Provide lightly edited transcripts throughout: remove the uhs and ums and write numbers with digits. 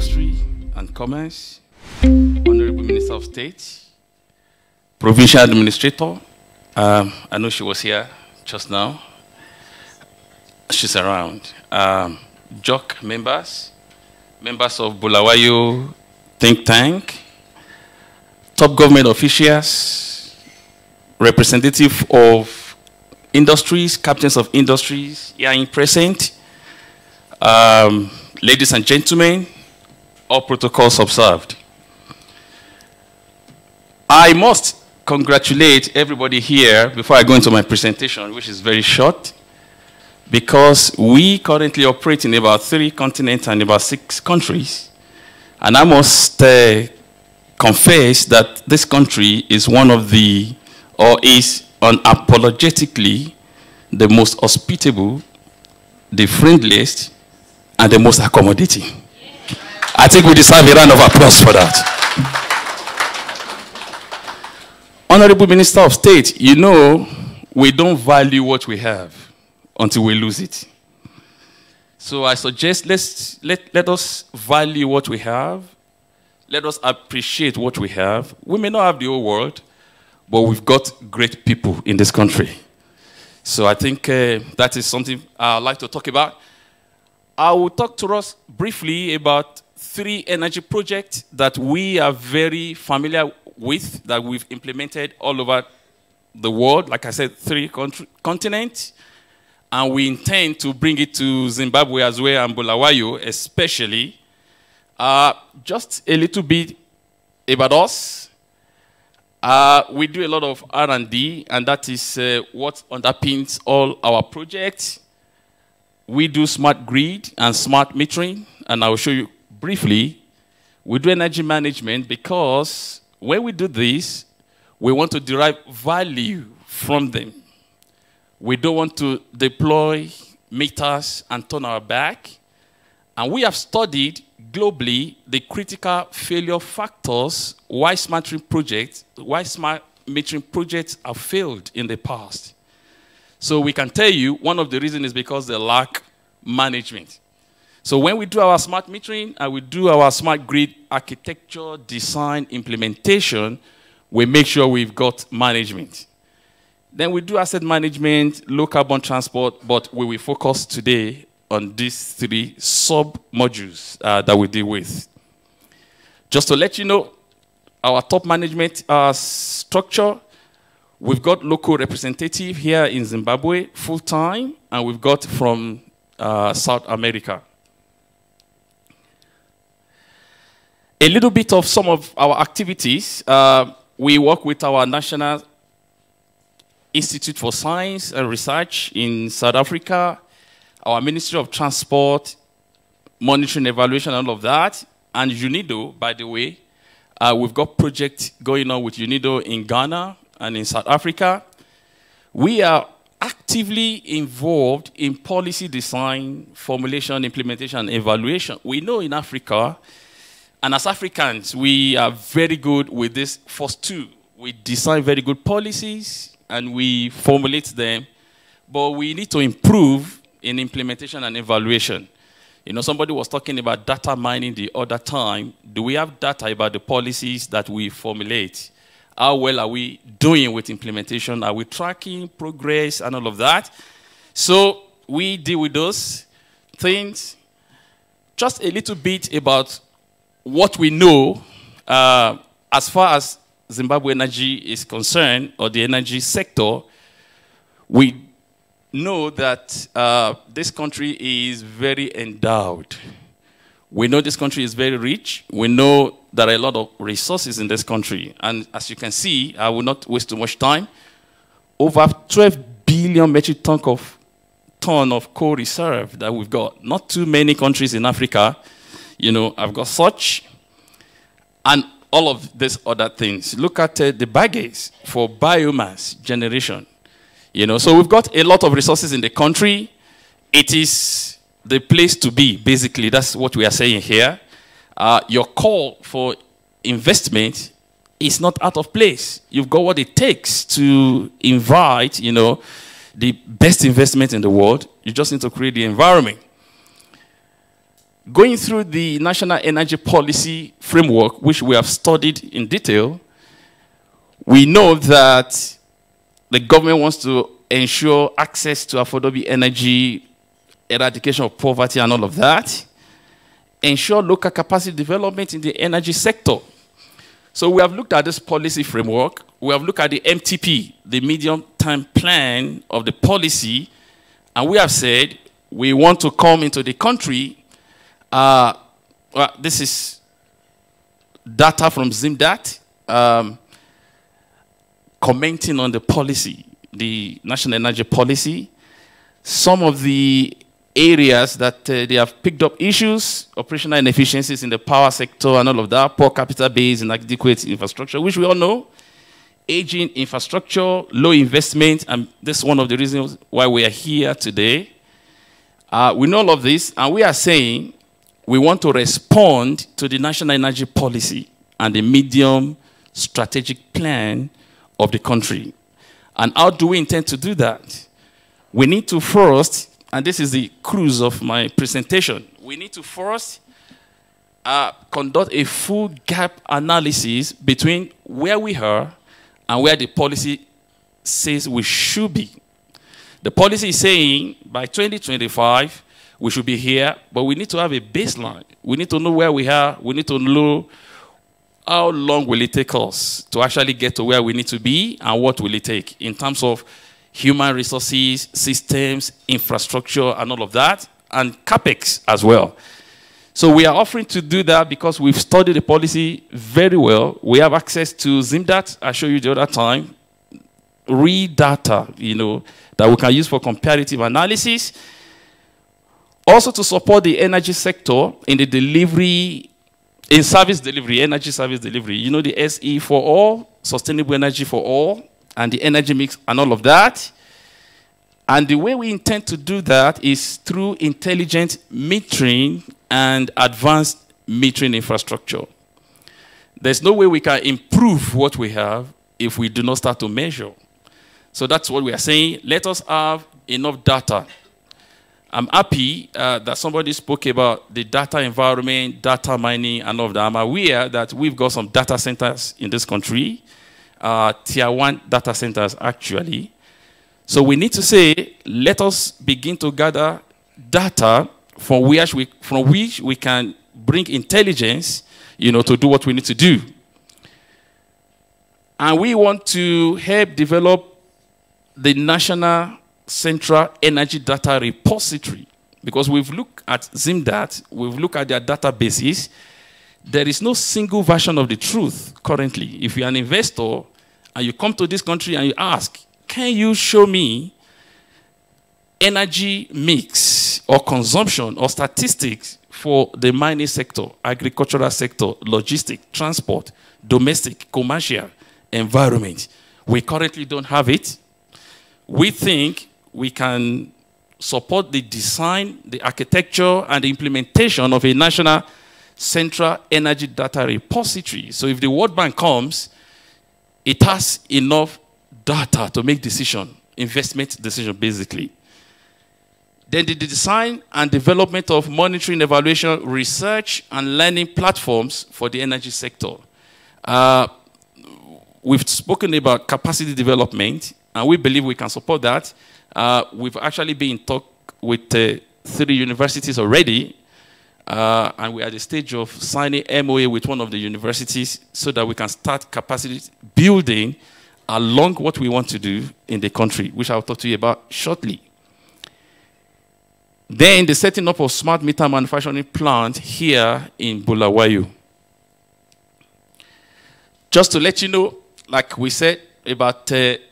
Industry and Commerce, Honorable Minister of State, Provincial Administrator. I know she was here just now. She's around. JOC members, members of Bulawayo think tank, top government officials, representative of industries, captains of industries here in present, ladies and gentlemen, all protocols observed. I must congratulate everybody here before I go into my presentation, which is very short, because we currently operate in about 3 continents and about 6 countries. And I must confess that this country is one of the, or is unapologetically the most hospitable, the friendliest, and the most accommodating. I think we deserve a round of applause for that. Honorable Minister of State, you know, we don't value what we have until we lose it. So I suggest let us value what we have. Let us appreciate what we have. We may not have the whole world, but we've got great people in this country. So I think that is something I'd like to talk about. I will talk to us briefly about 3 energy projects that we are very familiar with, that we've implemented all over the world. Like I said, 3 continents. And we intend to bring it to Zimbabwe as well, and Bulawayo especially. Just a little bit about us. We do a lot of R&D, and that is what underpins all our projects. We do smart grid and smart metering, and I will show you briefly. We do energy management because when we do this, we want to derive value from them. We don't want to deploy meters and turn our back. And we have studied globally the critical failure factors why smart metering projects have failed in the past. So we can tell you one of the reasons is because they lack management. So when we do our smart metering and we do our smart grid architecture, design, implementation, we make sure we've got management. Then we do asset management, low carbon transport, but we will focus today on these 3 sub-modules that we deal with. Just to let you know, our top management structure, we've got local representative here in Zimbabwe, full-time, and we've got from South America. A little bit of some of our activities. We work with our National Institute for Science and Research in South Africa, our Ministry of Transport, monitoring, evaluation, and all of that, and UNIDO, by the way. We've got projects going on with UNIDO in Ghana and in South Africa. We are actively involved in policy design, formulation, implementation, and evaluation. We know in Africa, and as Africans, we are very good with this first 2. We design very good policies, and we formulate them, but we need to improve in implementation and evaluation. You know, somebody was talking about data mining the other time. Do we have data about the policies that we formulate? How well are we doing with implementation? Are we tracking progress and all of that? So we deal with those things. Just a little bit about what we know as far as Zimbabwe energy is concerned, or the energy sector. We know that this country is very endowed. We know this country is very rich. We know there are a lot of resources in this country. And as you can see, I will not waste too much time, over 12 billion metric ton of coal reserve that we've got. Not too many countries in Africa, you know, have got such. And all of these other things. Look at the baggage for biomass generation. You know, so we've got a lot of resources in the country. It is the place to be, basically. That's what we are saying here. Your call for investment is not out of place. You've got what it takes to invite, you know, the best investment in the world. You just need to create the environment. Going through the National Energy Policy Framework, which we have studied in detail, we know that the government wants to ensure access to affordable energy, eradication of poverty and all of that, ensure local capacity development in the energy sector. So we have looked at this policy framework. We have looked at the MTP, the medium-term plan of the policy, and we have said we want to come into the country. Well, this is data from ZITF, commenting on the policy, the national energy policy. Some of the areas that they have picked up issues, operational inefficiencies in the power sector and all of that, poor capital base and inadequate infrastructure, which we all know, aging infrastructure, low investment, and this is one of the reasons why we are here today. We know all of this, and we are saying we want to respond to the national energy policy and the medium strategic plan of the country. And how do we intend to do that? We need to first, and this is the cruise of my presentation, we need to first conduct a full gap analysis between where we are and where the policy says we should be. The policy is saying by 2025, we should be here, but we need to have a baseline. We need to know where we are. We need to know how long will it take us to actually get to where we need to be, and what will it take in terms of human resources, systems, infrastructure, and all of that, and CapEx as well. So we are offering to do that because we've studied the policy very well. We have access to ZITF, I showed you the other time, read data, that we can use for comparative analysis. Also to support the energy sector in the delivery, in service delivery, energy service delivery. The SE for all, sustainable energy for all, and the energy mix and all of that. And the way we intend to do that is through intelligent metering and advanced metering infrastructure. There's no way we can improve what we have if we do not start to measure. So that's what we are saying. Let us have enough data. I'm happy that somebody spoke about the data environment, data mining, and all of that. I'm aware that we've got some data centers in this country, tier 1 data centers actually. So we need to say, let us begin to gather data from which we can bring intelligence, to do what we need to do. And we want to help develop the National Central Energy Data Repository, because we've looked at ZITF, we've looked at their databases. There is no single version of the truth currently. If you're an investor and you come to this country and you ask, can you show me energy mix or consumption or statistics for the mining sector, agricultural sector, logistics, transport, domestic, commercial, environment? We currently don't have it. We think we can support the design, the architecture, and the implementation of a National Central Energy Data Repository. So if the World Bank comes, it has enough data to make decision, investment decision, basically. Then the design and development of monitoring, evaluation, research, and learning platforms for the energy sector. We've spoken about capacity development, and we believe we can support that. We've actually been in talk with 3 universities already, and we're at the stage of signing MOA with one of the universities so that we can start capacity building along what we want to do in the country, which I'll talk to you about shortly. Then the setting up of smart meter manufacturing plant here in Bulawayo. Just to let you know, like we said about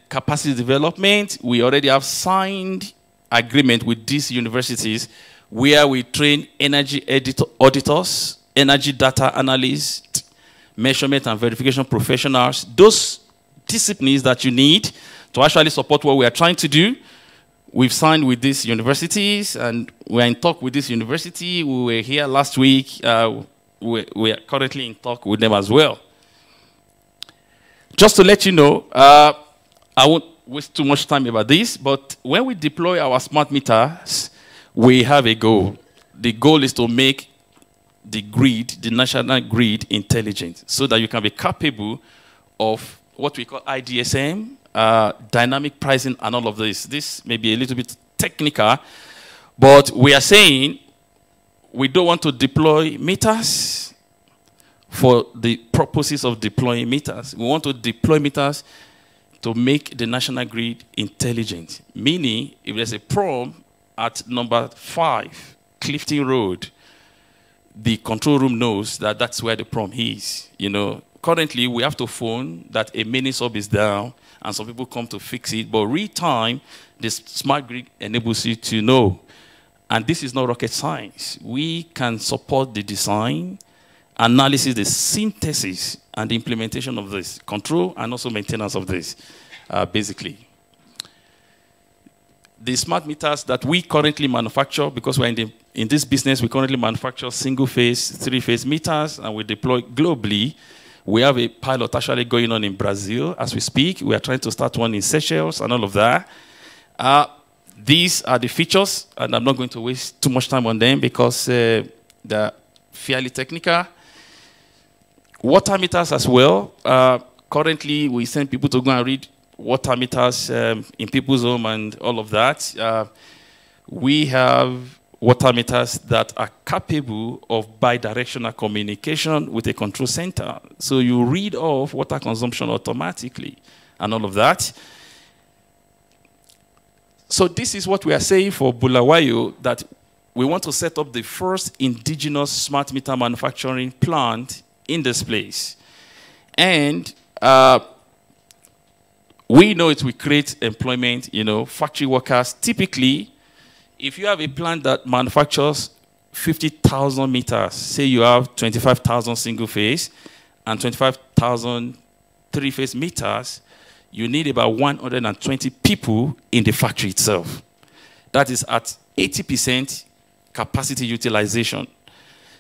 capacity development, we already have signed agreement with these universities where we train energy auditors, energy data analysts, measurement and verification professionals, those disciplines that you need to actually support what we are trying to do. We've signed with these universities, and we're in talk with this university. We were here last week. We are currently in talk with them as well. Just to let you know, I won't waste too much time about this, but when we deploy our smart meters, we have a goal. The goal is to make the grid, the national grid, intelligent, so that you can be capable of what we call IDSM, dynamic pricing, and all of this. This may be a little bit technical, but we are saying we don't want to deploy meters for the purposes of deploying meters. We want to deploy meters to make the national grid intelligent. Meaning, if there's a problem at number 5, Clifton Road, the control room knows that that's where the problem is. You know, currently we have to phone that a mini sub is down, and some people come to fix it. But real time, this smart grid enables you to know. And this is not rocket science. We can support the design, analysis, the synthesis, and the implementation of this, control and also maintenance of this, basically. The smart meters that we currently manufacture, because we're in this business, we currently manufacture single-phase, three-phase meters, and we deploy globally. We have a pilot actually going on in Brazil as we speak. We are trying to start one in Seychelles and all of that. These are the features, and I'm not going to waste too much time on them because they're fairly technical. Water meters as well. Currently, we send people to go and read water meters in people's home and all of that. We have water meters that are capable of bidirectional communication with a control center. So you read off water consumption automatically and all of that. So this is what we are saying for Bulawayo, that we want to set up the first indigenous smart meter manufacturing plant in this place. And we know it will create employment, you know, factory workers. Typically, if you have a plant that manufactures 50,000 meters, say you have 25,000 single phase and 25,000 three-phase meters, you need about 120 people in the factory itself. That is at 80% capacity utilization.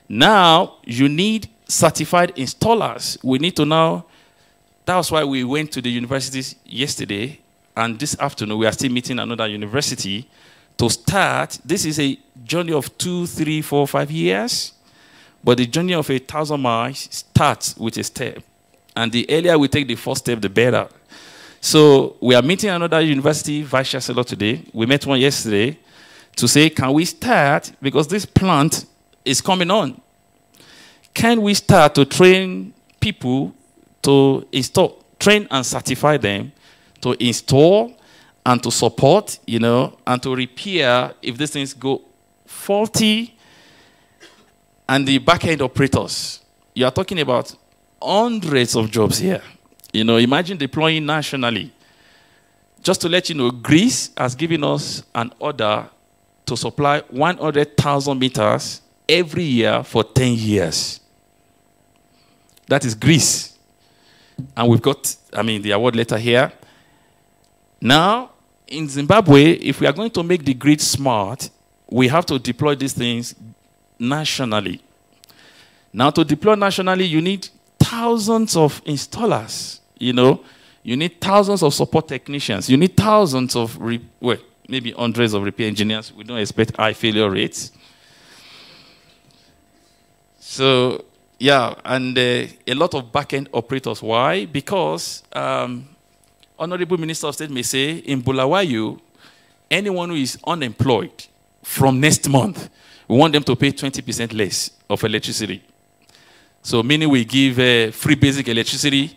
Now, you need certified installers. We need to now, that's why we went to the universities yesterday, and this afternoon we are still meeting another university to start. This is a journey of 2, 3, 4, 5 years, but the journey of 1,000 miles starts with a step. And the earlier we take the first step, the better. So we are meeting another university vice chancellor today. We met one yesterday to say, can we start, because this plant is coming on, can we start to train people to install, train and certify them to install and to support, you know, and to repair if these things go faulty. And the back-end operators, you are talking about hundreds of jobs here. You know, imagine deploying nationally. Just to let you know, Greece has given us an order to supply 100,000 meters every year for 10 years. That is Greece. And we've got, I mean, the award letter here. Now, in Zimbabwe, if we are going to make the grid smart, we have to deploy these things nationally. Now, to deploy nationally, you need thousands of installers, you know. You need thousands of support technicians. You need thousands of, well, maybe hundreds of repair engineers. We don't expect high failure rates. So, yeah, and a lot of back-end operators. Why? Because Honorable Minister of State may say, in Bulawayo, anyone who is unemployed from next month, we want them to pay 20% less of electricity. So meaning we give free basic electricity.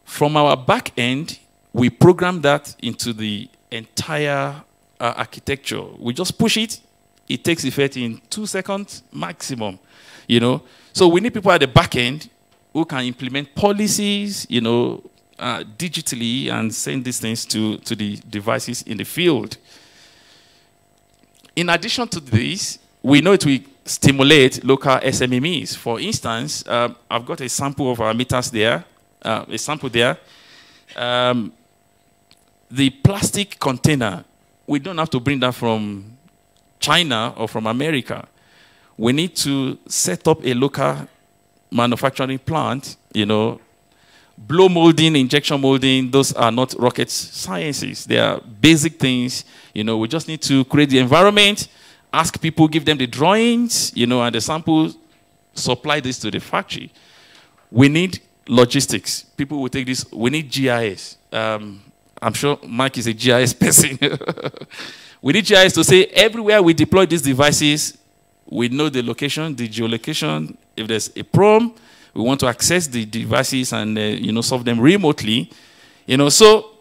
From our back end, we program that into the entire architecture. We just push it. It takes effect in 2 seconds maximum, you know. So we need people at the back end who can implement policies, you know, digitally and send these things to the devices in the field. In addition to this, we know it will stimulate local SMEs. For instance, I've got a sample of our meters there, a sample there. The plastic container, we don't have to bring that from China or from America. We need to set up a local manufacturing plant, you know. Blow molding, injection molding, those are not rocket sciences. They are basic things. You know, we just need to create the environment, ask people, give them the drawings, you know, and the samples, supply this to the factory, we need logistics. People will take this. We need GIS. I'm sure Mike is a GIS person. We need GIS to say everywhere we deploy these devices, we know the location, the geolocation. If there's a problem, we want to access the devices and solve them remotely. So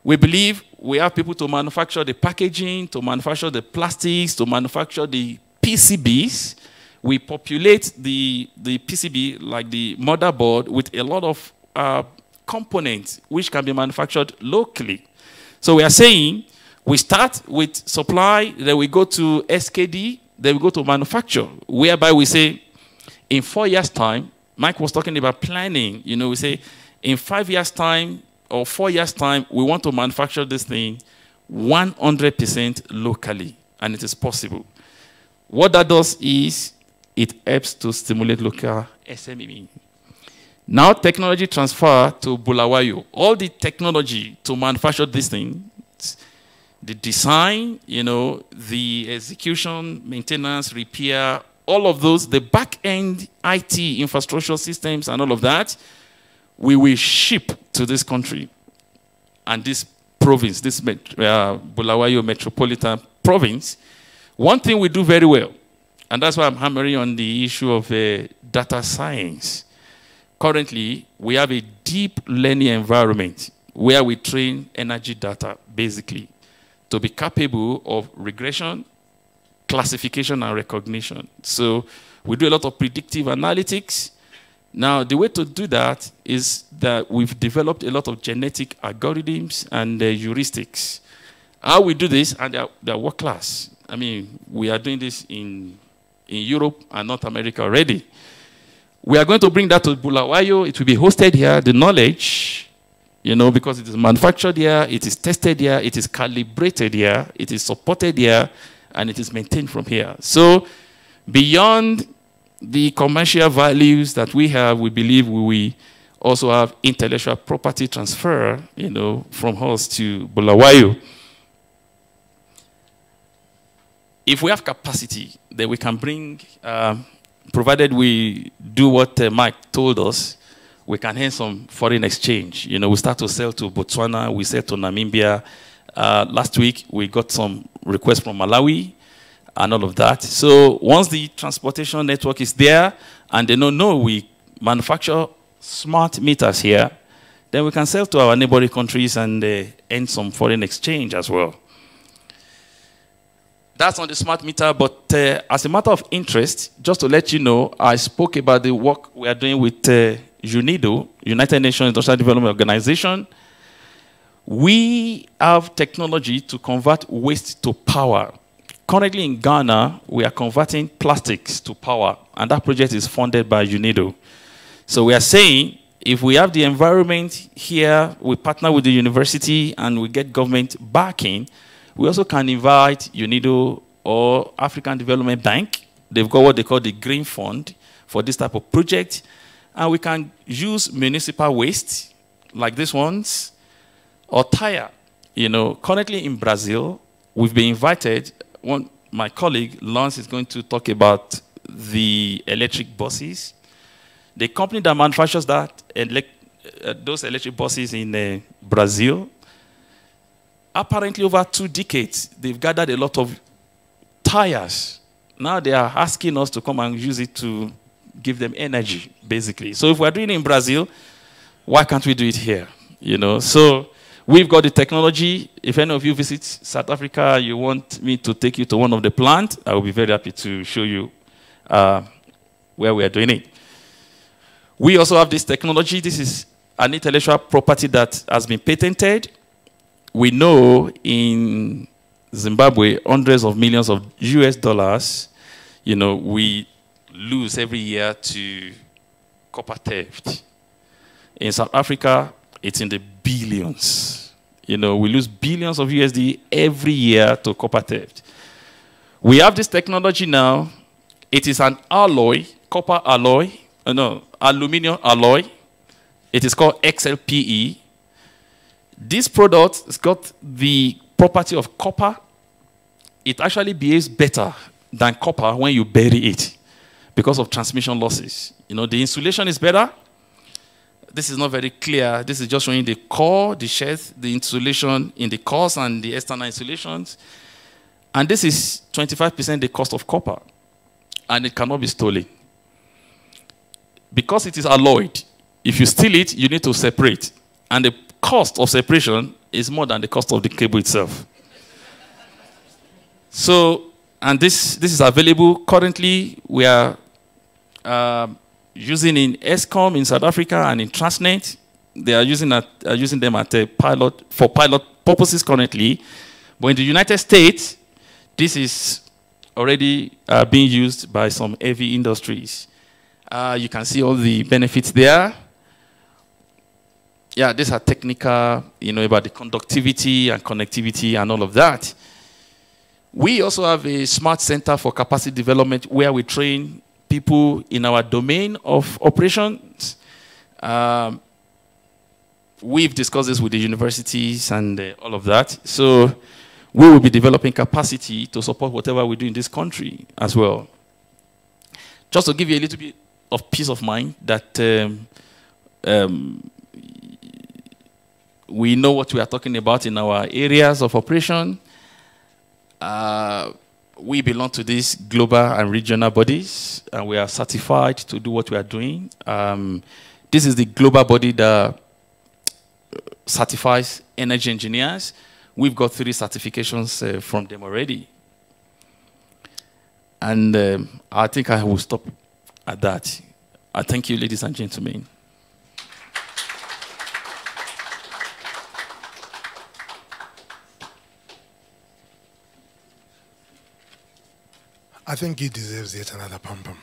we believe we have people to manufacture the packaging, to manufacture the plastics, to manufacture the PCBs. We populate the PCB, like the motherboard, with a lot of components which can be manufactured locally. So we are saying we start with supply, then we go to SKD, then we go to manufacture, whereby we say in 4 years' time, Mike was talking about planning. We say in 5 years' time or 4 years' time, we want to manufacture this thing 100% locally, and it is possible. What that does is it helps to stimulate local SME. Now technology transfer to Bulawayo. All the technology to manufacture this thing, the design, the execution, maintenance, repair, all of those, the back-end IT infrastructure systems and all of that, we will ship to this country and this province, this Bulawayo metropolitan province. One thing we do very well, and that's why I'm hammering on the issue of data science. Currently, we have a deep learning environment where we train energy data, basically, to be capable of regression, classification, and recognition. So we do a lot of predictive analytics. Now, the way to do that is that we've developed a lot of genetic algorithms and heuristics. How we do this, and they're world class. I mean, we are doing this in Europe and North America already. We are going to bring that to Bulawayo. It will be hosted here, the knowledge, because it is manufactured here, it is tested here, it is calibrated here, it is supported here, and it is maintained from here. So beyond the commercial values that we have, we believe we will also have intellectual property transfer, from us to Bulawayo. If we have capacity, then we can bring, provided we do what Mike told us, we can earn some foreign exchange. We start to sell to Botswana, we sell to Namibia. Last week, we got some requests from Malawi and all of that. So once the transportation network is there, and they know we manufacture smart meters here, then we can sell to our neighboring countries and earn some foreign exchange as well. That's on the smart meter, but as a matter of interest, just to let you know, I spoke about the work we are doing with UNIDO, United Nations Industrial Development Organization. We have technology to convert waste to power. Currently in Ghana, we are converting plastics to power, and that project is funded by UNIDO. So we are saying, if we have the environment here, we partner with the university, and we get government backing, we also can invite UNIDO or African Development Bank. They've got what they call the Green Fund for this type of project. And we can use municipal waste, like these ones, or tire. Currently in Brazil, we've been invited. My colleague, Lance, is going to talk about the electric buses. The company that manufactures those electric buses in Brazil, apparently over 2 decades, they've gathered a lot of tires. Now they are asking us to come and use it to give them energy, basically. So if we're doing it in Brazil, why can't we do it here? So we've got the technology. If any of you visit South Africa, you want me to take you to one of the plants, I will be very happy to show you where we are doing it. We also have this technology. This is an intellectual property that has been patented. We know in Zimbabwe, hundreds of millions of US dollars, we lose every year to copper theft. In South Africa, it's in the billions. We lose billions of USD every year to copper theft. We have this technology now. It is an alloy, copper alloy, aluminum alloy. It is called XLPE. This product has got the property of copper. It actually behaves better than copper when you bury it. because of transmission losses. You know, the insulation is better. This is not very clear. This is just showing the core, the sheath, the insulation in the cores and the external insulations. And this is 25% the cost of copper. And it cannot be stolen. Because it is alloyed, if you steal it, you need to separate. And the cost of separation is more than the cost of the cable itself. So, and this is available. Currently, we are using in ESCOM in South Africa and in Transnet. They are using them at for pilot purposes currently. But in the United States, this is already being used by some heavy industries. You can see all the benefits there. Yeah, these are technical, you know, about the conductivity and connectivity and all of that. We also have a smart center for capacity development where we train people in our domain of operations. We've discussed this with the universities and all of that. So we will be developing capacity to support whatever we do in this country as well. Just to give you a little bit of peace of mind that we know what we are talking about in our areas of operation. We belong to these global and regional bodies, and we are certified to do what we are doing. This is the global body that certifies energy engineers. We've got 3 certifications from them already. And I think I will stop at that. I thank you, ladies and gentlemen. I think he deserves yet another pom-pom.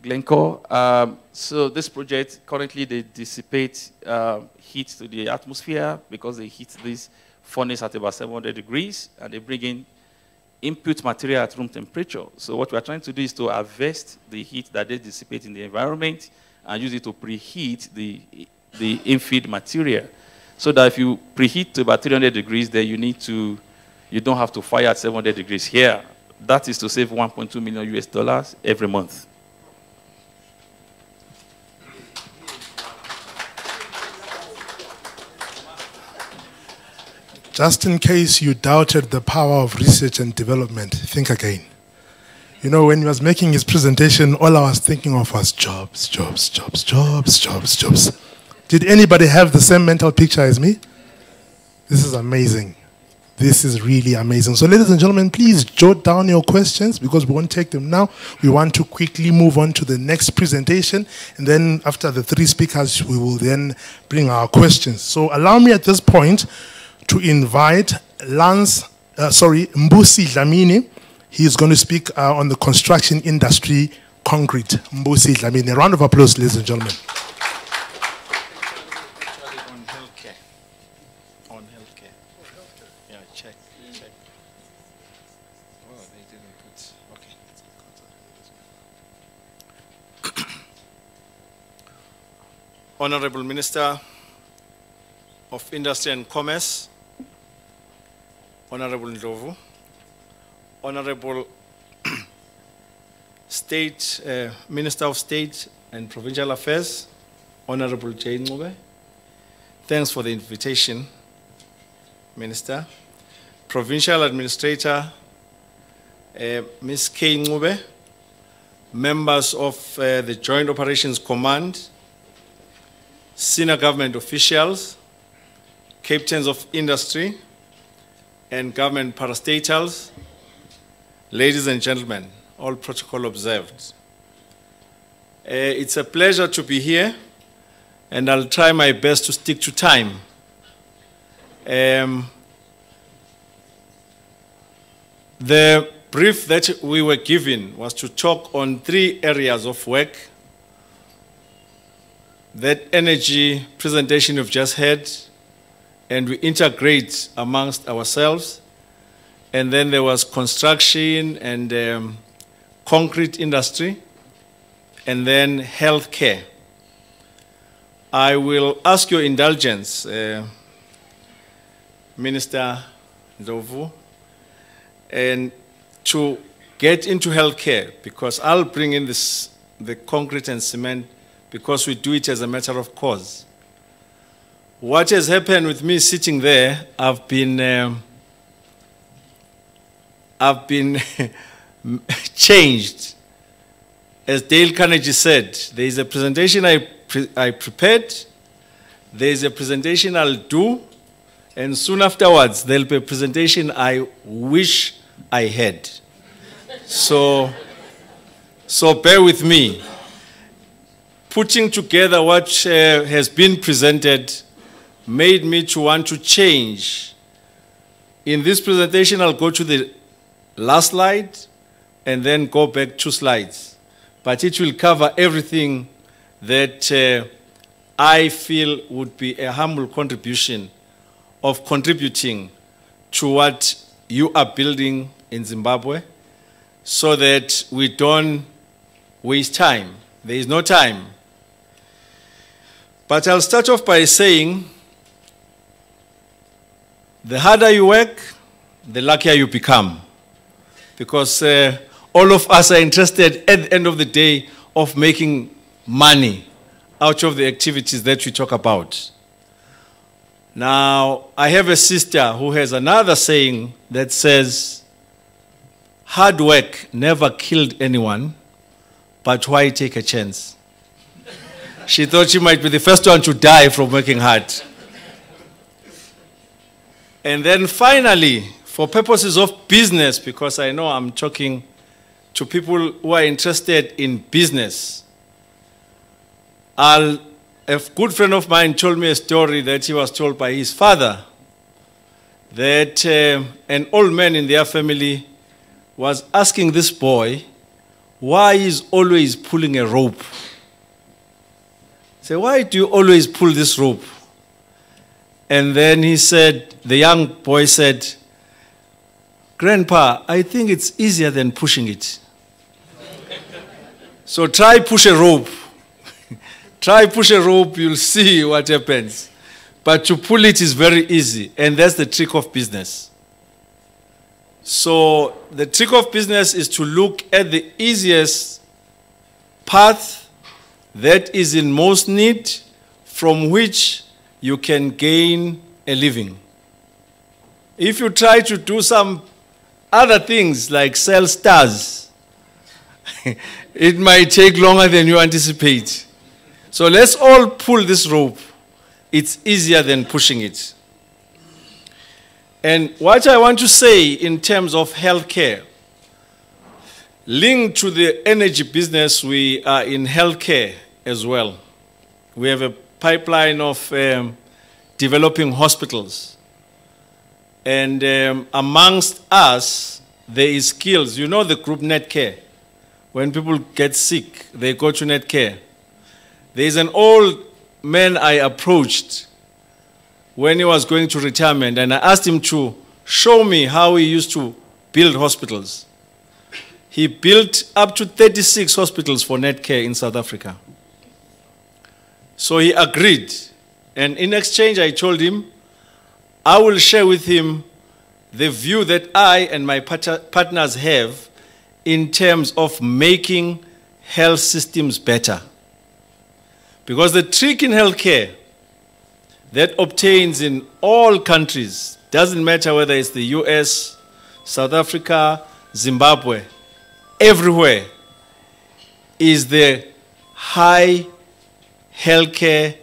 Glencore. So this project, currently they dissipate heat to the atmosphere because they heat this furnace at about 700 degrees, and they bring in input material at room temperature. So what we are trying to do is to harvest the heat that they dissipate in the environment and use it to preheat the infeed material. So that if you preheat to about 300 degrees, then you don't have to fire at 700 degrees here. That is to save 1.2 million US dollars every month. Just in case you doubted the power of research and development, think again. You know, when he was making his presentation, all I was thinking of was jobs, jobs, jobs, jobs, jobs, jobs. Did anybody have the same mental picture as me? This is amazing. This is really amazing. So ladies and gentlemen, please jot down your questions because we won't take them now. We want to quickly move on to the next presentation. And then after the 3 speakers, we will then bring our questions. So allow me at this point to invite Mbusi Dlamini. He is going to speak on the construction industry, concrete. Mbusi Dlamini. A round of applause, ladies and gentlemen. On healthcare. Yeah, check. Oh, they didn't put. Okay. Honorable Minister of Industry and Commerce, Honorable Ndlovu, Honorable Minister of State and Provincial Affairs, Honorable Jane Ngube. Thanks for the invitation, Minister. Provincial Administrator, Ms. K. Ngube, members of the Joint Operations Command, senior government officials, captains of industry, and government parastatals, ladies and gentlemen, all protocol observed. It's a pleasure to be here, and I'll try my best to stick to time. The brief that we were given was to talk on 3 areas of work. That energy presentation you've just heard, and we integrate amongst ourselves. and then there was construction and concrete industry, and then healthcare. I will ask your indulgence, Minister Ndlovu, and to get into healthcare, because I'll bring in the concrete and cement because we do it as a matter of course. What has happened with me sitting there, I've been changed. As Dale Carnegie said, there is a presentation I prepared, there is a presentation I'll do, and soon afterwards there'll be a presentation I wish I had. So bear with me. Putting together what has been presented made me to want to change. In this presentation, I'll go to the last slide and then go back 2 slides. But it will cover everything that I feel would be a humble contribution of contributing to what you are building in Zimbabwe, so that we don't waste time. There is no time. But I'll start off by saying, the harder you work, the luckier you become. Because all of us are interested at the end of the day of making money out of the activities that we talk about. Now, I have a sister who has another saying that says, hard work never killed anyone, but why take a chance? She thought she might be the first one to die from working hard. And then finally, for purposes of business, because I know I'm talking to people who are interested in business, a good friend of mine told me a story that he was told by his father, that an old man in their family was asking this boy why he's always pulling a rope. He said, why do you always pull this rope? And then he said, the young boy said, Grandpa, I think it's easier than pushing it. So try push a rope. Try push a rope, you'll see what happens. But to pull it is very easy, and that's the trick of business. So the trick of business is to look at the easiest path that is in most need, from which you can gain a living. If you try to do some other things like sell stars, it might take longer than you anticipate. So let's all pull this rope. It's easier than pushing it. And what I want to say in terms of healthcare, linked to the energy business, we are in healthcare as well. We have a pipeline of developing hospitals. And amongst us, there is skills. You know the group Netcare. When people get sick, they go to Netcare. There is an old man I approached when he was going to retirement, and I asked him to show me how he used to build hospitals. He built up to 36 hospitals for Netcare in South Africa. So he agreed. And in exchange, I told him, I will share with him the view that I and my partners have in terms of making health systems better. Because the trick in healthcare that obtains in all countries, doesn't matter whether it's the US, South Africa, Zimbabwe, everywhere, is the high healthcare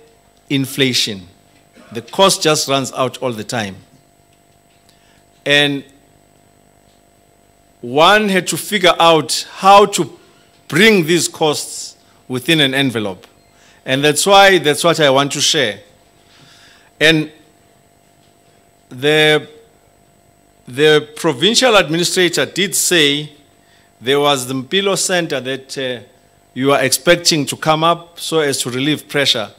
inflation. The cost just runs out all the time. And one had to figure out how to bring these costs within an envelope. And that's what I want to share. And the provincial administrator did say there was the Mpilo Center that you are expecting to come up so as to relieve pressure.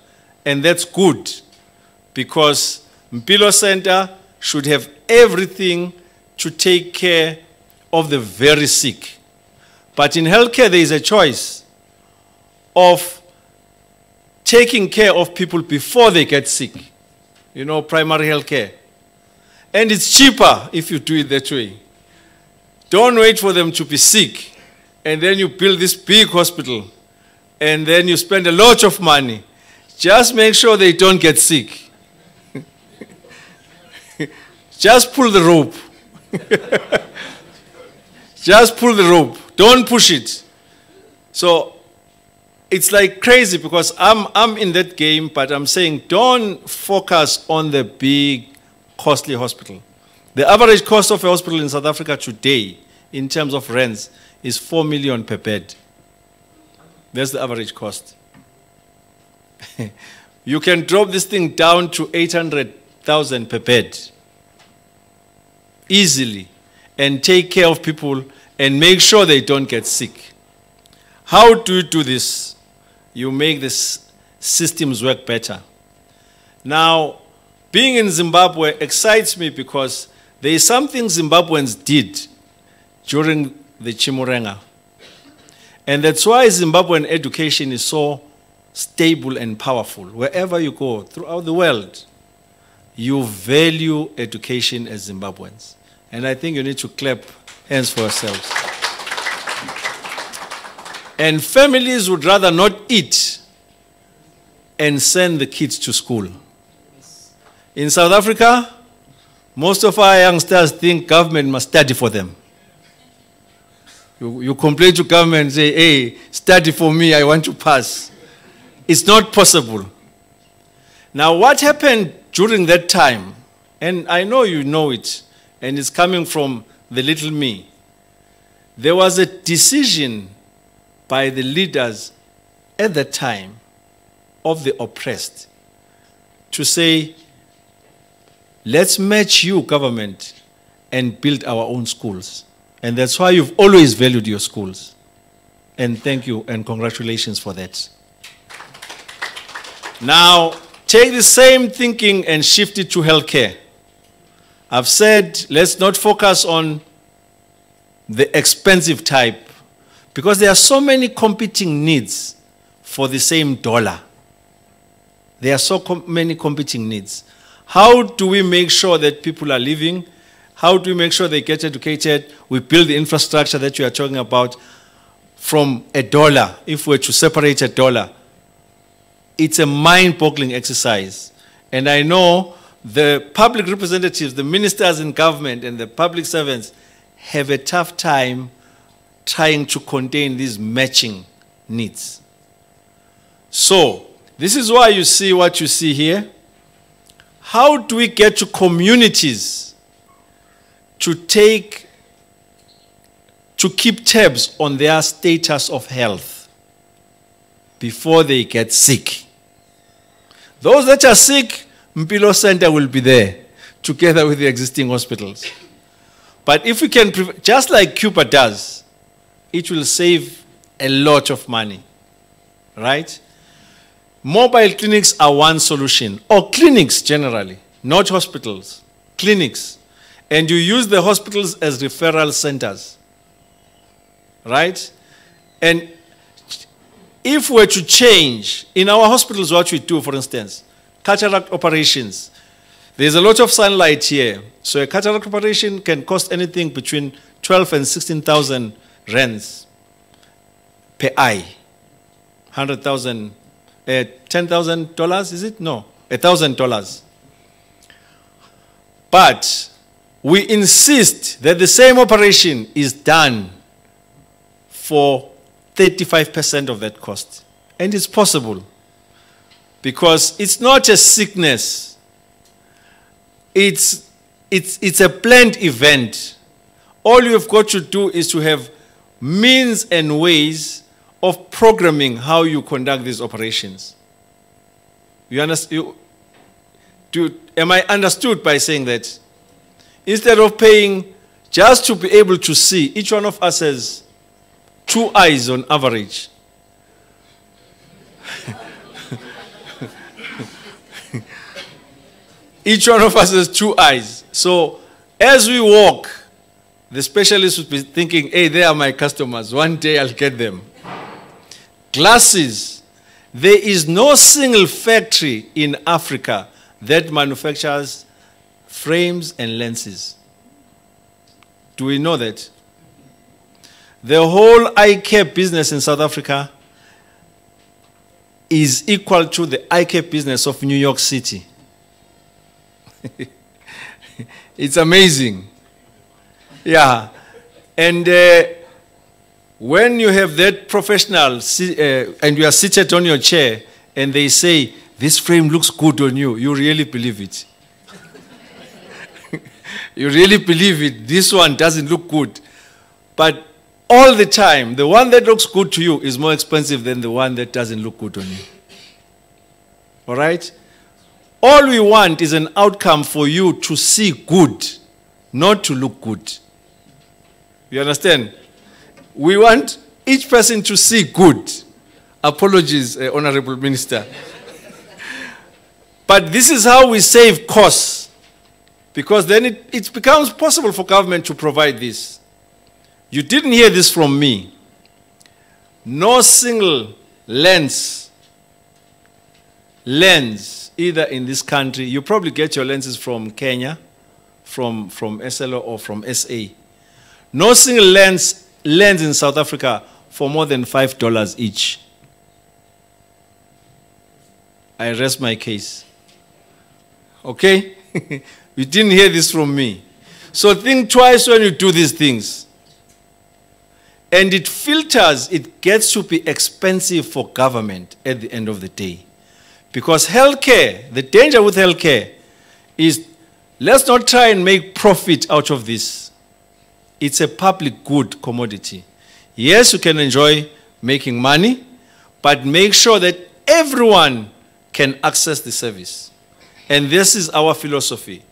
And that's good, because Mpilo Center should have everything to take care of the very sick. But in healthcare, there is a choice of taking care of people before they get sick. You know, primary healthcare. And it's cheaper if you do it that way. Don't wait for them to be sick, and then you build this big hospital, and then you spend a lot of money. Just make sure they don't get sick. Just pull the rope. Just pull the rope. Don't push it. So it's like crazy, because I'm in that game, but I'm saying don't focus on the big, costly hospital. The average cost of a hospital in South Africa today, in terms of rents, is 4 million per bed. That's the average cost. You can drop this thing down to 800,000 per bed easily, and take care of people and make sure they don't get sick. How do you do this? You make the systems work better. Now, being in Zimbabwe excites me because there is something Zimbabweans did during the Chimurenga. And that's why Zimbabwean education is so stable and powerful. Wherever you go throughout the world, you value education as Zimbabweans. And I think you need to clap hands for yourselves. And families would rather not eat and send the kids to school. In South Africa, most of our youngsters think government must study for them. You complain to government and say, hey, study for me, I want to pass. It's not possible. Now, what happened during that time, and I know you know it, and it's coming from the little me, there was a decision by the leaders at that time of the oppressed to say, let's match you, government, and build our own schools. And that's why you've always valued your schools. And thank you and congratulations for that. Now, take the same thinking and shift it to healthcare. I've said, let's not focus on the expensive type, because there are so many competing needs for the same dollar. There are so many competing needs. How do we make sure that people are living? How do we make sure they get educated? We build the infrastructure that you are talking about from a dollar. If we're to separate a dollar, it's a mind-boggling exercise. And I know the public representatives, the ministers in government and the public servants have a tough time trying to contain these matching needs. So, this is why you see what you see here. How do we get to communities to keep tabs on their status of health before they get sick? Those that are sick, Mpilo Center will be there together with the existing hospitals. But if we can, just like Cuba does, it will save a lot of money, right? Mobile clinics are one solution, or clinics generally, not hospitals, clinics. And you use the hospitals as referral centers, right? And if we're to change, in our hospitals what we do, for instance, cataract operations, there's a lot of sunlight here. So a cataract operation can cost anything between 12 and 16,000 rands per eye. 100,000, $10,000, is it? No, $1,000. But we insist that the same operation is done for 35% of that cost. And it's possible, because it's not a sickness. It's a planned event. All you've got to do is to have means and ways of programming how you conduct these operations. You understand? Am I understood by saying that? Instead of paying just to be able to see, each one of us has 2 eyes on average. Each one of us has 2 eyes. So as we walk, the specialist would be thinking, hey, they are my customers. One day I'll get them. Glasses. There is no single factory in Africa that manufactures frames and lenses. Do we know that? The whole eye care business in South Africa is equal to the eye care business of New York City. It's amazing. Yeah. And when you have that professional and you are seated on your chair and they say, this frame looks good on you, you really believe it. You really believe it. This one doesn't look good. But all the time, the one that looks good to you is more expensive than the one that doesn't look good on you. All right? All we want is an outcome for you to see good, not to look good. You understand? We want each person to see good. Apologies, Honorable Minister. But this is how we save costs. Because then it becomes possible for government to provide this. You didn't hear this from me. No single lens, either in this country, you probably get your lenses from Kenya, from SLO or from SA. No single lens in South Africa for more than $5 each. I rest my case. Okay? You didn't hear this from me. So think twice when you do these things. And it filters, it gets to be expensive for government at the end of the day. Because healthcare, the danger with healthcare is, let's not try and make profit out of this. It's a public good commodity. Yes, you can enjoy making money, but make sure that everyone can access the service. And this is our philosophy.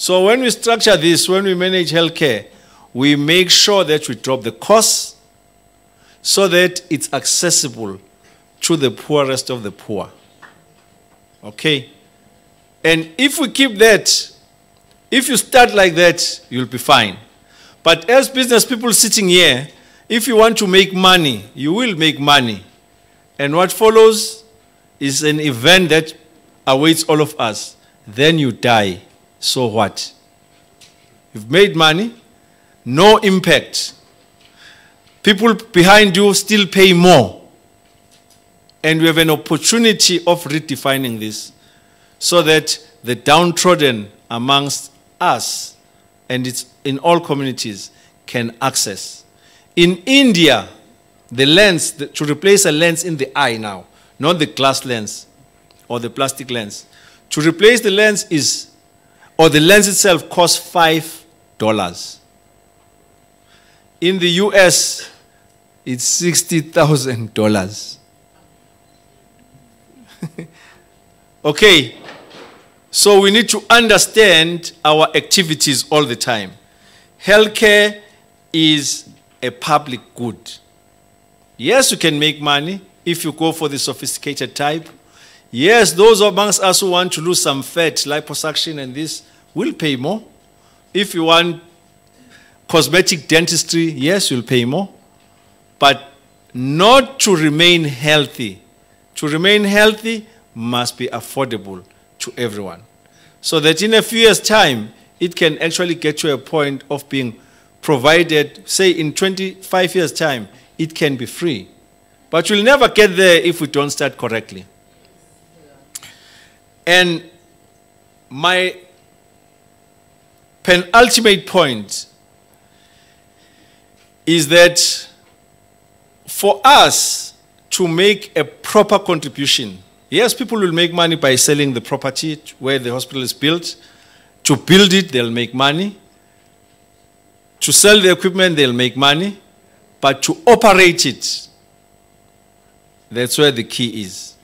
So when we structure this, when we manage healthcare, we make sure that we drop the costs so that it's accessible to the poorest of the poor. Okay? And if we keep that, if you start like that, you'll be fine. But as business people sitting here, if you want to make money, you will make money. And what follows is an event that awaits all of us. Then you die. So what? You've made money, no impact. People behind you still pay more. And we have an opportunity of redefining this so that the downtrodden amongst us, and it's in all communities, can access. In India, the lens, to replace a lens in the eye now, not the glass lens or the plastic lens, to replace the lens is, or the lens itself costs $5. In the US, it's $60,000. Okay, so we need to understand our activities all the time. Healthcare is a public good. Yes, you can make money if you go for the sophisticated type. Yes, those amongst us who want to lose some fat, liposuction and this, will pay more. If you want cosmetic dentistry, yes, you'll pay more. But not to remain healthy. To remain healthy must be affordable to everyone. So that in a few years' time, it can actually get to a point of being provided, say in 25 years' time, it can be free. But you'll never get there if we don't start correctly. And my penultimate point is that for us to make a proper contribution, yes, people will make money by selling the property where the hospital is built. To build it, they'll make money. To sell the equipment, they'll make money. But to operate it, that's where the key is.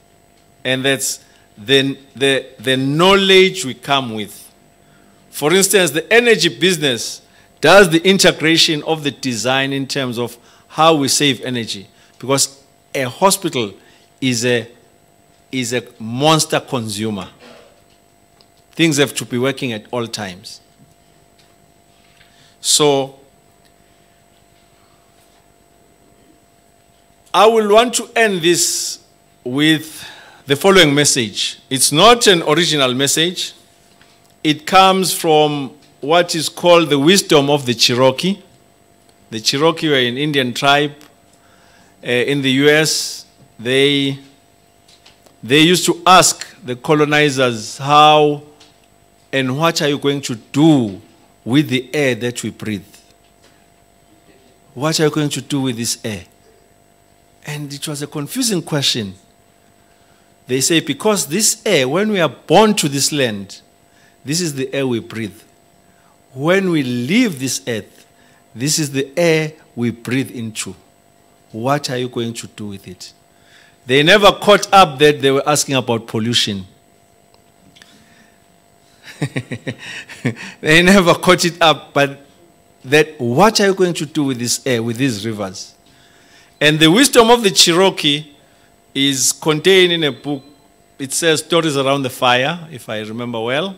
And that's the knowledge we come with. For instance, the energy business does the integration of the design in terms of how we save energy. Because a hospital is a monster consumer. Things have to be working at all times. So I will want to end this with the following message. It's not an original message. It comes from what is called the wisdom of the Cherokee. The Cherokee were an Indian tribe in the US. They used to ask the colonizers, how and what are you going to do with the air that we breathe? What are you going to do with this air? And it was a confusing question. They say, because this air, when we are born to this land, this is the air we breathe. When we leave this earth, this is the air we breathe into. What are you going to do with it? They never caught up that they were asking about pollution. They never caught it up, but that what are you going to do with this air, with these rivers? And the wisdom of the Cherokee is contained in a book. It says Stories Around the Fire, if I remember well.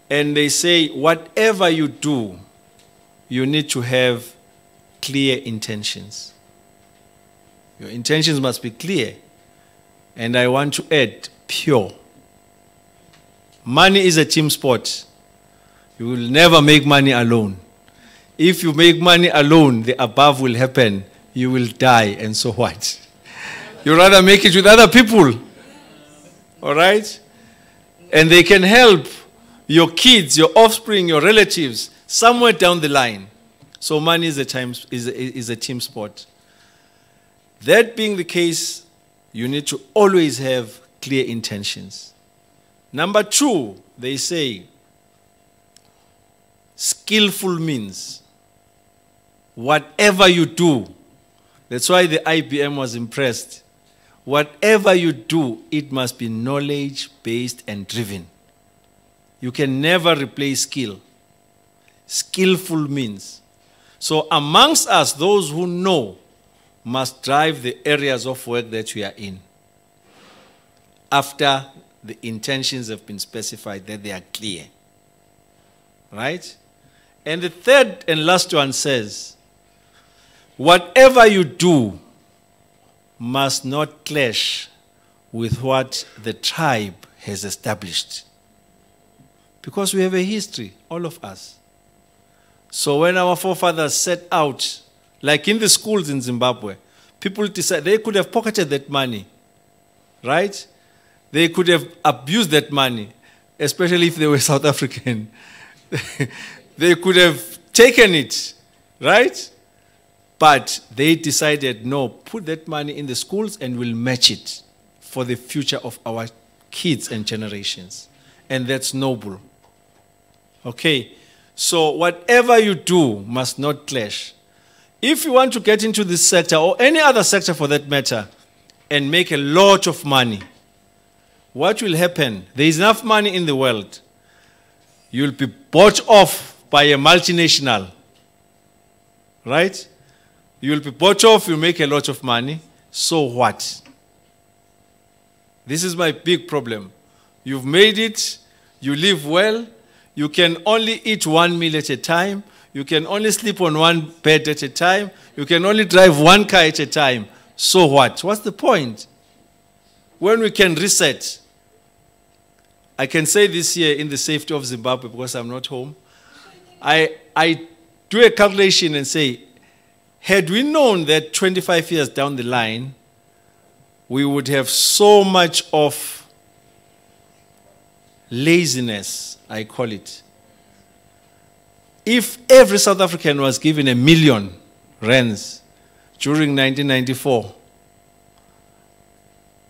And they say, whatever you do, you need to have clear intentions. Your intentions must be clear. And I want to add, pure. Money is a team sport. You will never make money alone. If you make money alone, the above will happen. You will die, and so what? You rather make it with other people. All right? And they can help your kids, your offspring, your relatives, somewhere down the line. So money is a team sport. That being the case, you need to always have clear intentions. Number two, they say, skillful means. Whatever you do, that's why the IBM was impressed. Whatever you do, it must be knowledge-based and driven. You can never replace skill. Skillful means. So amongst us, those who know must drive the areas of work that we are in after the intentions have been specified, that they are clear. Right? And the third and last one says, whatever you do must not clash with what the tribe has established. Because we have a history, all of us. So when our forefathers set out, like in the schools in Zimbabwe, people decided they could have pocketed that money, right? They could have abused that money, especially if they were South African. They could have taken it, right? But they decided, no, put that money in the schools and we'll match it for the future of our kids and generations. And that's noble. Okay, so whatever you do must not clash. If you want to get into this sector, or any other sector for that matter, and make a lot of money, what will happen? There is enough money in the world. You'll be bought off by a multinational, right? You'll be bought off, you make a lot of money. So what? This is my big problem. You've made it, you live well, you can only eat 1 meal at a time, you can only sleep on one bed at a time, you can only drive one car at a time. So what? What's the point? When we can reset, I can say this year in the safety of Zimbabwe because I'm not home, I do a calculation and say, had we known that 25 years down the line, we would have so much of laziness, I call it. If every South African was given R1 million during 1994,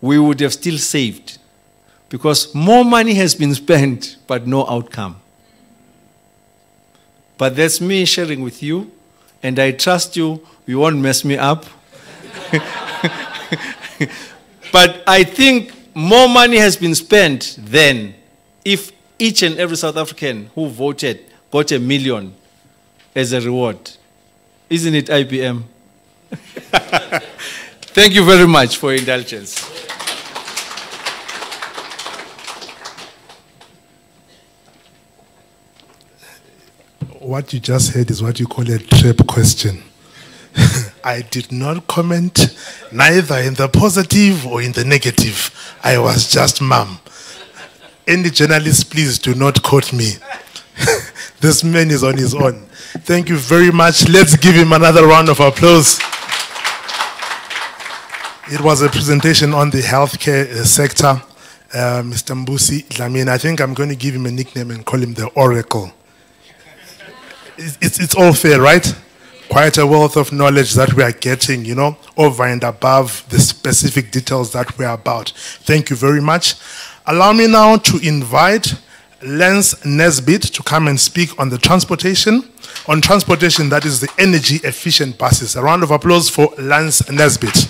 we would have still saved. Because more money has been spent, but no outcome. But that's me sharing with you, and I trust you won't mess me up. But I think more money has been spent than if each and every South African who voted got R1 million as a reward. Isn't it, IBM? Thank you very much for your indulgence. What you just heard is what you call a trap question. I did not comment neither in the positive or in the negative. I was just mum. Any journalists, please do not quote me. This man is on his own. Thank you very much. Let's give him another round of applause. It was a presentation on the healthcare sector. Mr. Mbusi Dlamini, I think I'm going to give him a nickname and call him the Oracle. It's all fair, right? Quite a wealth of knowledge that we are getting, you know, over and above the specific details that we're about. Thank you very much. Allow me now to invite Lance Nesbitt to come and speak on the transportation. On transportation, that is the energy efficient buses. A round of applause for Lance Nesbitt.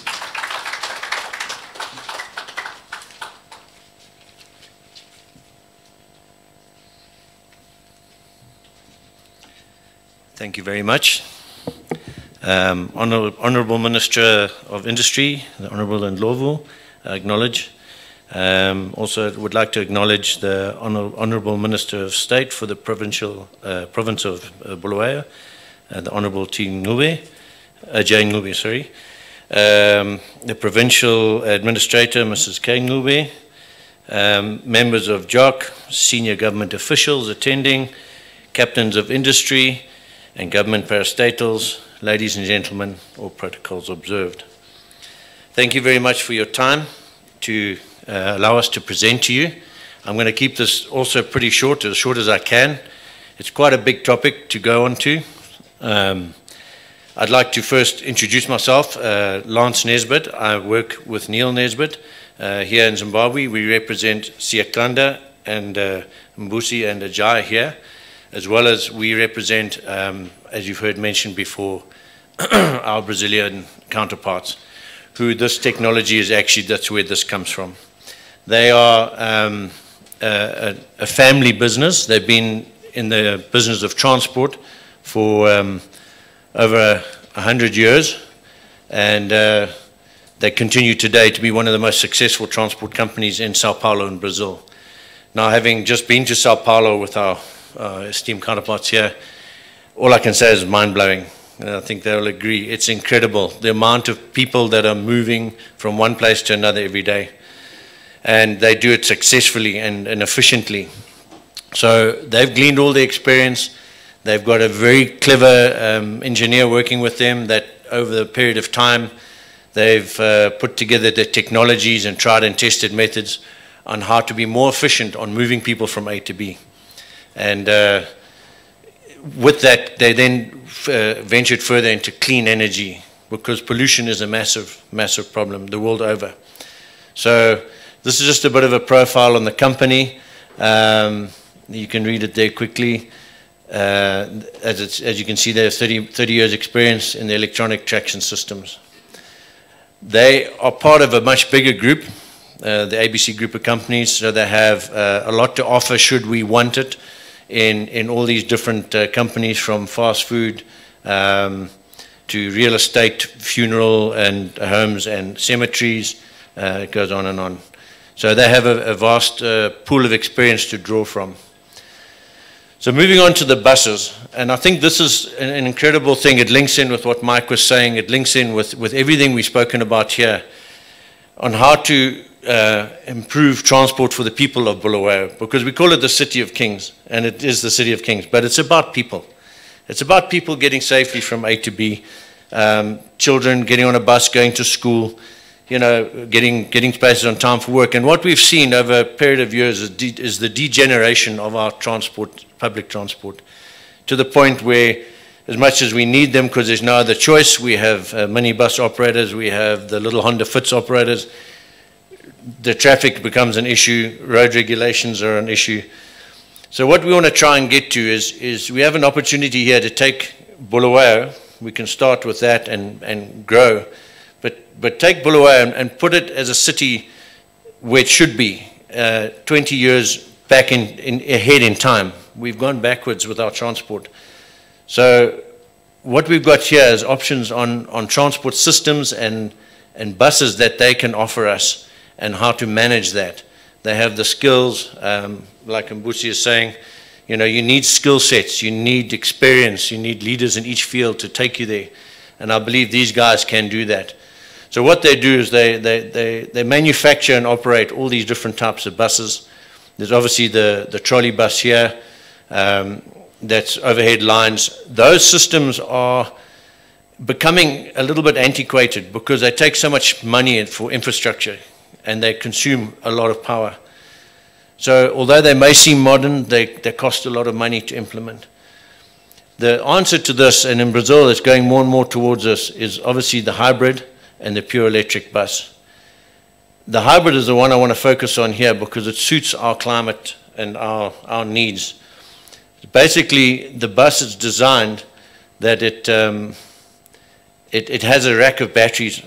Thank you very much. Honorable Minister of Industry, the Honorable Ndlovu, I acknowledge. Also would like to acknowledge the Honorable Minister of State for the province of Bulawayo, the Honorable Jane Ngube, sorry. The Provincial Administrator, Mrs. K. Ngube, members of JOC, senior government officials attending, captains of industry, and government parastatals, ladies and gentlemen, all protocols observed. Thank you very much for your time to allow us to present to you. I'm going to keep this also pretty short as I can. It's quite a big topic to go on to. I'd like to first introduce myself, Lance Nesbitt. I work with Neil Nesbitt here in Zimbabwe. We represent Siakanda and Mbusi and Ajay here, as well as we represent, as you've heard mentioned before, our Brazilian counterparts, who this technology is actually, that's where this comes from. They are a family business. They've been in the business of transport for over 100 years, and they continue today to be one of the most successful transport companies in Sao Paulo in Brazil. Now, having just been to Sao Paulo with our esteemed counterparts here, all I can say is mind-blowing. I think they'll agree. It's incredible, the amount of people that are moving from one place to another every day. And they do it successfully and efficiently. So they've gleaned all the experience. They've got a very clever engineer working with them that over the period of time, they've put together the technologies and tried and tested methods on how to be more efficient on moving people from A to B. And with that, they then ventured further into clean energy, because pollution is a massive, massive problem the world over. So this is just a bit of a profile on the company. You can read it there quickly. As you can see, they have 30 years experience in the electronic traction systems. They are part of a much bigger group, the ABC group of companies, so they have a lot to offer should we want it in all these different companies, from fast food to real estate, funeral and homes and cemeteries. It goes on and on. So they have a vast pool of experience to draw from. So moving on to the buses, and I think this is an incredible thing. It links in with what Mike was saying. It links in with everything we've spoken about here on how to improve transport for the people of Bulawayo, because we call it the City of Kings, and it is the City of Kings, but it's about people. It's about people getting safely from A to B, children getting on a bus, going to school, you know, getting spaces on time for work. And what we've seen over a period of years is the degeneration of our transport, public transport, to the point where, as much as we need them because there's no other choice, we have minibus operators, we have the little Honda Fits operators, the traffic becomes an issue, road regulations are an issue. So what we want to try and get to is we have an opportunity here to take Bulawayo, we can start with that and grow, but take Bulawayo and put it as a city where it should be, 20 years back ahead in time. We've gone backwards with our transport. So what we've got here is options on transport systems and buses that they can offer us, and how to manage that. They have the skills, like Mbusi is saying, you know, you need skill sets, you need experience, you need leaders in each field to take you there. And I believe these guys can do that. So what they do is they manufacture and operate all these different types of buses. There's obviously the trolley bus here, that's overhead lines. Those systems are becoming a little bit antiquated because they take so much money for infrastructure and they consume a lot of power. So although they may seem modern, they cost a lot of money to implement. The answer to this, and in Brazil it's going more and more towards this, is obviously the hybrid and the pure electric bus. The hybrid is the one I want to focus on here because it suits our climate and our needs. Basically, the bus is designed that it has a rack of batteries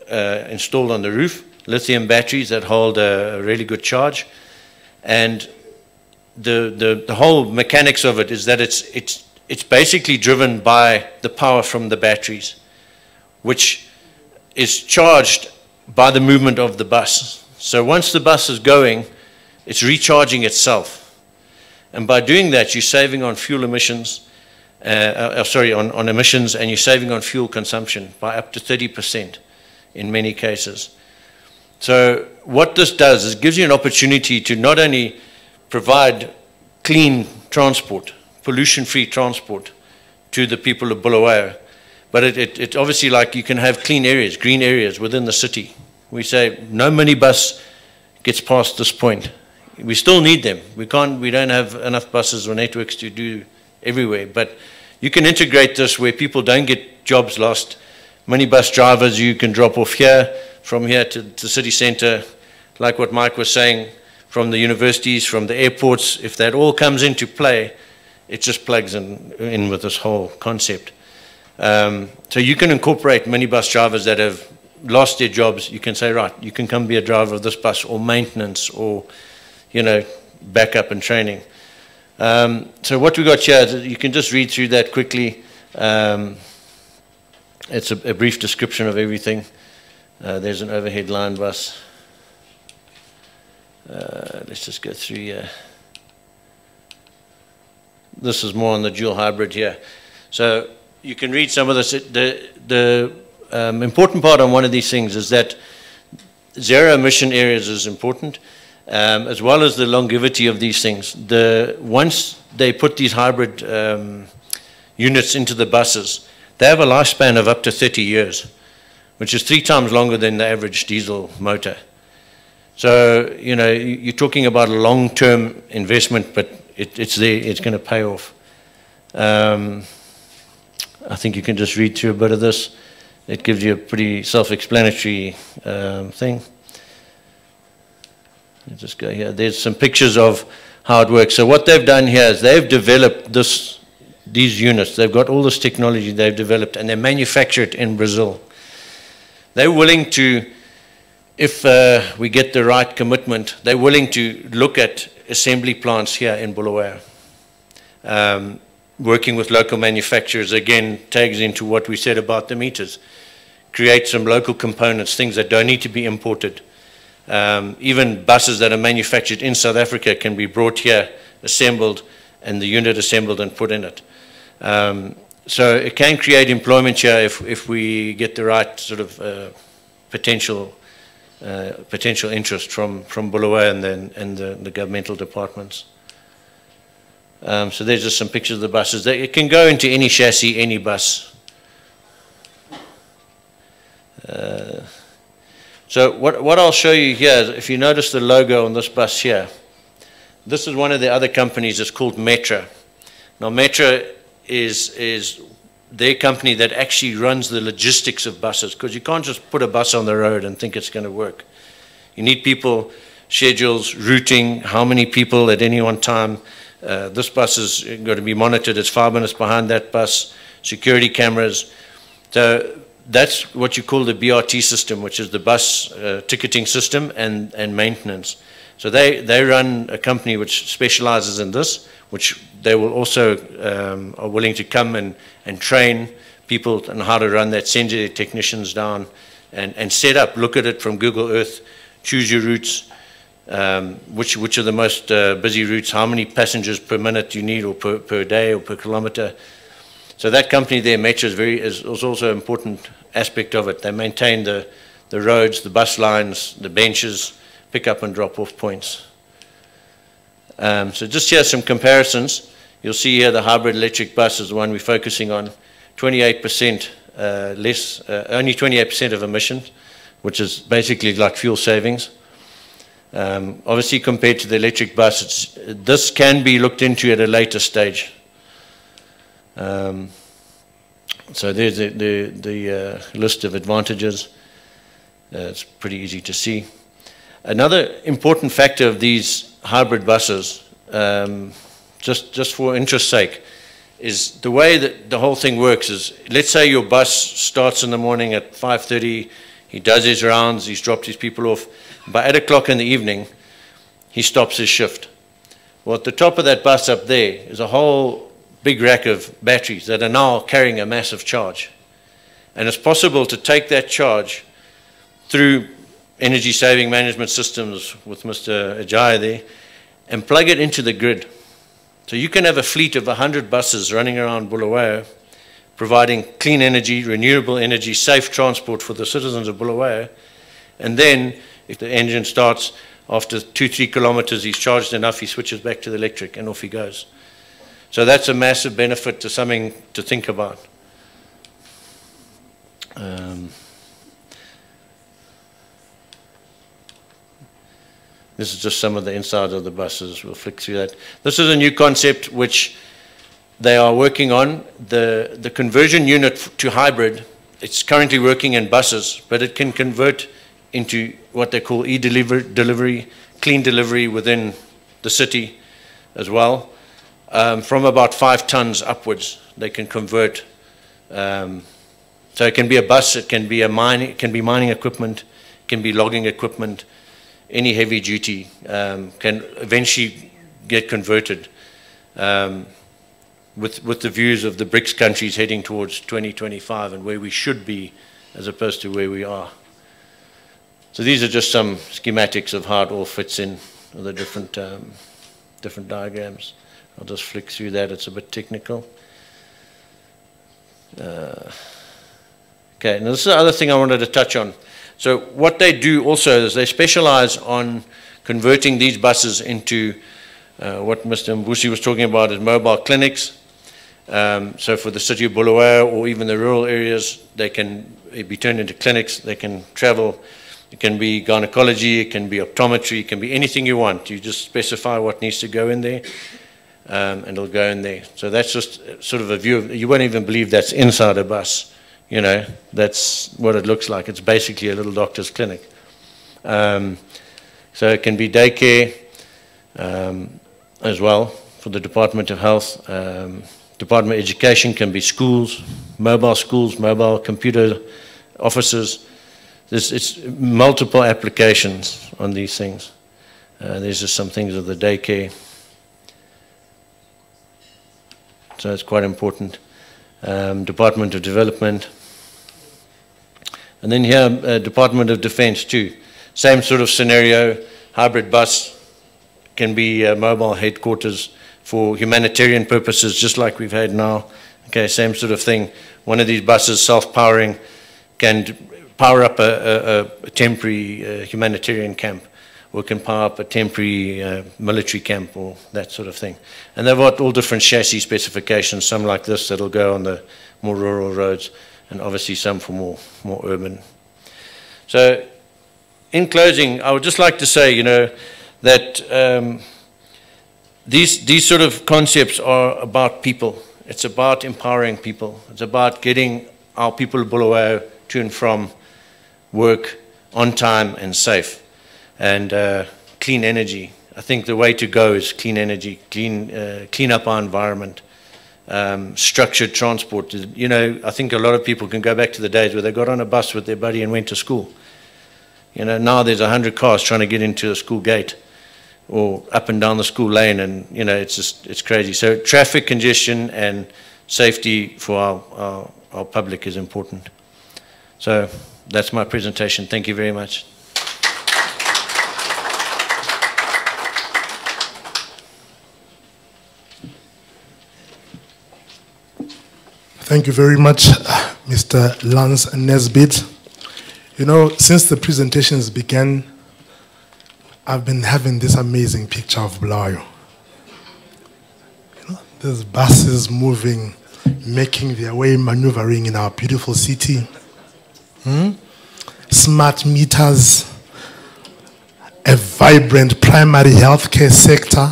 installed on the roof, lithium batteries that hold a really good charge. And the whole mechanics of it is that it's basically driven by the power from the batteries, which is charged by the movement of the bus. So once the bus is going, it's recharging itself. And by doing that, you're saving on fuel emissions, on emissions, and you're saving on fuel consumption by up to 30% in many cases. So what this does is it gives you an opportunity to not only provide clean transport, pollution-free transport to the people of Bulawayo, but it's obviously like you can have clean areas, green areas within the city. We say no minibus gets past this point. We still need them. We don't have enough buses or networks to do everywhere, but you can integrate this where people don't get jobs lost. Minibus drivers you can drop off here, from here to the city center, like what Mike was saying, from the universities, from the airports. If that all comes into play, it just plugs in with this whole concept. So you can incorporate minibus drivers that have lost their jobs. You can say, right, you can come be a driver of this bus, or maintenance, or, you know, backup and training. So what we got here, you can just read through that quickly. It's a brief description of everything. There's an overhead line bus. Let's just go through here. This is more on the dual hybrid here. So you can read some of this. The important part on one of these things is that zero emission areas is important, as well as the longevity of these things. Once they put these hybrid units into the buses, they have a lifespan of up to 30 years, which is 3 times longer than the average diesel motor. So, you know, you're talking about a long-term investment, but it's there, it's going to pay off. I think you can just read through a bit of this. It gives you a pretty self-explanatory thing. Let's just go here. There's some pictures of how it works. So what they've done here is they've developed these units. They've got all this technology they've developed, and they manufacture it in Brazil. They're willing to, if we get the right commitment, they're willing to look at assembly plants here in Bulawayo. Working with local manufacturers, again, tags into what we said about the meters. Create some local components, things that don't need to be imported. Even buses that are manufactured in South Africa can be brought here, assembled, and the unit assembled and put in it. So it can create employment here if we get the right sort of potential interest from Bulawayo and the governmental departments. So there's just some pictures of the buses. It can go into any chassis, any bus. So what I'll show you here is, if you notice the logo on this bus here, this is one of the other companies. It's called Metra. Now Metra is their company that actually runs the logistics of buses, because you can't just put a bus on the road and think it's going to work. You need people, schedules, routing, how many people at any one time. This bus is going to be monitored. It's 5 minutes behind that bus, security cameras. So that's what you call the BRT system, which is the bus ticketing system and maintenance. So they run a company which specializes in this, which they will also are willing to come and train people on how to run that, send their technicians down and set up, look at it from Google Earth, choose your routes, which are the most busy routes, how many passengers per minute you need, or per day or per kilometer. So that company there, Metro, is also an important aspect of it. They maintain the roads, the bus lines, the benches, pick up and drop off points. So just here some comparisons. You'll see here the hybrid electric bus is the one we're focusing on. 28% less, only 28% of emissions, which is basically like fuel savings. Obviously, compared to the electric bus, this can be looked into at a later stage. So there's the list of advantages. It's pretty easy to see. Another important factor of these hybrid buses, just for interest's sake, is the way that the whole thing works is, let's say your bus starts in the morning at 5:30, he does his rounds, he's dropped his people off. By 8 o'clock in the evening, he stops his shift. Well, at the top of that bus up there is a whole big rack of batteries that are now carrying a massive charge. And it's possible to take that charge through energy saving management systems with Mr. Ajay there and plug it into the grid. So you can have a fleet of 100 buses running around Bulawayo, providing clean energy, renewable energy, safe transport for the citizens of Bulawayo. And then, if the engine starts, after 2-3 kilometers, he's charged enough, he switches back to the electric, and off he goes. So that's a massive benefit to something to think about. This is just some of the inside of the buses. We'll flick through that. This is a new concept which they are working on. The conversion unit to hybrid, it's currently working in buses, but it can convert into what they call e-delivery, clean delivery within the city as well. From about 5 tons upwards, they can convert. So it can be a bus, it can be mining equipment, it can be logging equipment. Any heavy duty can eventually get converted with the views of the BRICS countries heading towards 2025 and where we should be as opposed to where we are. So these are just some schematics of how it all fits in, the different diagrams. I'll just flick through that, it's a bit technical. Okay, now this is the other thing I wanted to touch on. So what they do also is they specialize on converting these buses into what Mr. Mbusi was talking about as mobile clinics. So for the city of Bulawayo or even the rural areas, they can be turned into clinics. They can travel. It can be gynecology, it can be optometry, it can be anything you want. You just specify what needs to go in there, and it'll go in there. So that's just sort of a view of, you won't even believe that's inside a bus. You know, that's what it looks like. It's basically a little doctor's clinic. So it can be daycare as well for the Department of Health. Department of Education can be schools, mobile computer offices. It's multiple applications on these things. There's just some things of the daycare. So it's quite important. Department of Development. And then here, Department of Defense too. Same sort of scenario, hybrid bus can be mobile headquarters for humanitarian purposes, just like we've had now. Okay, same sort of thing. One of these buses, self-powering, can power up a temporary humanitarian camp, or can power up a temporary military camp, or that sort of thing. And they've got all different chassis specifications, some like this that'll go on the more rural roads, and obviously some for more urban. So in closing, I would just like to say, you know, that these sort of concepts are about people. It's about empowering people. It's about getting our people of Bulawayo to and from work on time and safe. And clean energy. I think the way to go is clean energy, clean up our environment. Structured transport. You know, I think a lot of people can go back to the days where they got on a bus with their buddy and went to school. You know, now there's 100 cars trying to get into a school gate or up and down the school lane, and you know, it's crazy. So traffic congestion and safety for our public is important. So that's my presentation. Thank you very much. Thank you very much, Mr. Lance Nesbitt. You know, since the presentations began, I've been having this amazing picture of Bulawayo. You know, there's buses moving, making their way, maneuvering in our beautiful city. Smart meters, a vibrant primary healthcare sector.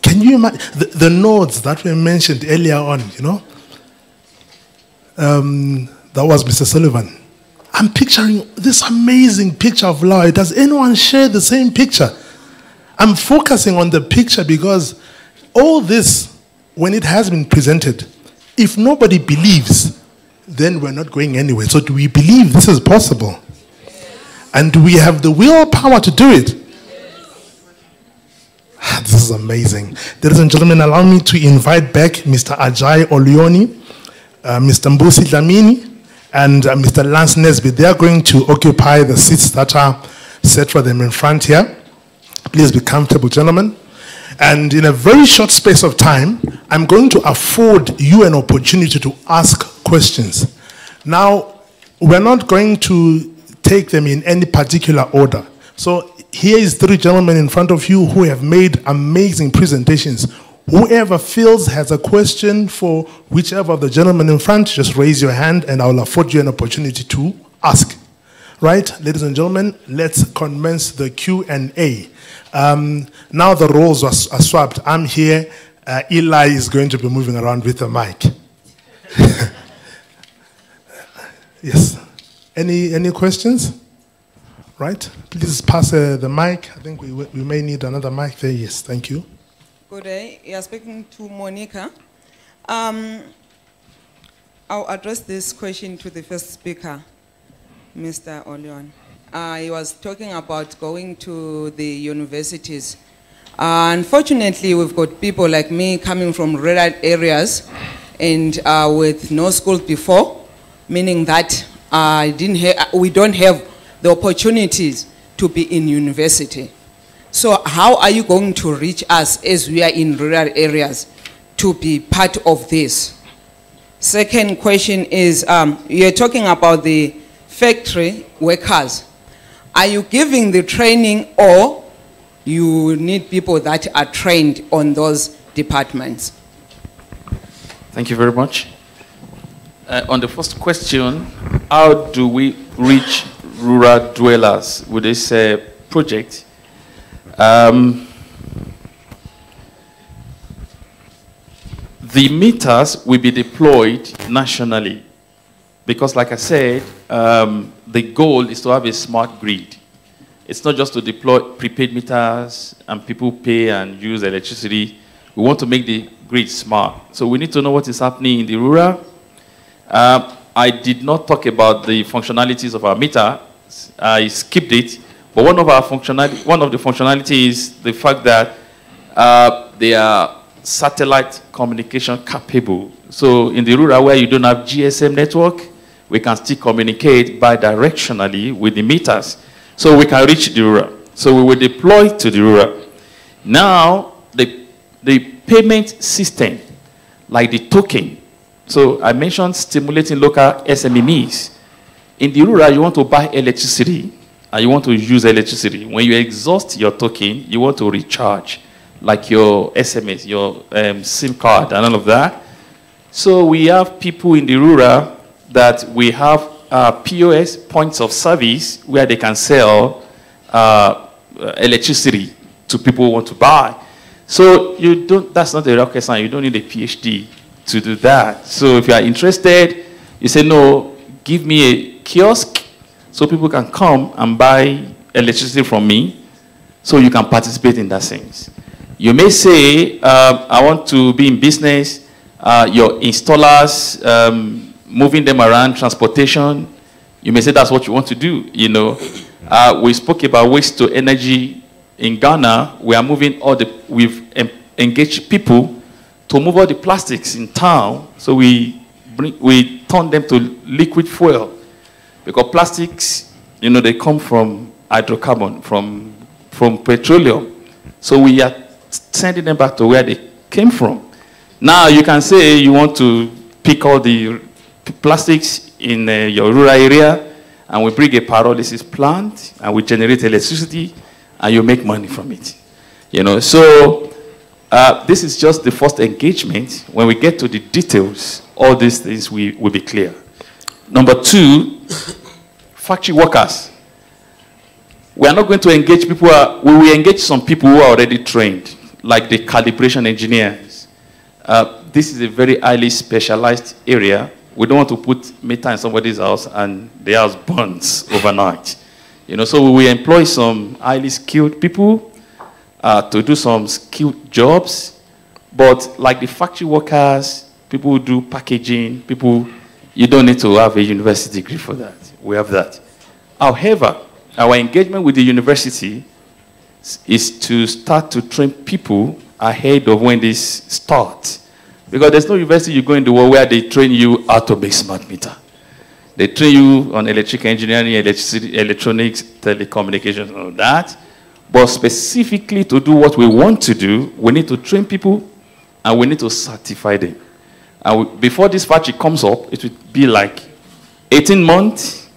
Can you imagine the nodes that were mentioned earlier on, you know? That was Mr. Sullivan. I'm picturing this amazing picture of Bulawayo. Does anyone share the same picture? I'm focusing on the picture because all this, when it has been presented, if nobody believes, then we're not going anywhere. So do we believe this is possible? And do we have the willpower to do it? This is amazing. Ladies and gentlemen, allow me to invite back Mr. Ajay Olioni, Mr. Mbusi Dlamini, and Mr. Lance Nesbitt. They are going to occupy the seats that are set for them in front here. Please be comfortable, gentlemen. And in a very short space of time, I'm going to afford you an opportunity to ask questions. Now, we're not going to take them in any particular order. So here is 3 gentlemen in front of you who have made amazing presentations. Whoever feels has a question for whichever of the gentlemen in front, just raise your hand and I will afford you an opportunity to ask. Right, ladies and gentlemen, let's commence the Q&A. Now the roles are swapped. I'm here. Eli is going to be moving around with the mic. Yes. Any questions? Right. Please pass the mic. I think we may need another mic there. Yes. Thank you. Good day. You're speaking to Monica. I'll address this question to the first speaker, Mr. Olion. He was talking about going to the universities. Unfortunately, we've got people like me coming from rural areas and with no school before, meaning that we don't have the opportunities to be in university. So how are you going to reach us as we are in rural areas to be part of this? Second question is, you're talking about the factory workers. Are you giving the training or you need people that are trained on those departments? Thank you very much. On the first question, how do we reach rural dwellers with this project? The meters will be deployed nationally because, like I said, the goal is to have a smart grid. It's not just to deploy prepaid meters and people pay and use electricity. We want to make the grid smart. So we need to know what is happening in the rural. I did not talk about the functionalities of our meter. I skipped it. But one of the functionalities is the fact that they are satellite communication capable. So in the rural where you don't have GSM network, we can still communicate bidirectionally with the meters. So we can reach the rural. So we will deploy to the rural. Now, the payment system, like the token. So I mentioned stimulating local SMEs. In the rural, you want to buy electricity, and you want to use electricity. When you exhaust your token, you want to recharge, like your SMS, your SIM card, and all of that. So we have people in the rural that we have POS, points of service, where they can sell electricity to people who want to buy. So that's not a rocket science. You don't need a PhD to do that. So if you are interested, you say, no, give me a kiosk so people can come and buy electricity from me so you can participate in that sense. You may say, I want to be in business, your installers, moving them around, transportation. You may say that's what you want to do, you know. We spoke about waste to energy in Ghana. We are moving we've engaged people to move all the plastics in town, so we turn them to liquid fuel. Because plastics, you know, they come from hydrocarbon, from petroleum. So we are sending them back to where they came from. Now you can say you want to pick all the plastics in your rural area, and we bring a pyrolysis plant, and we generate electricity, and you make money from it. You know, so this is just the first engagement. When we get to the details, all these things will be clear. Number two, factory workers. We are not going to engage people, we will engage some people who are already trained, like the calibration engineers. This is a very highly specialized area. We don't want to put meter in somebody's house and the house burns overnight. You know, so we will employ some highly skilled people to do some skilled jobs. But like the factory workers, people who do packaging, people, you don't need to have a university degree for that. We have that. However, our engagement with the university is to start to train people ahead of when this starts. Because there's no university you go in the world where they train you how to make smart meter. They train you on electrical engineering, electricity, electronics, telecommunications, and all that. But specifically to do what we want to do, we need to train people and we need to certify them. And before this factory comes up, it will be like 18 months.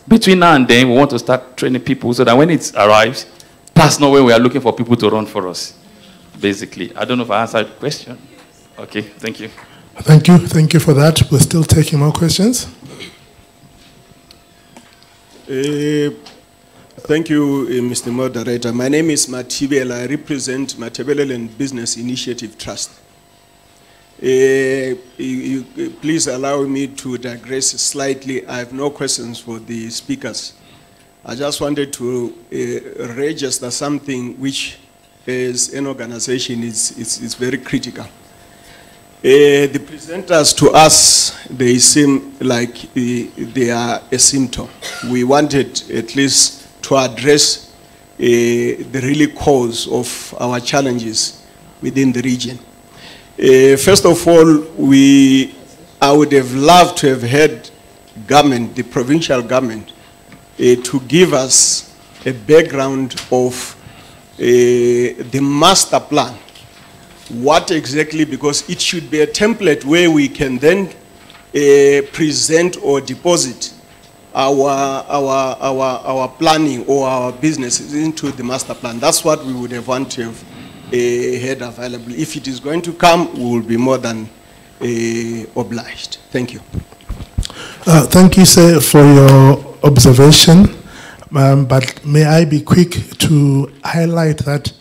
Between now and then, we want to start training people so that when it arrives, that's not when we are looking for people to run for us, basically. I don't know if I answered the question. Okay, thank you. Thank you. Thank you for that. We're still taking more questions. Thank you, Mr. Moderator. My name is Matibel. I represent Matebeleland Business Initiative Trust. Please allow me to digress slightly. I have no questions for the speakers. I just wanted to register something which, as an organization, is very critical. The presenters to us, they seem like they are a symptom. We wanted at least to address the really cause of our challenges within the region. First of all, I would have loved to have had government, the provincial government, to give us a background of the master plan. What exactly, because it should be a template where we can then present or deposit our planning or our businesses into the master plan. That's what we would have wanted to have had available. If it is going to come, we will be more than obliged. Thank you. Thank you, sir, for your observation. But may I be quick to highlight that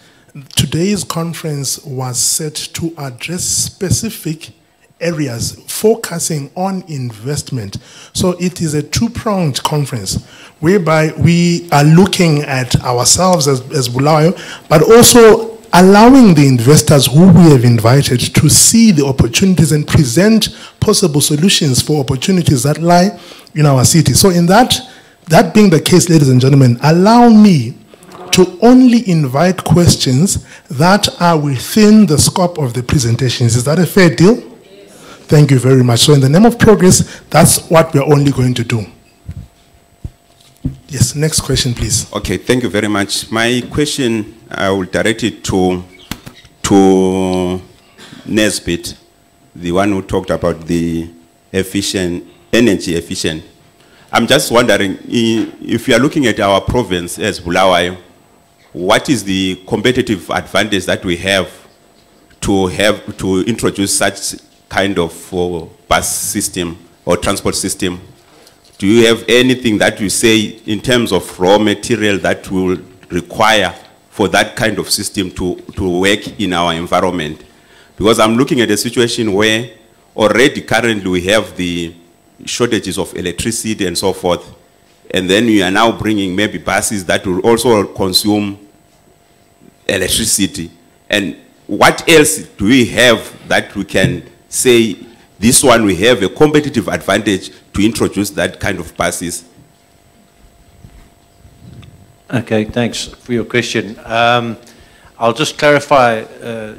today's conference was set to address specific areas focusing on investment. So it is a two-pronged conference whereby we are looking at ourselves as Bulawayo, but also allowing the investors who we have invited to see the opportunities and present possible solutions for opportunities that lie in our city. So in that being the case, ladies and gentlemen, allow me to only invite questions that are within the scope of the presentations. Is that a fair deal? Yes. Thank you very much. So in the name of progress, that's what we're only going to do. Yes, next question, please. Okay, thank you very much. My question, I will direct it to Nesbitt, the one who talked about the energy efficient. I'm just wondering, if you are looking at our province as Bulawayo, what is the competitive advantage that we have to introduce such kind of bus system or transport system? Do you have anything that you say in terms of raw material that will require for that kind of system to work in our environment? Because I'm looking at a situation where already currently we have the shortages of electricity and so forth, and then we are now bringing maybe buses that will also consume electricity. And what else do we have that we can say this one we have a competitive advantage to introduce that kind of buses? Okay, thanks for your question. I'll just clarify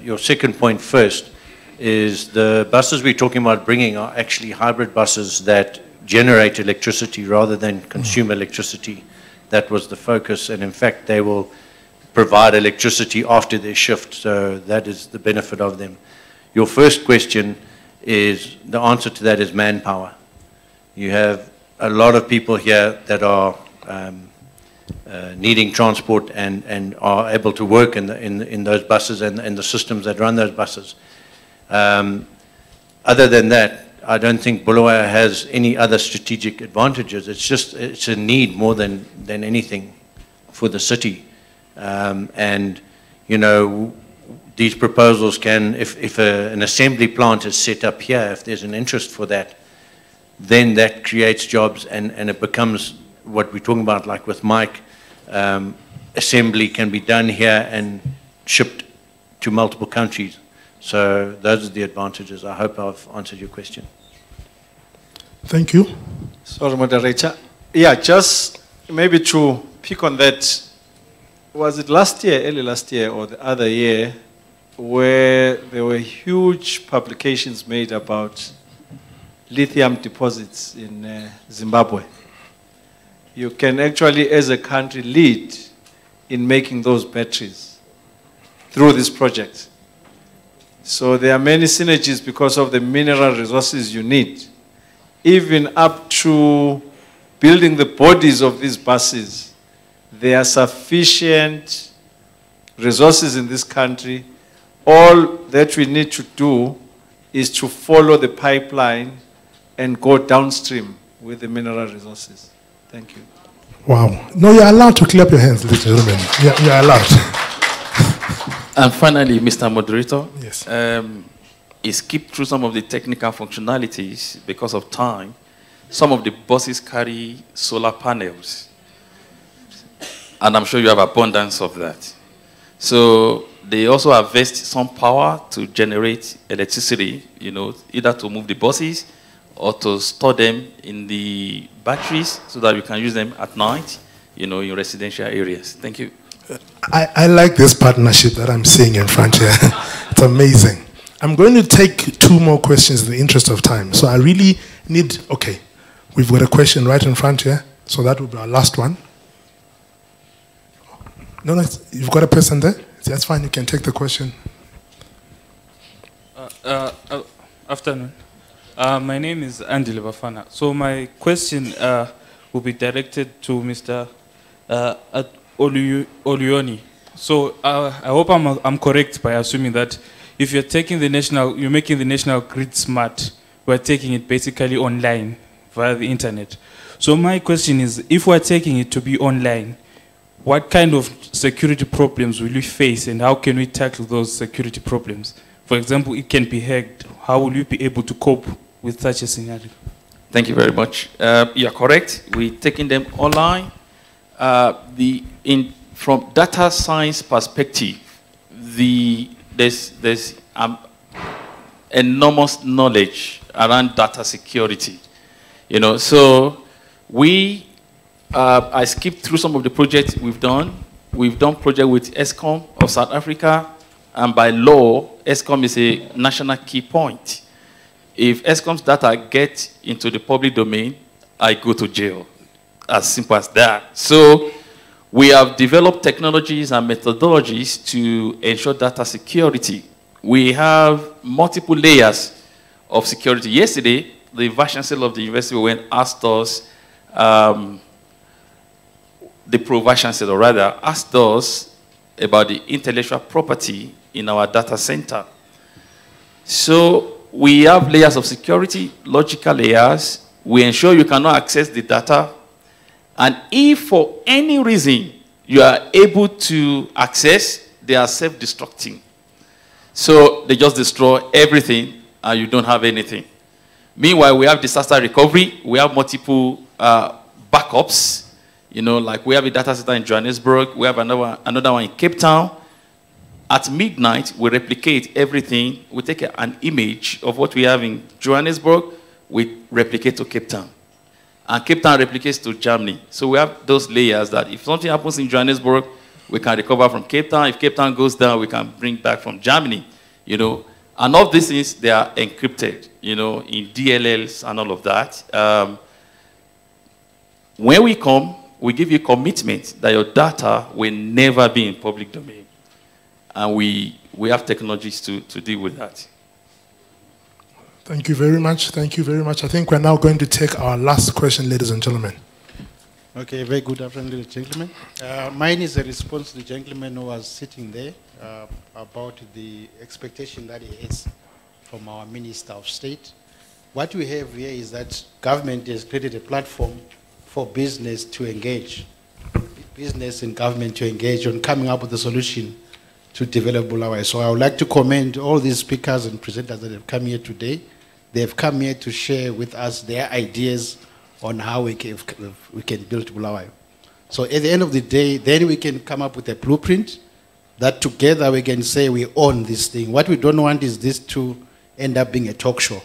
your second point first. Is the buses we're talking about bringing are actually hybrid buses that generate electricity rather than consume electricity. That was the focus, and in fact they will provide electricity after their shift, so that is the benefit of them. your first question is, the answer to that is manpower. You have a lot of people here that are needing transport and are able to work in those buses and the systems that run those buses. Other than that, I don't think Bulawayo has any other strategic advantages. It's a need more than anything for the city. And, you know, these proposals can, if an assembly plant is set up here, if there's an interest for that, then that creates jobs and it becomes what we're talking about, like with Mike, assembly can be done here and shipped to multiple countries. So those are the advantages. I hope I've answered your question. Thank you. Sorry, moderator. Yeah, just maybe to pick on that, was it last year, early last year, or the other year, where there were huge publications made about lithium deposits in Zimbabwe? You can actually, as a country, lead in making those batteries through this project. So there are many synergies because of the mineral resources you need, even up to building the bodies of these buses. There are sufficient resources in this country. All that we need to do is to follow the pipeline and go downstream with the mineral resources. Thank you. Wow. No, you're allowed to clap your hands, ladies and gentlemen. You're allowed. And finally, Mr. Moderator, yes. Skip through some of the technical functionalities because of time. Some of the buses carry solar panels, and I'm sure you have abundance of that. So they also harvest some power to generate electricity, you know, either to move the buses or to store them in the batteries so that you can use them at night, you know, in residential areas. Thank you. I like this partnership that I'm seeing in front here. It's amazing. I'm going to take 2 more questions in the interest of time. So I really need, okay, we've got a question right in front here. So that will be our last one. No, you've got a person there? That's fine, you can take the question. Afternoon. My name is Andy Levafana. So my question will be directed to Mr. Oluoni. So I hope I'm correct by assuming that if you're taking you're making the national grid smart, we're taking it basically online via the internet. So my question is, if we're taking it to be online, what kind of security problems will you face and how can we tackle those security problems? For example, it can be hacked. How will you be able to cope with such a scenario? Thank you very much. You're correct. We're taking them online. From data science perspective, there's enormous knowledge around data security. You know, so I skipped through some of the projects we've done. We've done project with ESCOM of South Africa, and by law, ESCOM is a national key point. If ESCOM's data get into the public domain, I go to jail. As simple as that. So we have developed technologies and methodologies to ensure data security. We have multiple layers of security. Yesterday, the Vice Chancellor of the university went and asked us, the Pro-Vice Chancellor rather, asked us about the intellectual property in our data center. So we have layers of security, logical layers. We ensure you cannot access the data. And if for any reason you are able to access, they are self-destructing. So they just destroy everything and you don't have anything. Meanwhile, we have disaster recovery. We have multiple backups. You know, like we have a data center in Johannesburg. We have another one in Cape Town. At midnight, we replicate everything. We take an image of what we have in Johannesburg. We replicate to Cape Town. And Cape Town replicates to Germany. So we have those layers that if something happens in Johannesburg, we can recover from Cape Town. If Cape Town goes down, we can bring back from Germany. You know, and all these things, they are encrypted, you know, in DLLs and all of that. When we come, we give you commitment that your data will never be in public domain. And we have technologies to deal with that. Thank you very much. Thank you very much. I think we're now going to take our last question, ladies and gentlemen. Okay, very good afternoon, ladies and gentlemen. Mine is a response to the gentleman who was sitting there about the expectation that he has from our Minister of State. What we have here is that government has created a platform for business to engage, business and government to engage on coming up with a solution to develop Bulawayo. So I would like to commend all these speakers and presenters that have come here today. They have come here to share with us their ideas on how we can build Bulawayo. So at the end of the day, then we can come up with a blueprint that together we can say we own this thing. What we don't want is this to end up being a talk show.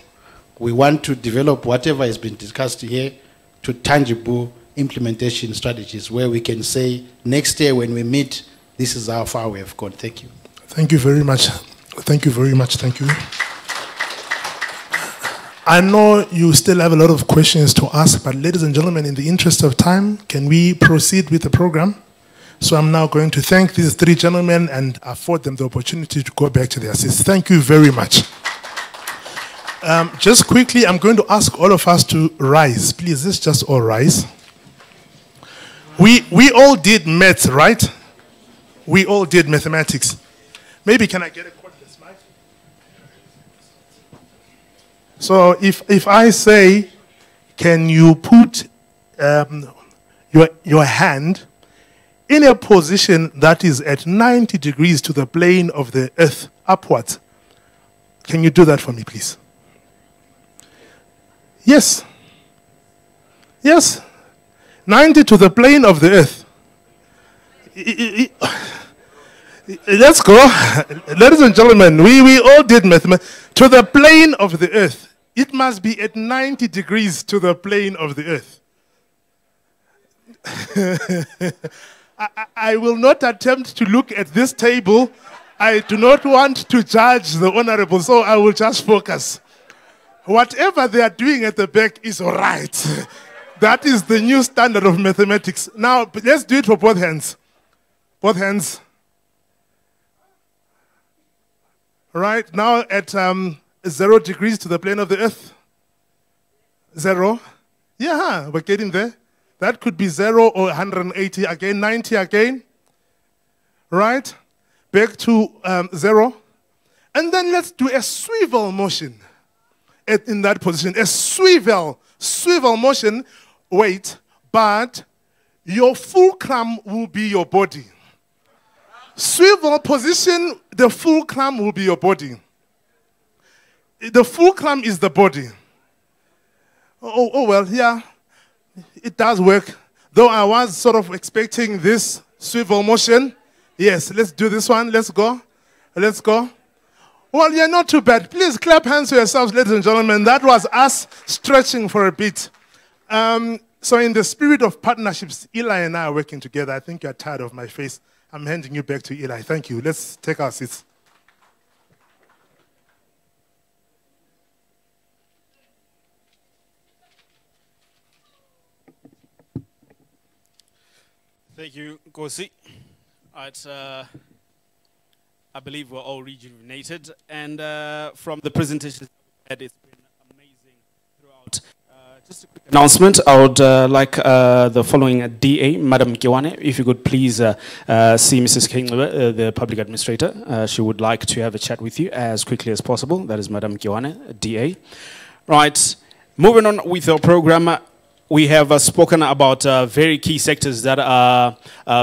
We want to develop whatever has been discussed here to tangible implementation strategies where we can say next year when we meet, this is how far we have gone. Thank you. Thank you very much. Thank you very much. Thank you. I know you still have a lot of questions to ask, but ladies and gentlemen, in the interest of time, can we proceed with the program? So I'm now going to thank these three gentlemen and afford them the opportunity to go back to their seats. Thank you very much. Just quickly, I'm going to ask all of us to rise. Please, let's just all rise. We all did maths, right? We all did mathematics. Maybe can I get a cordless mic? So if I say, can you put your hand in a position that is at 90 degrees to the plane of the earth upwards? Can you do that for me, please? Yes. Yes. 90 to the plane of the earth. Let's go. Ladies and gentlemen, we all did mathematics. To the plane of the earth. It must be at 90 degrees to the plane of the earth. I will not attempt to look at this table. I do not want to judge the honorable, so I will just focus. Whatever they are doing at the back is all right. That is the new standard of mathematics. Now, let's do it for both hands. Both hands. Right, now at 0 degrees to the plane of the earth. 0. Yeah, we're getting there. That could be 0 or 180 again, 90 again. Right, back to 0. And then let's do a swivel motion in that position. A swivel motion. Wait, but your fulcrum will be your body. Swivel position, the fulcrum will be your body. The fulcrum is the body. Oh well, yeah, it does work. Though I was sort of expecting this swivel motion. Yes, let's do this one. Let's go. Let's go. Well, yeah, not too bad. Please clap hands for yourselves, ladies and gentlemen. That was us stretching for a bit. So in the spirit of partnerships, Eli and I are working together. I think you're tired of my face. I'm handing you back to Eli. Thank you. Let's take our seats. Thank you, Kosi. I believe we're all rejuvenated. And from the presentation, it's been amazing throughout. Just a quick announcement. I would like the following DA, Madam Kiwane, if you could please see Mrs. King, the public administrator. She would like to have a chat with you as quickly as possible. That is Madam Kiwane, DA. Right. Moving on with our program. We have spoken about very key sectors that are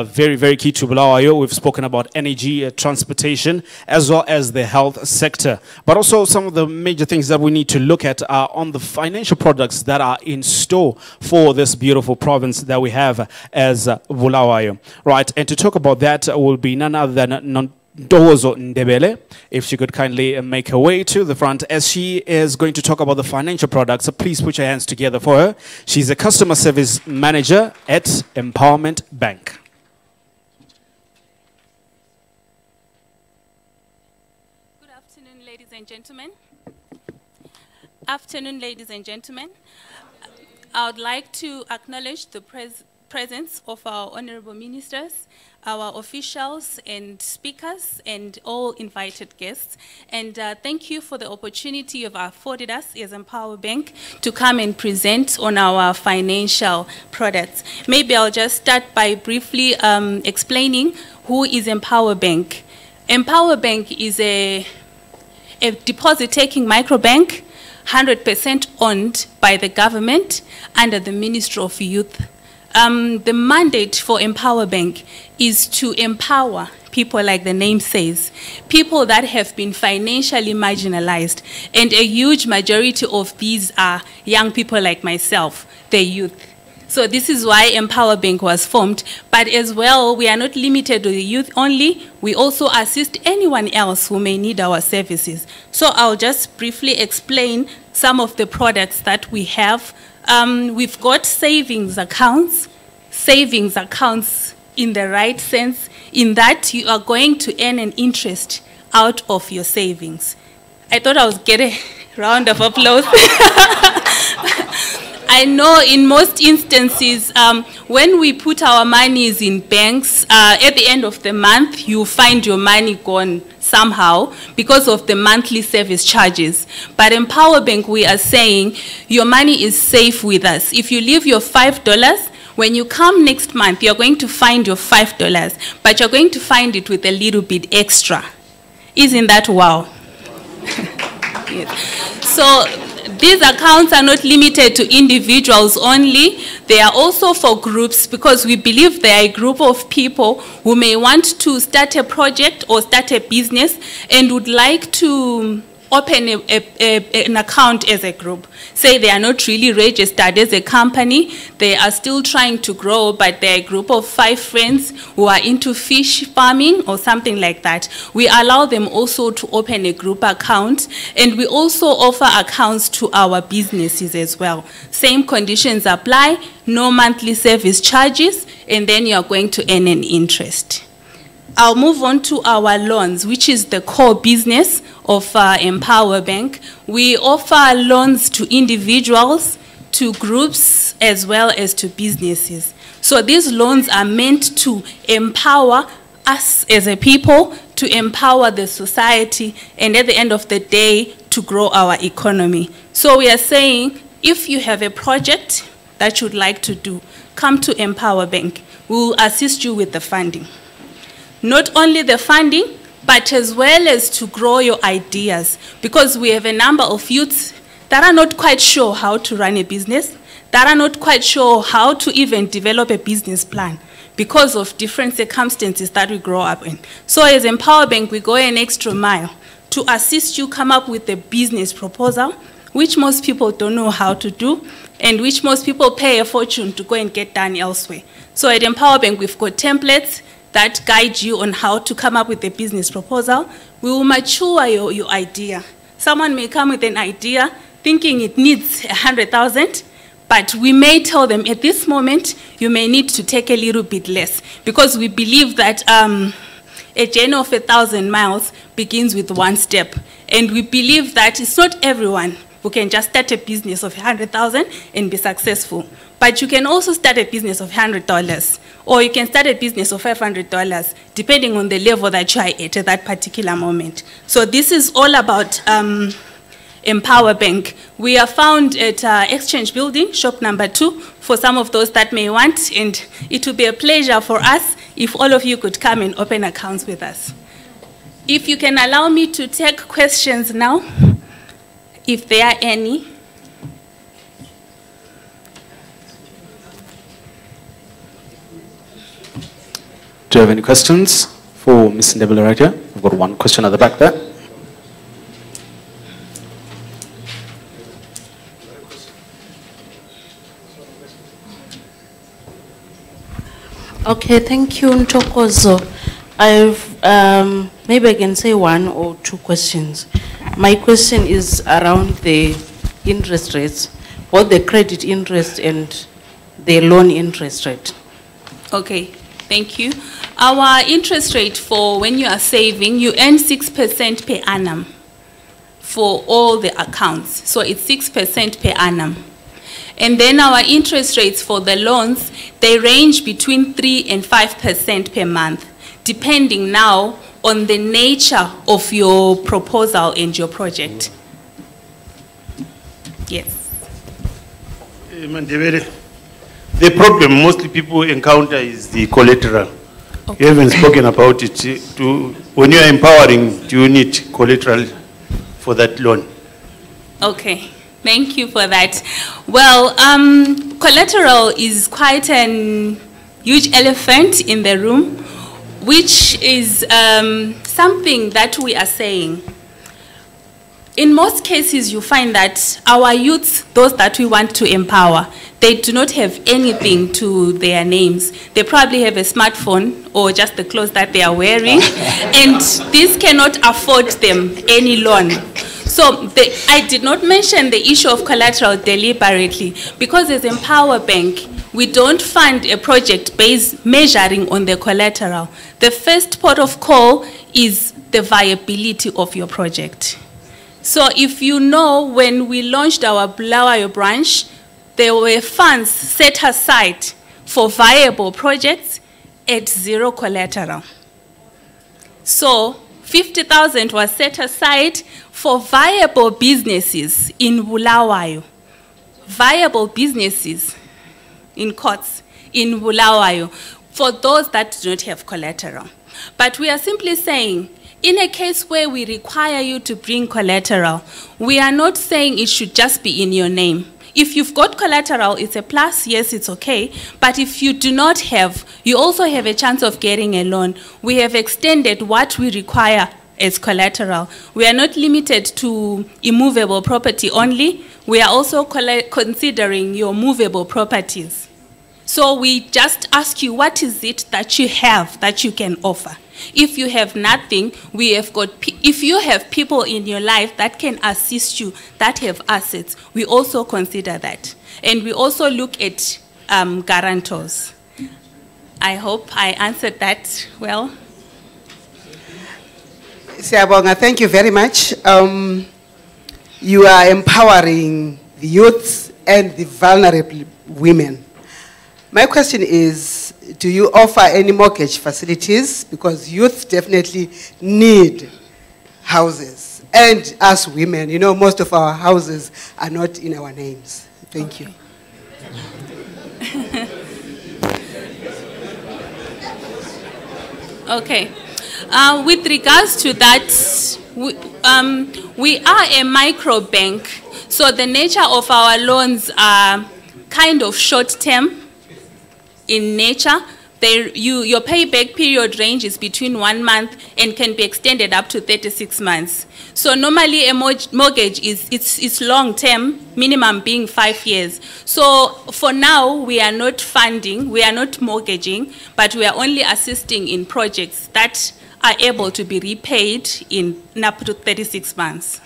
very, very key to Bulawayo. We've spoken about energy, transportation, as well as the health sector. But also some of the major things that we need to look at are on the financial products that are in store for this beautiful province that we have as Bulawayo. Right, and to talk about that will be none other than Dozo Ndebele, if she could kindly make her way to the front as she is going to talk about the financial products. So please put your hands together for her. She's a customer service manager at Empowerment Bank. Good afternoon, ladies and gentlemen. Afternoon, ladies and gentlemen. I would like to acknowledge the presence of our honorable ministers, our officials and speakers, and all invited guests. And thank you for the opportunity you've afforded us as Empower Bank to come and present on our financial products. Maybe I'll just start by briefly explaining who is Empower Bank. Empower Bank is a deposit-taking microbank, 100% owned by the government under the Ministry of Youth. The mandate for Empower Bank is to empower people, like the name says, people that have been financially marginalized, and a huge majority of these are young people like myself, the youth. So this is why Empower Bank was formed, but as well, we are not limited to the youth only, we also assist anyone else who may need our services. So I'll just briefly explain some of the products that we have. We've got savings accounts in the right sense, in that you are going to earn an interest out of your savings. I thought I was getting a round of applause. I know in most instances, when we put our monies in banks, at the end of the month, you find your money gone somehow because of the monthly service charges. But Empower Bank, we are saying your money is safe with us. If you leave your $5, when you come next month, you're going to find your $5, but you're going to find it with a little bit extra. Isn't that wow? Yes. So these accounts are not limited to individuals only. They are also for groups, because we believe they are a group of people who may want to start a project or start a business and would like to open an account as a group. Say they are not really registered as a company, they are still trying to grow, but they're a group of 5 friends who are into fish farming or something like that. We allow them also to open a group account, and we also offer accounts to our businesses as well. Same conditions apply, no monthly service charges, and then you are going to earn an interest. I'll move on to our loans, which is the core business of Empower Bank. We offer loans to individuals, to groups, as well as to businesses. So these loans are meant to empower us as a people, to empower the society, and at the end of the day, to grow our economy. So we are saying, if you have a project that you'd like to do, come to Empower Bank. We will assist you with the funding. Not only the funding, but as well as to grow your ideas, because we have a number of youths that are not quite sure how to run a business, that are not quite sure how to even develop a business plan because of different circumstances that we grow up in. So as Empower Bank, we go an extra mile to assist you come up with a business proposal, which most people don't know how to do, and which most people pay a fortune to go and get done elsewhere. So at Empower Bank, we've got templates that guide you on how to come up with a business proposal. We will mature your idea. Someone may come with an idea thinking it needs 100,000, but we may tell them at this moment, you may need to take a little bit less, because we believe that a journey of 1,000 miles begins with one step. And we believe that it's not everyone who can just start a business of 100,000 and be successful. But you can also start a business of $100, or you can start a business of $500, depending on the level that you are at that particular moment. So this is all about Empower Bank. We are found at Exchange Building, shop number 2, for some of those that may want, and it would be a pleasure for us if all of you could come and open accounts with us. If you can allow me to take questions now, if there are any. Do you have any questions for Ms. Ndebele right here? We've got one question at the back there. Okay, thank you, Ntokozo. Maybe I can say 1 or 2 questions. My question is around the interest rates, both the credit interest and the loan interest rate. Okay, thank you. Our interest rate for when you are saving, you earn 6% per annum for all the accounts. So it's 6% per annum. And then our interest rates for the loans, they range between 3 and 5% per month, depending now on the nature of your proposal and your project. Yes. Mandebele, the problem mostly people encounter is the collateral. Okay. You haven't spoken about it. When you are empowering, do you need collateral for that loan? Okay, thank you for that. Well, collateral is quite an huge elephant in the room, which is something that we are saying. In most cases, you find that our youths, those that we want to empower, they do not have anything to their names. They probably have a smartphone or just the clothes that they are wearing, and this cannot afford them any loan. So I did not mention the issue of collateral deliberately, because as Empower Bank, we don't fund a project based measuring on the collateral. The first port of call is the viability of your project. So if you know, when we launched our Bulawayo branch, there were funds set aside for viable projects at 0 collateral. So 50,000 was set aside for viable businesses in Bulawayo. Viable businesses in courts in Bulawayo for those that do not have collateral. But we are simply saying, in a case where we require you to bring collateral, we are not saying it should just be in your name. If you've got collateral, it's a plus, yes, it's okay. But if you do not have, you also have a chance of getting a loan. We have extended what we require as collateral. We are not limited to immovable property only. We are also considering your movable properties. So we just ask you, what is it that you have that you can offer? If you have nothing, we have got, if you have people in your life that can assist you, that have assets, we also consider that. And we also look at guarantors. I hope I answered that well. Siyabonga, thank you very much. You are empowering the youths and the vulnerable women. My question is, do you offer any mortgage facilities? Because youth definitely need houses. And as women, you know, most of our houses are not in our names. Thank you. Okay. With regards to that, we are a micro bank, so the nature of our loans are kind of short-term in nature. Your payback period ranges between 1 month and can be extended up to 36 months. So normally a mortgage it's long-term, minimum being 5 years. So for now, we are not funding, we are not mortgaging, but we are only assisting in projects that are able to be repaid in up to 36 months.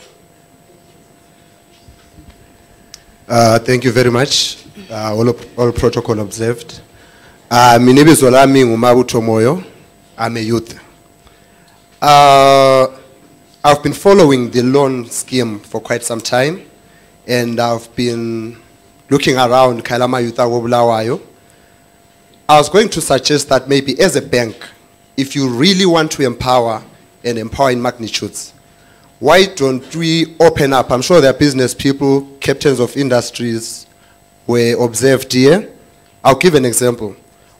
Thank you very much. All protocol observed. Minebizo lami nguMabuto Moyo. I'm a youth. I've been following the loan scheme for quite some time, and I've been looking around Kailama Youth Bulawayo. I was going to suggest that maybe as a bank, if you really want to empower and empower in magnitudes, why don't we open up? I'm sure there are business people, captains of industries were observed here. I'll give an example.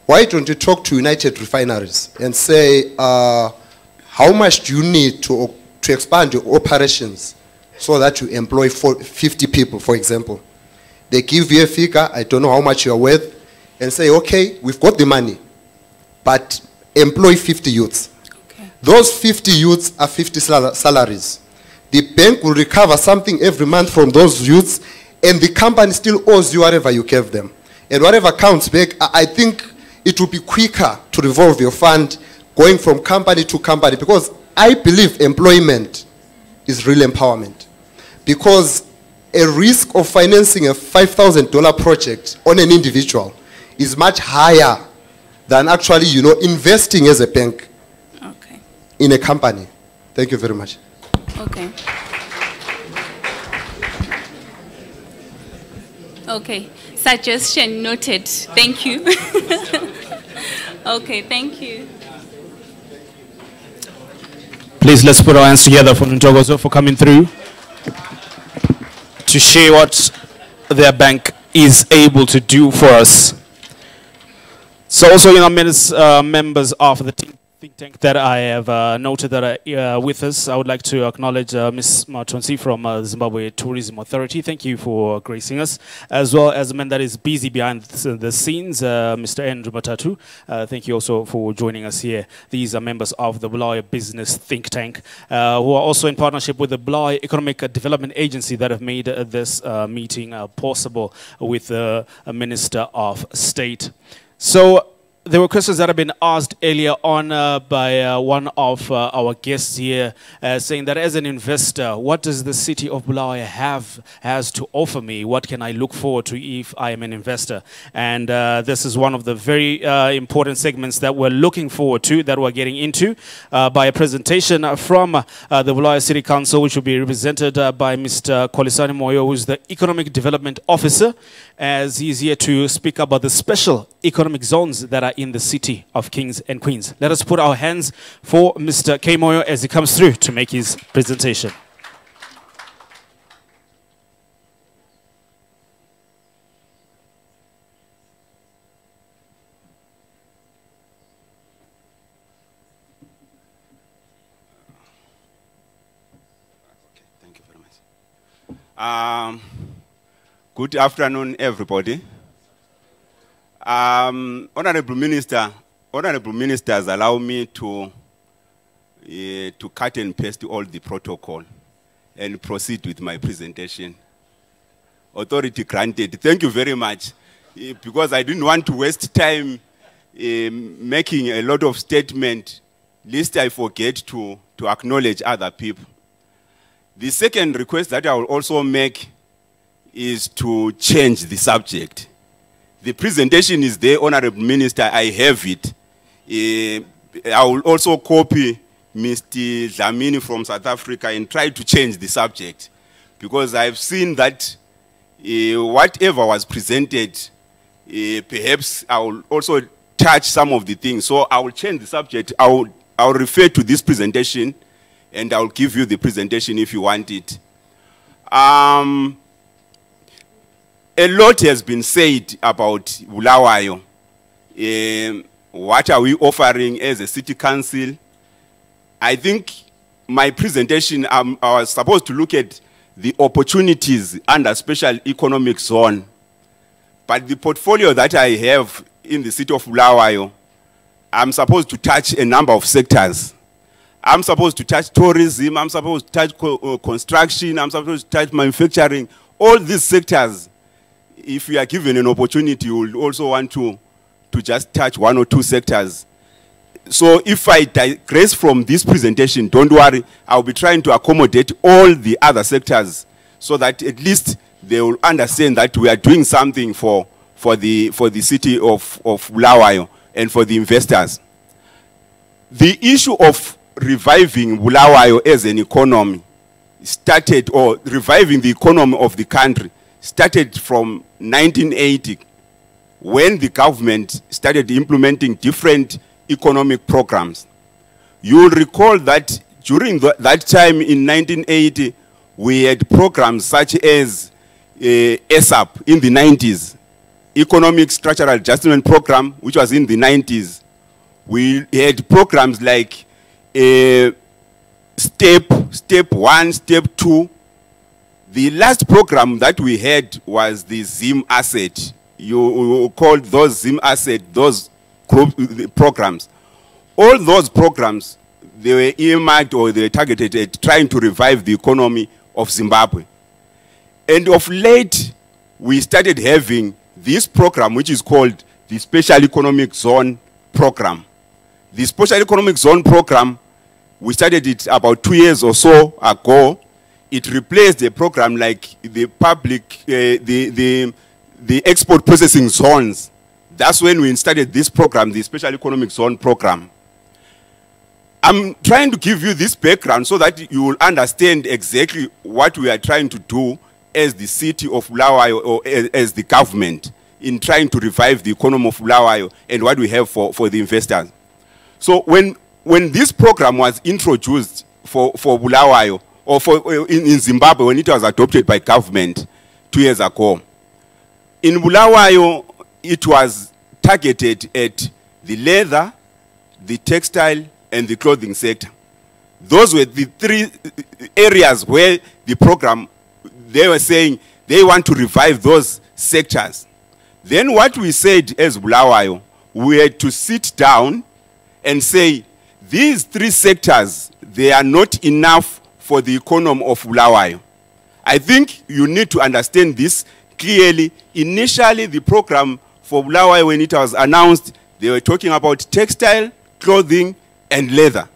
Why don't you talk to United Refineries and say, how much do you need to expand your operations so that you employ 50 people, for example? They give you a figure, I don't know how much you're worth, and say, okay, we've got the money, but employ 50 youths. Okay. Those 50 youths are 50 salaries. The bank will recover something every month from those youths, and the company still owes you whatever you gave them. And whatever counts back, I think it will be quicker to revolve your fund going from company to company, because I believe employment is real empowerment. Because a risk of financing a $5,000 project on an individual is much higher than actually, you know, investing as a bank in a company. Thank you very much. Okay. Okay. Suggestion noted. Thank you. Okay, thank you. Please, let's put our hands together for Ntogozo for coming through to share what their bank is able to do for us. So also, members of the think tank that I have noted that are with us, I would like to acknowledge Ms. Matonsi from Zimbabwe Tourism Authority. Thank you for gracing us, as well as the man that is busy behind the scenes, Mr. Andrew Matatu. Thank you also for joining us here. These are members of the Bulawayo Business Think Tank, who are also in partnership with the Bulawayo Economic Development Agency that have made this meeting possible with the Minister of State. So there were questions that have been asked earlier on by one of our guests here, saying that as an investor, what does the city of Bulawayo has to offer me? What can I look forward to if I am an investor? And this is one of the very important segments that we're looking forward to, that we're getting into, by a presentation from the Bulawayo City Council, which will be represented by Mr. Kolisani Moyo, who's the Economic Development Officer, as he's here to speak about the special economic zones that are in the city of Kings and Queens. Let us put our hands for Mr. K. Moyo as he comes through to make his presentation. Thank you very much. Good afternoon, everybody. Honorable Ministers, allow me to cut and paste all the protocol and proceed with my presentation. Authority granted. Thank you very much. Because I didn't want to waste time making a lot of statements, lest I forget to acknowledge other people. The second request that I will also make is to change the subject. The presentation is there, Honorable Minister, I have it. I will also copy Mr. Dlamini from South Africa and try to change the subject, because I've seen that whatever was presented, perhaps I will also touch some of the things. So I will change the subject. I will refer to this presentation, and I will give you the presentation if you want it. A lot has been said about Bulawayo. What are we offering as a city council? I think my presentation, I was supposed to look at the opportunities under special economic zone. But the portfolio that I have in the city of Bulawayo, I'm supposed to touch a number of sectors. I'm supposed to touch tourism, I'm supposed to touch construction, I'm supposed to touch manufacturing. All these sectors, if you are given an opportunity, you will also want to just touch one or two sectors. So if I digress from this presentation, don't worry, I'll be trying to accommodate all the other sectors so that at least they will understand that we are doing something for the city of Bulawayo and for the investors. The issue of reviving Bulawayo as an economy started, or reviving the economy of the country, started from 1980, when the government started implementing different economic programs. You will recall that during that time in 1980, we had programs such as ESAP in the 90s, Economic Structural Adjustment Program, which was in the 90s. We had programs like Step 1, Step 2. The last program that we had was the ZIM Asset. You called those ZIM Asset, those programs. All those programs, they were earmarked or they were targeted at trying to revive the economy of Zimbabwe. And of late, we started having this program, which is called the Special Economic Zone Program. The Special Economic Zone Program, we started it about 2 years or so ago. It replaced a program like the the export processing zones. That's when we started this program, the Special Economic Zone Program. I'm trying to give you this background so that you will understand exactly what we are trying to do as the city of Bulawayo or as the government in trying to revive the economy of Bulawayo and what we have for the investors. So when this program was introduced for Bulawayo, or in Zimbabwe when it was adopted by government 2 years ago, in Bulawayo it was targeted at the leather, the textile, and the clothing sector. Those were the 3 areas where the program, they were saying they want to revive those sectors. Then what we said as Bulawayo, we had to sit down and say, these 3 sectors, they are not enough for the economy of Bulawayo. I think you need to understand this clearly. Initially, the program for Bulawayo, when it was announced, they were talking about textile, clothing, and leather.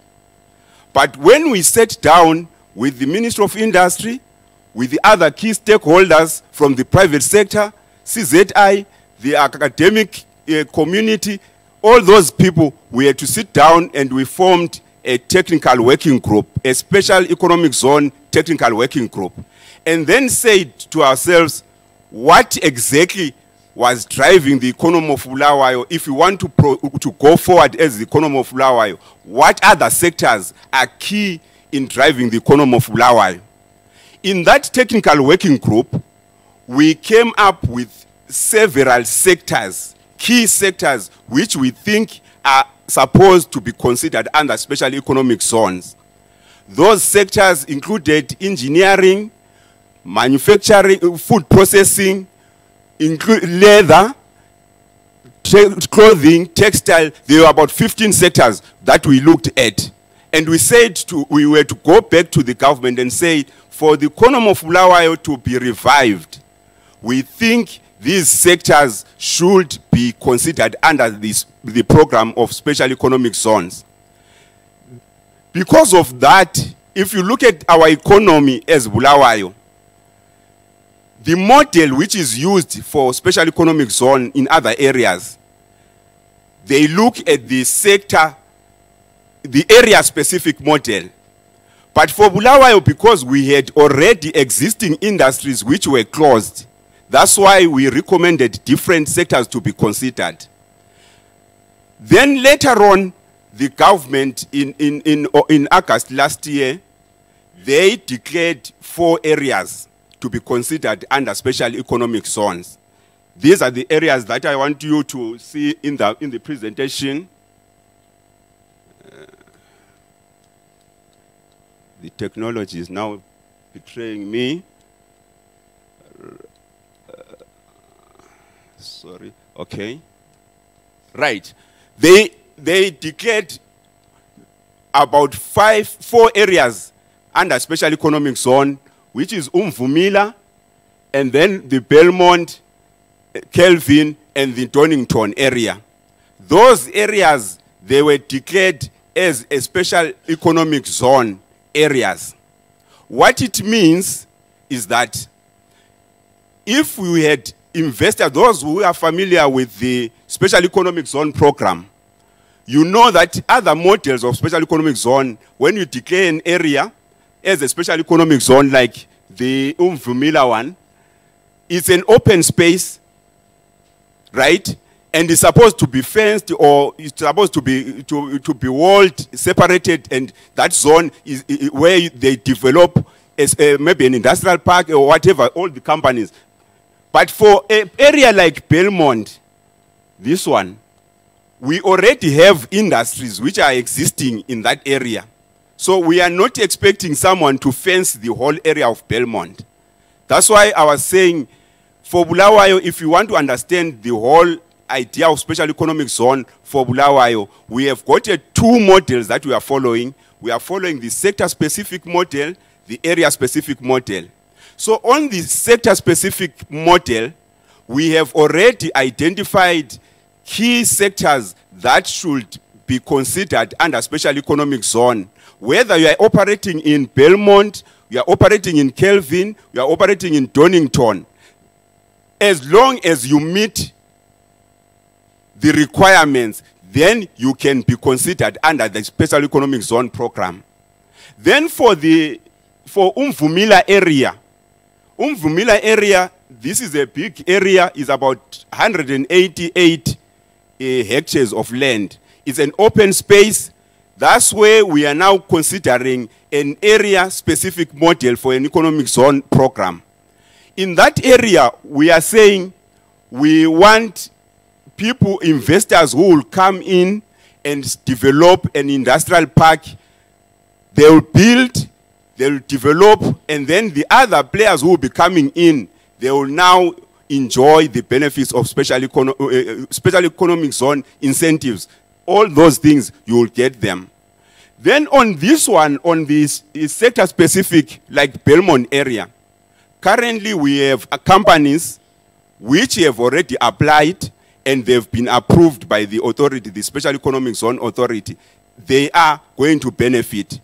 But when we sat down with the Ministry of Industry, with the other key stakeholders from the private sector, CZI, the academic community, all those people, we had to sit down and we formed a technical working group, a special economic zone technical working group, and then said to ourselves, what exactly was driving the economy of Bulawayo? If we want to go forward as the economy of Bulawayo, what other sectors are key in driving the economy of Bulawayo? In that technical working group, we came up with several sectors, key sectors, which we think are supposed to be considered under special economic zones. Those sectors included engineering, manufacturing, food processing, leather, clothing, textile. There were about 15 sectors that we looked at. And we said we were to go back to the government and say, for the economy of Bulawayo to be revived, we think these sectors should be considered under the program of special economic zones. Because of that, if you look at our economy as Bulawayo, the model which is used for special economic zone in other areas, they look at the sector, the area-specific model. But for Bulawayo, because we had already existing industries which were closed, that's why we recommended different sectors to be considered. Then later on, the government in August last year, they declared 4 areas to be considered under special economic zones. These are the areas that I want you to see in the presentation. The technology is now betraying me. Sorry. Okay. Right. They declared about 4 areas under special economic zone, which is Umvumila, and then the Belmont, Kelvin, and the Donington area. Those areas, they were declared as a special economic zone areas. What it means is that if we had invested, those who are familiar with the special economic zone program, you know that other models of special economic zone, when you declare an area as a special economic zone like the Umvumila one, it's an open space, right? And it's supposed to be fenced, or it's supposed to be walled, separated, and that zone is where they develop maybe an industrial park or whatever, all the companies. But for an area like Belmont, this one, we already have industries which are existing in that area. So we are not expecting someone to fence the whole area of Belmont. That's why I was saying, for Bulawayo, if you want to understand the whole idea of special economic zone for Bulawayo, we have got 2 models that we are following. We are following the sector-specific model, the area-specific model. So on the sector-specific model, we have already identified key sectors that should be considered under special economic zone. Whether you are operating in Belmont, you are operating in Kelvin, you are operating in Donington, as long as you meet the requirements, then you can be considered under the special economic zone program. Then for Umvumila area, Umvumila area, this is a big area, is about 188 hectares of land. It's an open space. That's where we are now considering an area-specific model for an economic zone program. In that area, we are saying we want people, investors who will come in and develop an industrial park. They will build, they will develop, and then the other players who will be coming in, they will now enjoy the benefits of special economic zone incentives. All those things, you will get them. Then on this one, on this sector-specific, like Belmont area, currently we have companies which have already applied and they've been approved by the authority, the Special Economic Zone Authority. They are going to benefit.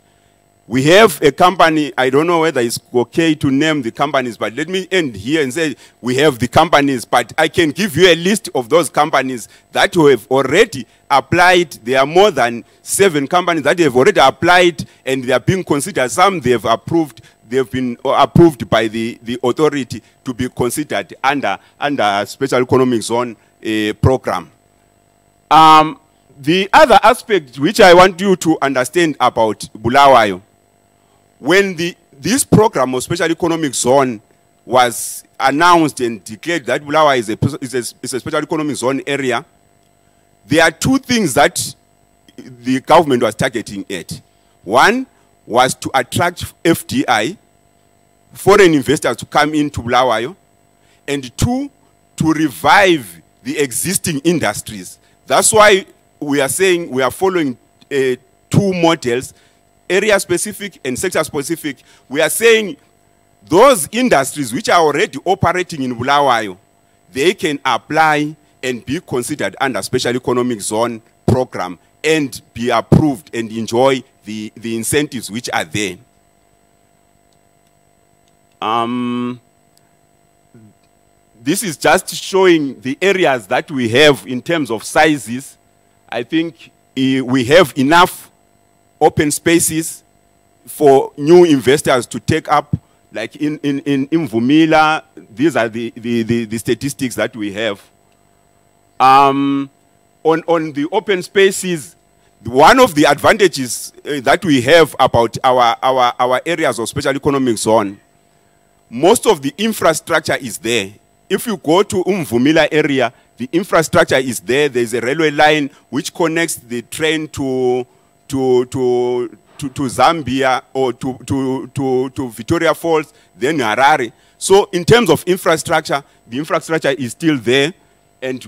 We have a company, I don't know whether it's okay to name the companies, but let me end here and say we have the companies, but I can give you a list of those companies that have already applied. There are more than 7 companies that have already applied and they are being considered. Some they have approved, they have been approved by the authority to be considered under Special Economic Zone program. The other aspect which I want you to understand about Bulawayo, when this program of Special Economic Zone was announced and declared that Bulawayo is a Special Economic Zone area, there are 2 things that the government was targeting at. One was to attract FDI, foreign investors to come into Bulawayo, and 2, to revive the existing industries. That's why we are saying we are following 2 models, area-specific and sector-specific. We are saying those industries which are already operating in Bulawayo, they can apply and be considered under Special Economic Zone program and be approved and enjoy the incentives which are there. This is just showing the areas that we have in terms of sizes. I think we have enough open spaces for new investors to take up, like in Mvumila. These are the statistics that we have. On the open spaces, one of the advantages that we have about our areas of Special Economic Zone, most of the infrastructure is there. If you go to Mvumila area, the infrastructure is there. There's a railway line which connects the train to Zambia or to Victoria Falls, then Harare. So in terms of infrastructure, the infrastructure is still there. And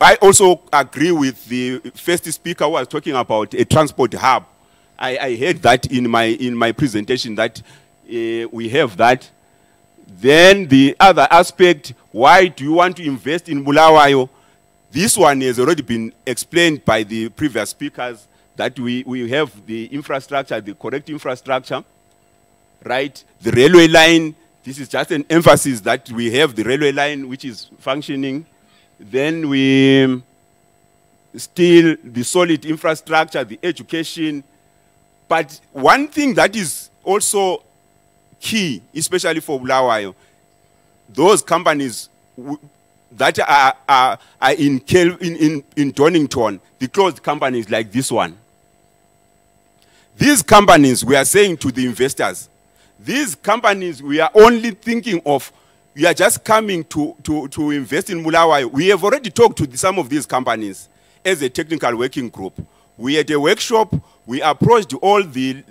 I also agree with the first speaker who was talking about a transport hub. I heard that in my presentation that we have that. Then the other aspect, why do you want to invest in Bulawayo? This one has already been explained by the previous speakers, that we have the infrastructure, the correct infrastructure, right? The railway line, this is just an emphasis that we have the railway line which is functioning. Then we still the solid infrastructure, the education. But one thing that is also key, especially for Bulawayo, those companies that are in Donington, the closed companies like this one. These companies, we are saying to the investors, these companies, we are only thinking of, we are just coming to invest in Bulawayo. We have already talked to some of these companies as a technical working group. We had a workshop. We approached all the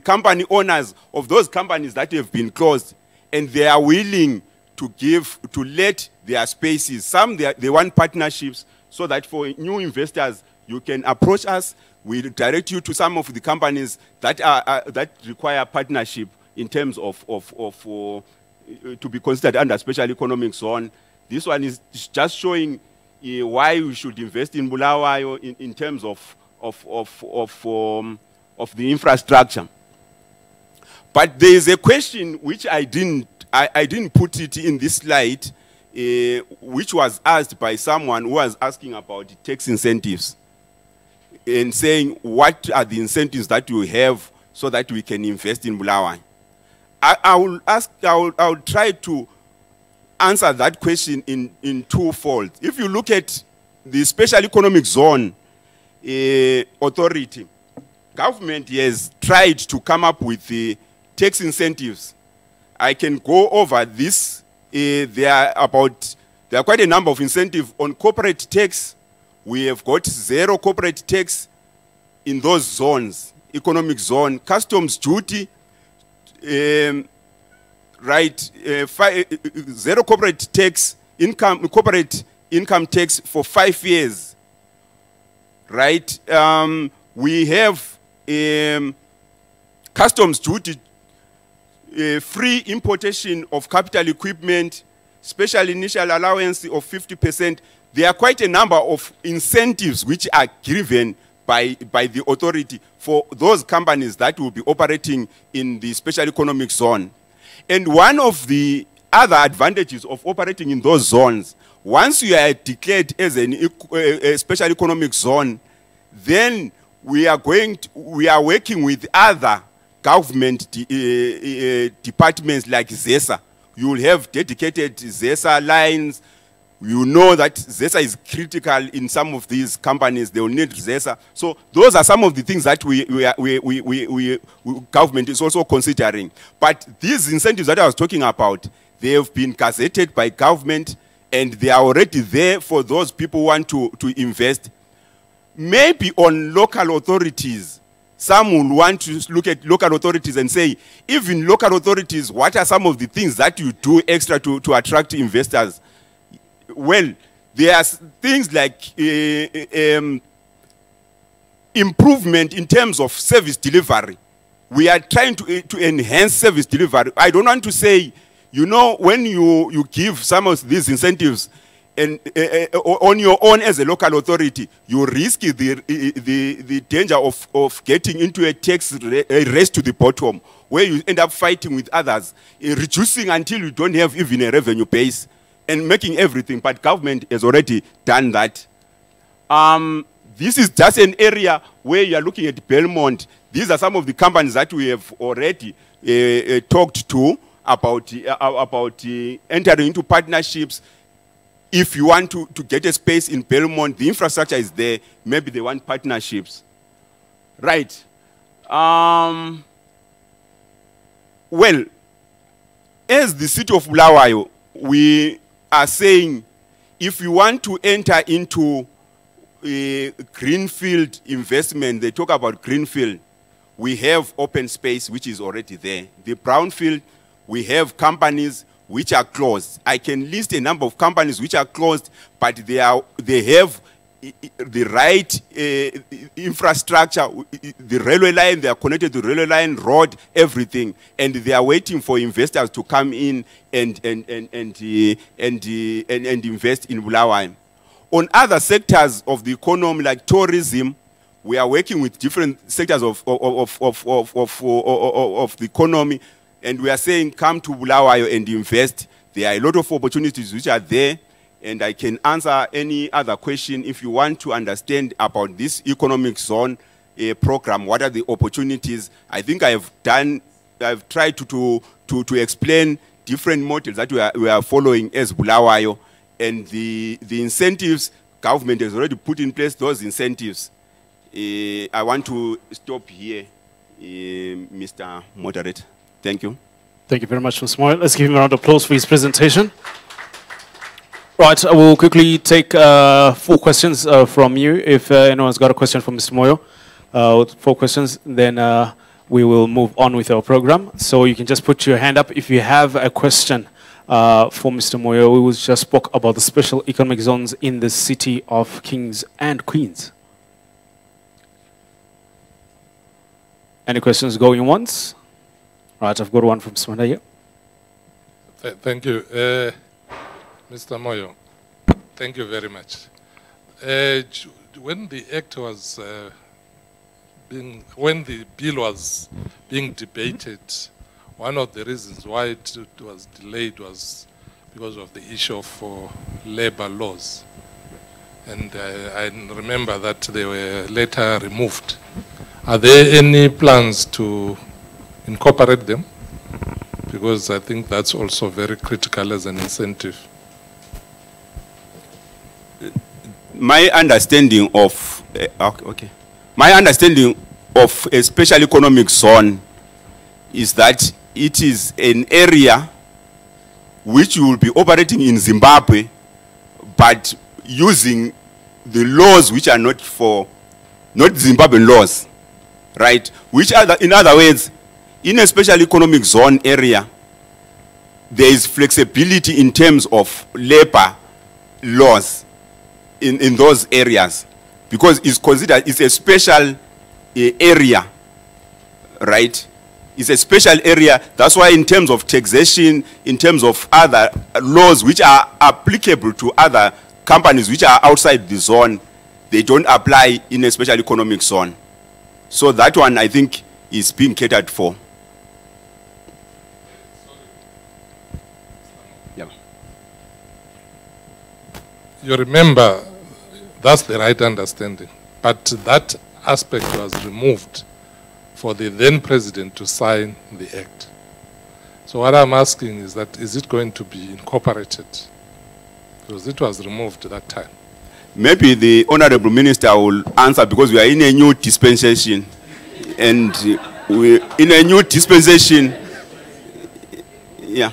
company owners of those companies that have been closed, and they are willing to let their spaces. Some they want partnerships, so that for new investors, you can approach us. We direct you to some of the companies that require partnership in terms of to be considered under Special Economic Zone. This one is just showing why we should invest in Bulawayo in terms of the infrastructure. But there is a question which I didn't put it in this slide, which was asked by someone who was asking about the tax incentives and saying what are the incentives that you have so that we can invest in Bulawayo. I will try to answer that question in twofold. If you look at the Special Economic Zone Authority, government has tried to come up with tax incentives. I can go over this. There are quite a number of incentives on corporate tax. We have got zero corporate tax in those zones, economic zone, customs duty, zero corporate tax, corporate income tax for 5 years, right? We have customs duty, free importation of capital equipment, special initial allowance of 50%. There are quite a number of incentives which are given by the authority for those companies that will be operating in the special economic zone. And one of the other advantages of operating in those zones, once you are declared as a special economic zone, then we are working with other government departments like ZESA. You will have dedicated ZESA lines. You know that ZESA is critical in some of these companies. They will need ZESA. So those are some of the things that government is also considering. But these incentives that I was talking about, they have been gazetted by government, and they are already there for those people who want to invest. Maybe on local authorities, some will want to look at local authorities and say, even local authorities, what are some of the things that you do extra to attract investors? Well, there are things like improvement in terms of service delivery. We are trying to enhance service delivery. I don't want to say, you know, when you give some of these incentives and on your own as a local authority, you risk the danger of getting into a tax race to the bottom, where you end up fighting with others, reducing until you don't have even a revenue base, and making everything. But government has already done that. This is just an area where you are looking at Belmont. These are some of the companies that we have already talked to about entering into partnerships. If you want to get a space in Belmont, the infrastructure is there. Maybe they want partnerships. Right. Well, as the city of Bulawayo, we are saying, if you want to enter into a greenfield investment, they talk about greenfield, we have open space which is already there. The brownfield, we have companies which are closed. I can list a number of companies which are closed, but they have the right infrastructure, the railway line, they are connected to the railway line, road, everything, and they are waiting for investors to come in and invest in Bulawayo. On other sectors of the economy, like tourism, we are working with different sectors of the economy, and we are saying, come to Bulawayo and invest. There are a lot of opportunities which are there, and I can answer any other question if you want to understand about this economic zone program. What are the opportunities? I think I've tried to explain different models that we are following as Bulawayo, and the incentives, government has already put in place those incentives. I want to stop here, Mr. Moderator. Thank you. Thank you very much, Mr. Moyo. Let's give him a round of applause for his presentation. Right, I will quickly take 4 questions from you. If anyone's got a question for Mr. Moyo, 4 questions, then we will move on with our program. So you can just put your hand up if you have a question for Mr. Moyo. We just spoke about the special economic zones in the city of Kings and Queens. Any questions going once? Right, I've got one from Smanda here. Thank you. Mr. Moyo, thank you very much. When the act was when the bill was being debated, one of the reasons why it was delayed was because of the issue of labor laws. And I remember that they were later removed. Are there any plans to incorporate them? because I think that's also very critical as an incentive. My understanding of my understanding of a special economic zone is that it is an area which will be operating in Zimbabwe, but using the laws which are not Zimbabwean laws, right? Which are, in other words, in a special economic zone area, there is flexibility in terms of labor laws in those areas, because it's considered, it's a special area, right? It's a special area. That's why in terms of taxation, in terms of other laws which are applicable to other companies which are outside the zone, they don't apply in a special economic zone. So that one, I think, is being catered for. Yeah. You remember, that's the right understanding. But that aspect was removed for the then president to sign the act. So what I'm asking is that, is it going to be incorporated? Because it was removed at that time. Maybe the Honorable Minister will answer, because we are in a new dispensation. And we in a new dispensation, yeah.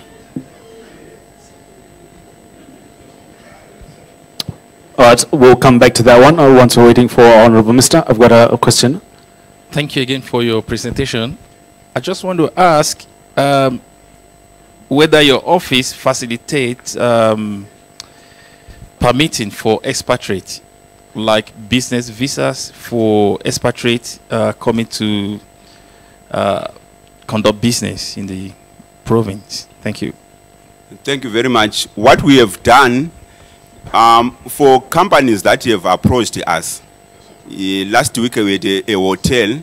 All right, we'll come back to that one once we're waiting for our Honorable Minister. I've got a question. Thank you again for your presentation. I just want to ask whether your office facilitates permitting for expatriates, like business visas for expatriates coming to conduct business in the province. Thank you. Thank you very much. What we have done for companies that have approached us, last week we had a hotel.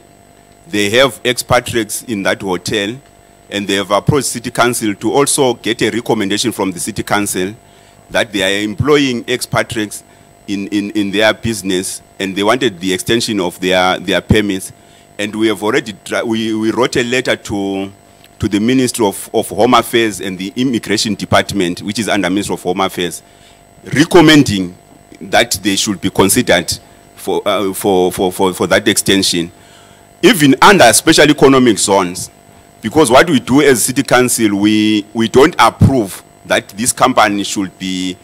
They have expatriates in that hotel, and they have approached City Council to also get a recommendation from the City Council that they are employing expatriates in their business, and they wanted the extension of their permits. And we have already we wrote a letter to the Ministry of Home Affairs and the Immigration Department, which is under Ministry of Home Affairs, recommending that they should be considered for that extension, even under special economic zones. Because what we do as City Council, we don't approve that this company should be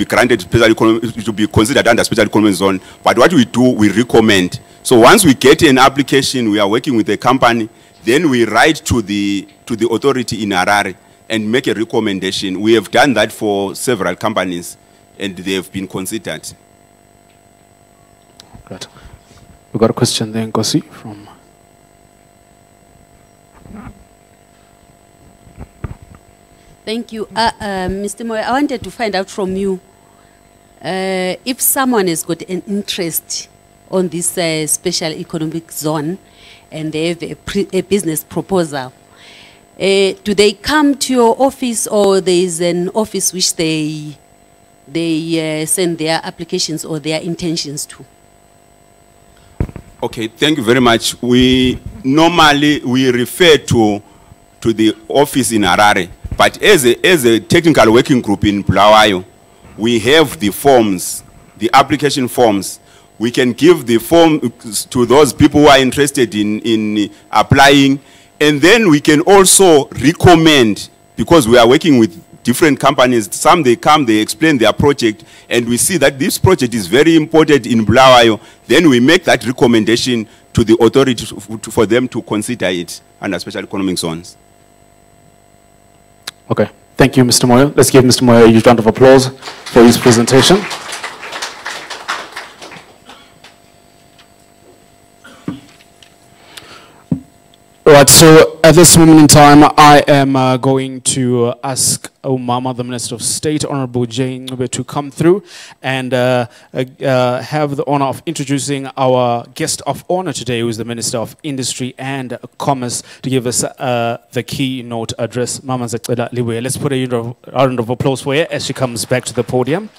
granted special economic, it should be considered under special economic zone. But what we do, we recommend. So once we get an application, we are working with the company, then we write to the authority in Harare and make a recommendation. We have done that for several companies, and they have been considered. Good. We've got a question there, Nkosi, from... Thank you. Mr. Moyo, I wanted to find out from you, if someone has got an interest on this special economic zone and they have a business proposal, do they come to your office, or there is an office which they send their applications or their intentions to? Okay, thank you very much. We normally refer to the office in Harare, but as a technical working group in Bulawayo, we have the forms, the application forms. We can give the form to those people who are interested in applying, and then we can also recommend, because we are working with different companies. Some, they come, they explain their project, and we see that this project is very important in Bulawayo. Then we make that recommendation to the authority for them to consider it under special economic zones. Okay, thank you, Mr. Moyo. Let's give Mr. Moyo a huge round of applause for his presentation. Right, so at this moment in time, I am going to ask Umama, the Minister of State, Honorable Jane Ncube, to come through and have the honor of introducing our guest of honor today, who is the Minister of Industry and Commerce, to give us the keynote address. Mama Zecela Liwe. Let's put a round of applause for her as she comes back to the podium.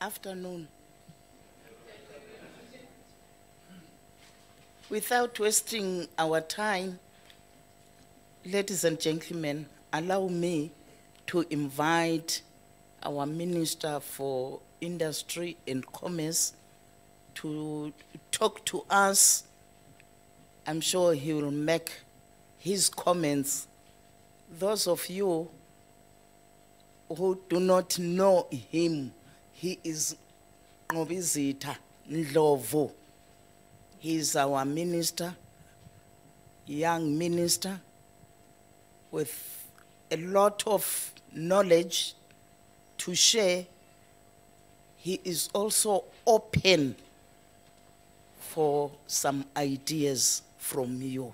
afternoon. Without wasting our time, ladies and gentlemen, allow me to invite our Minister for Industry and Commerce to talk to us. I'm sure he will make his comments. Those of you who do not know him, he is Nobizita Ndlovu. He is our minister, young minister, with a lot of knowledge to share. He is also open for some ideas from you.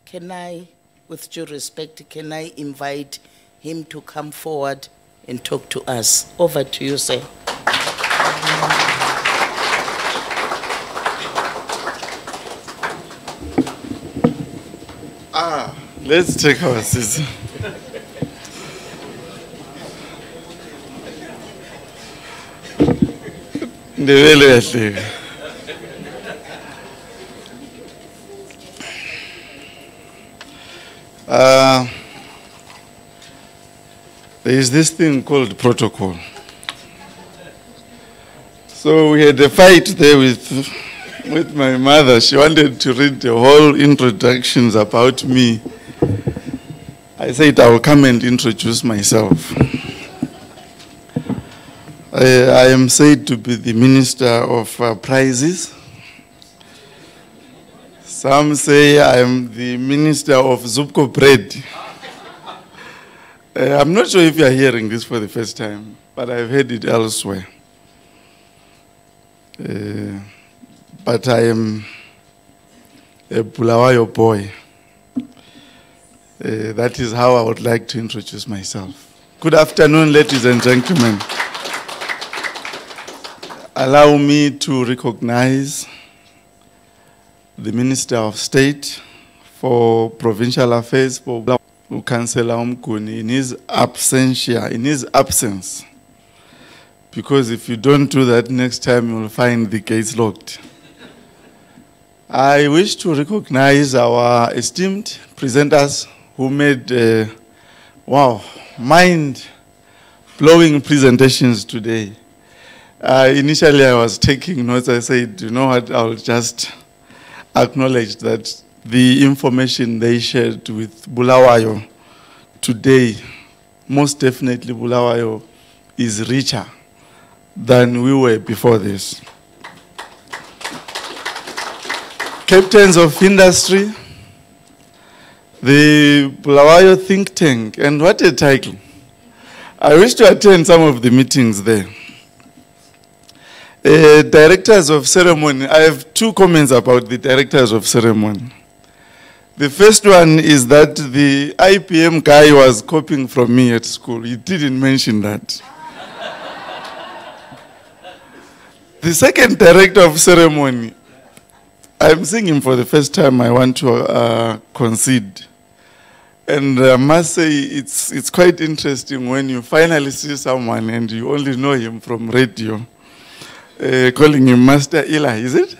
Can I, with due respect, can I invite him to come forward and talk to us? Over to you, sir. Let's take our seats. There is this thing called protocol. So we had a fight there with my mother. She wanted to read the whole introductions about me. I said I will come and introduce myself. I am said to be the Minister of Prizes. Some say I am the Minister of Zupko Bread. I'm not sure if you are hearing this for the first time, but I've heard it elsewhere. But I am a Bulawayo boy. That is how I would like to introduce myself. Good afternoon, ladies and gentlemen. Allow me to recognize the Minister of State for Provincial Affairs, for Councillor Umkuni, in his absentia, in his absence. Because if you don't do that, next time you will find the gates locked. I wish to recognize our esteemed presenters who made, mind-blowing presentations today. Initially, I was taking notes. I said, you know what, I'll just acknowledge that the information they shared with Bulawayo today, most definitely Bulawayo is richer than we were before this. Captains of industry, the Bulawayo think tank, and what a title. I wish to attend some of the meetings there. Directors of ceremony, I have two comments about the directors of ceremony. The first one is that the IPM guy was copying from me at school. He didn't mention that. The second director of ceremony, I'm seeing him for the first time. I want to concede. And I must say, it's quite interesting when you finally see someone and you only know him from radio, calling him Master Eli, is it?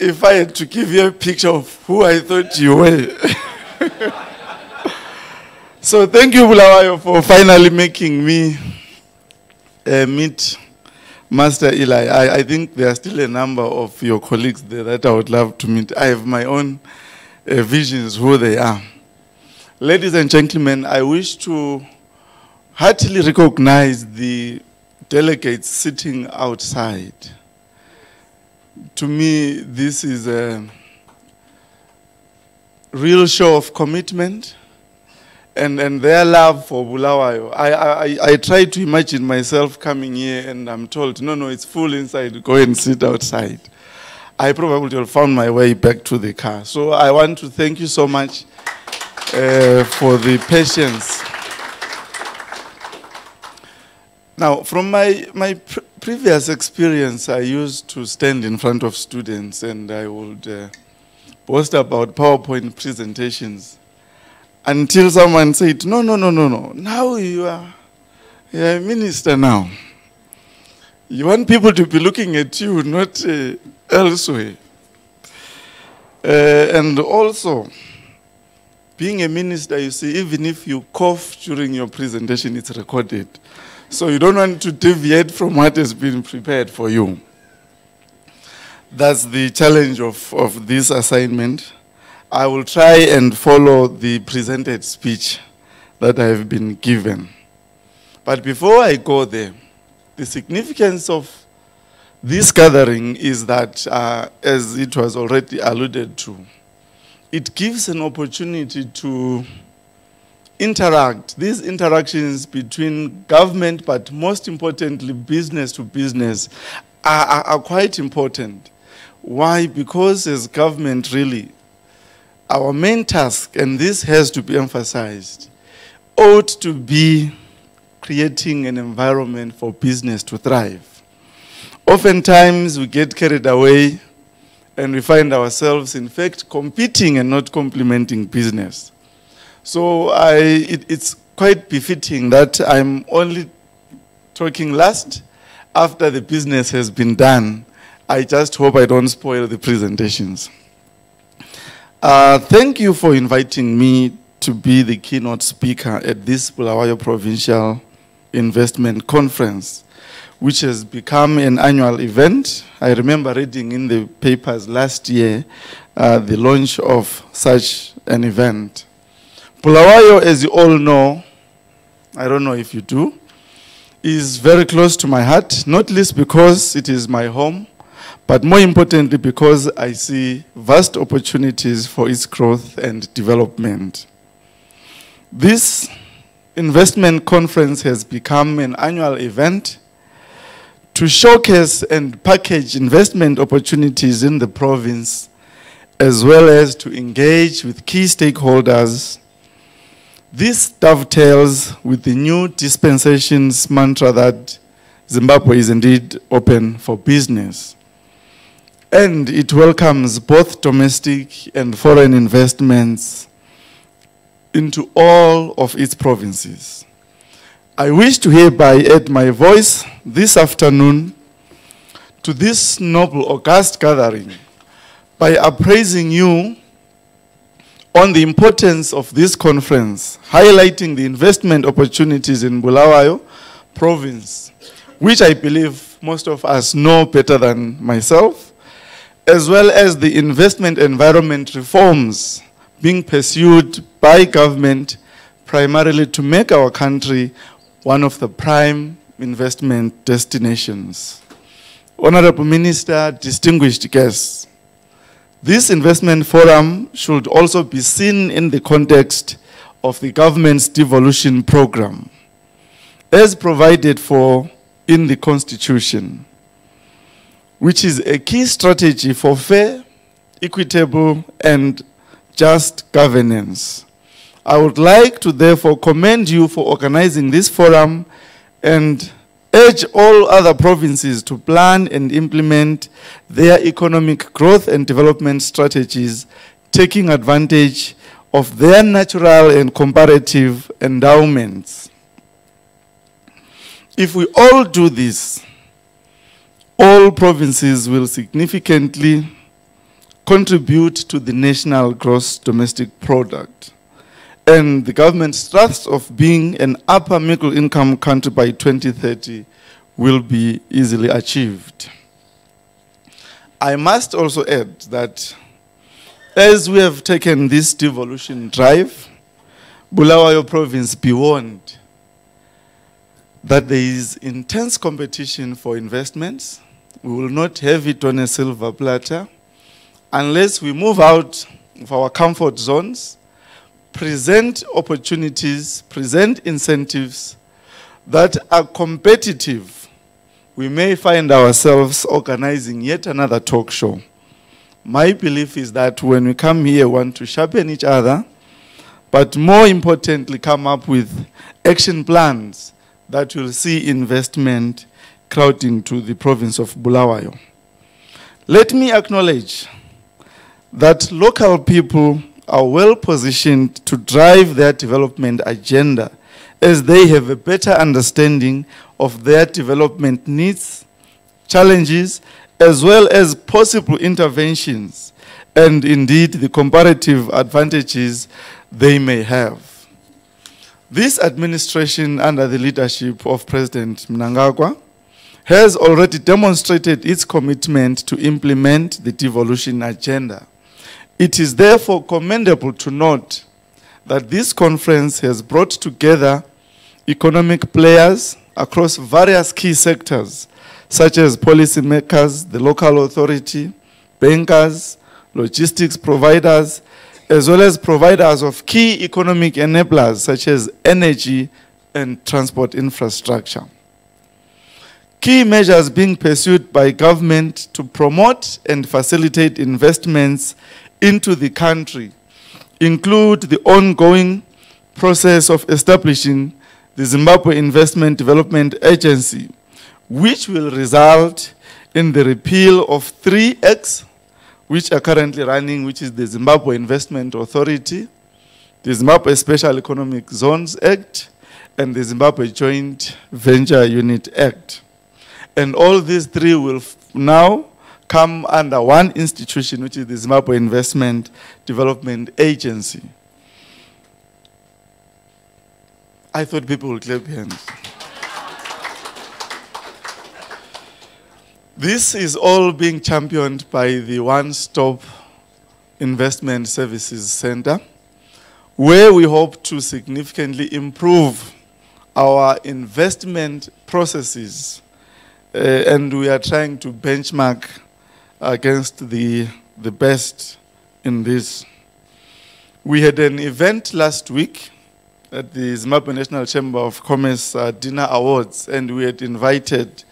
If I had to give you a picture of who I thought you were. So thank you, Bulawayo, for finally making me meet Master Eli. I think there are still a number of your colleagues there that I would love to meet. I have my own visions who they are. Ladies and gentlemen, I wish to heartily recognize the delegates sitting outside. To me, this is a real show of commitment and their love for Bulawayo. I try to imagine myself coming here and I'm told, no, it's full inside, go and sit outside. I probably would have found my way back to the car. So I want to thank you so much for the patience. Now, from my previous experience, I used to stand in front of students and I would boast about PowerPoint presentations until someone said, no, now you are a minister now. You want people to be looking at you, not elsewhere. And also, being a minister, you see, even if you cough during your presentation, it's recorded. So you don't want to deviate from what has been prepared for you. That's the challenge of this assignment. I will try and follow the presented speech that I have been given. But before I go there, the significance of this gathering is that, as it was already alluded to, it gives an opportunity to interact. These interactions between government, but most importantly, business to business, are quite important. Why? Because as government, really, our main task, and this has to be emphasized, ought to be creating an environment for business to thrive. Oftentimes, we get carried away and we find ourselves, in fact, competing and not complementing business. So it's quite befitting that I'm only talking last after the business has been done. I just hope I don't spoil the presentations. Thank you for inviting me to be the keynote speaker at this Bulawayo Provincial Investment Conference, which has become an annual event. I remember reading in the papers last year the launch of such an event. Bulawayo, as you all know, I don't know if you do, is very close to my heart, not least because it is my home, but more importantly because I see vast opportunities for its growth and development. This investment conference has become an annual event to showcase and package investment opportunities in the province, as well as to engage with key stakeholders. This dovetails with the new dispensations mantra that Zimbabwe is indeed open for business. And it welcomes both domestic and foreign investments into all of its provinces. I wish to hereby add my voice this afternoon to this noble, august gathering by appraising you on the importance of this conference, highlighting the investment opportunities in Bulawayo province, which I believe most of us know better than myself, as well as the investment environment reforms being pursued by government primarily to make our country one of the prime investment destinations. Honorable Minister, distinguished guests, this investment forum should also be seen in the context of the government's devolution program, as provided for in the Constitution, which is a key strategy for fair, equitable, and just governance. I would like to therefore commend you for organizing this forum and urge all other provinces to plan and implement their economic growth and development strategies, taking advantage of their natural and comparative endowments. If we all do this, all provinces will significantly contribute to the national gross domestic product. And the government's thrust of being an upper middle income country by 2030 will be easily achieved. I must also add that as we have taken this devolution drive, Bulawayo province beyond that there is intense competition for investments. We will not have it on a silver platter unless we move out of our comfort zones, present opportunities, present incentives that are competitive. We may find ourselves organizing yet another talk show. My belief is that when we come here, we want to sharpen each other, but more importantly, come up with action plans that will see investment crowding to the province of Bulawayo. Let me acknowledge that local people are well positioned to drive their development agenda as they have a better understanding of their development needs challenges, as well as possible interventions, and indeed the comparative advantages they may have. This administration, under the leadership of President Mnangagwa, has already demonstrated its commitment to implement the devolution agenda. It is therefore commendable to note that this conference has brought together economic players across various key sectors, such as policymakers, the local authority, bankers, logistics providers, as well as providers of key economic enablers, such as energy and transport infrastructure. Key measures being pursued by government to promote and facilitate investments into the country include the ongoing process of establishing the Zimbabwe Investment Development Agency, which will result in the repeal of 3 acts which are currently running, which is the Zimbabwe Investment Authority, the Zimbabwe Special Economic Zones Act, and the Zimbabwe Joint Venture Unit Act. And all these 3 will now come under one institution, which is the Zimbabwe Investment Development Agency. I thought people would clap hands. This is all being championed by the One-Stop Investment Services Center, where we hope to significantly improve our investment processes, and we are trying to benchmark against the best in this. We had an event last week at the Zimbabwe National Chamber of Commerce Dinner Awards, and we had invited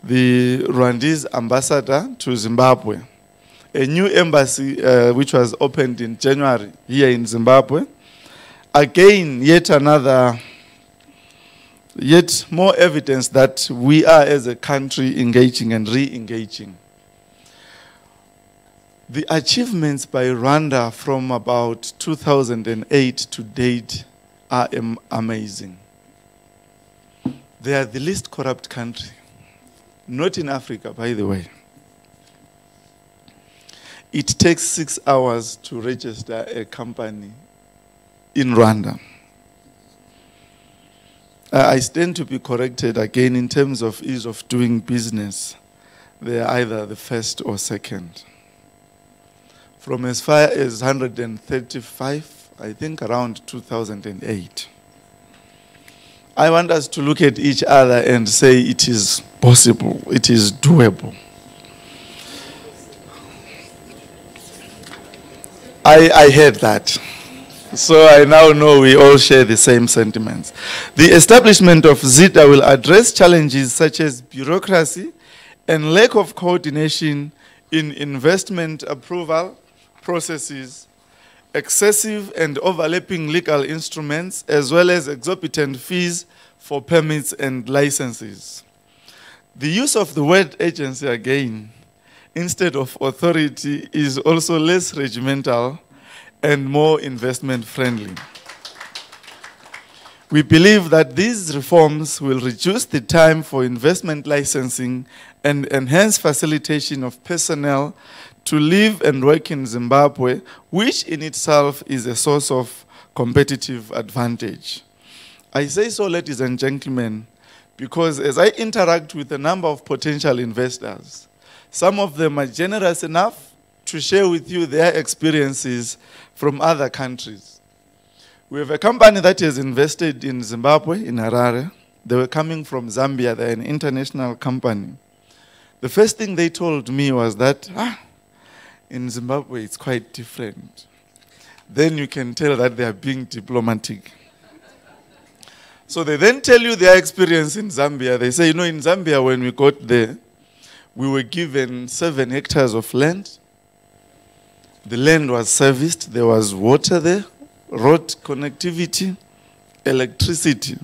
the Rwandese ambassador to Zimbabwe. A new embassy which was opened in January here in Zimbabwe. Again, yet more evidence that we are as a country engaging and re-engaging. The achievements by Rwanda from about 2008 to date are amazing. They are the least corrupt country. Not in Africa, by the way. It takes 6 hours to register a company in Rwanda. I stand to be corrected again in terms of ease of doing business. They are either the first or second. From as far as 135, I think around 2008. I want us to look at each other and say it is possible, it is doable. I heard that. So I now know we all share the same sentiments. The establishment of ZITA will address challenges such as bureaucracy and lack of coordination in investment approval processes, excessive and overlapping legal instruments, as well as exorbitant fees for permits and licenses. The use of the word agency again, instead of authority, is also less regimental and more investment friendly. We believe that these reforms will reduce the time for investment licensing and enhance facilitation of personnel to live and work in Zimbabwe, which in itself is a source of competitive advantage. I say so, ladies and gentlemen, because as I interact with a number of potential investors, some of them are generous enough to share with you their experiences from other countries. We have a company that has invested in Zimbabwe, in Harare. They were coming from Zambia. They're an international company. The first thing they told me was that, in Zimbabwe, it's quite different. Then you can tell that they are being diplomatic. So they then tell you their experience in Zambia. They say, in Zambia, when we got there, we were given 7 hectares of land. The land was serviced. There was water there, road connectivity, electricity.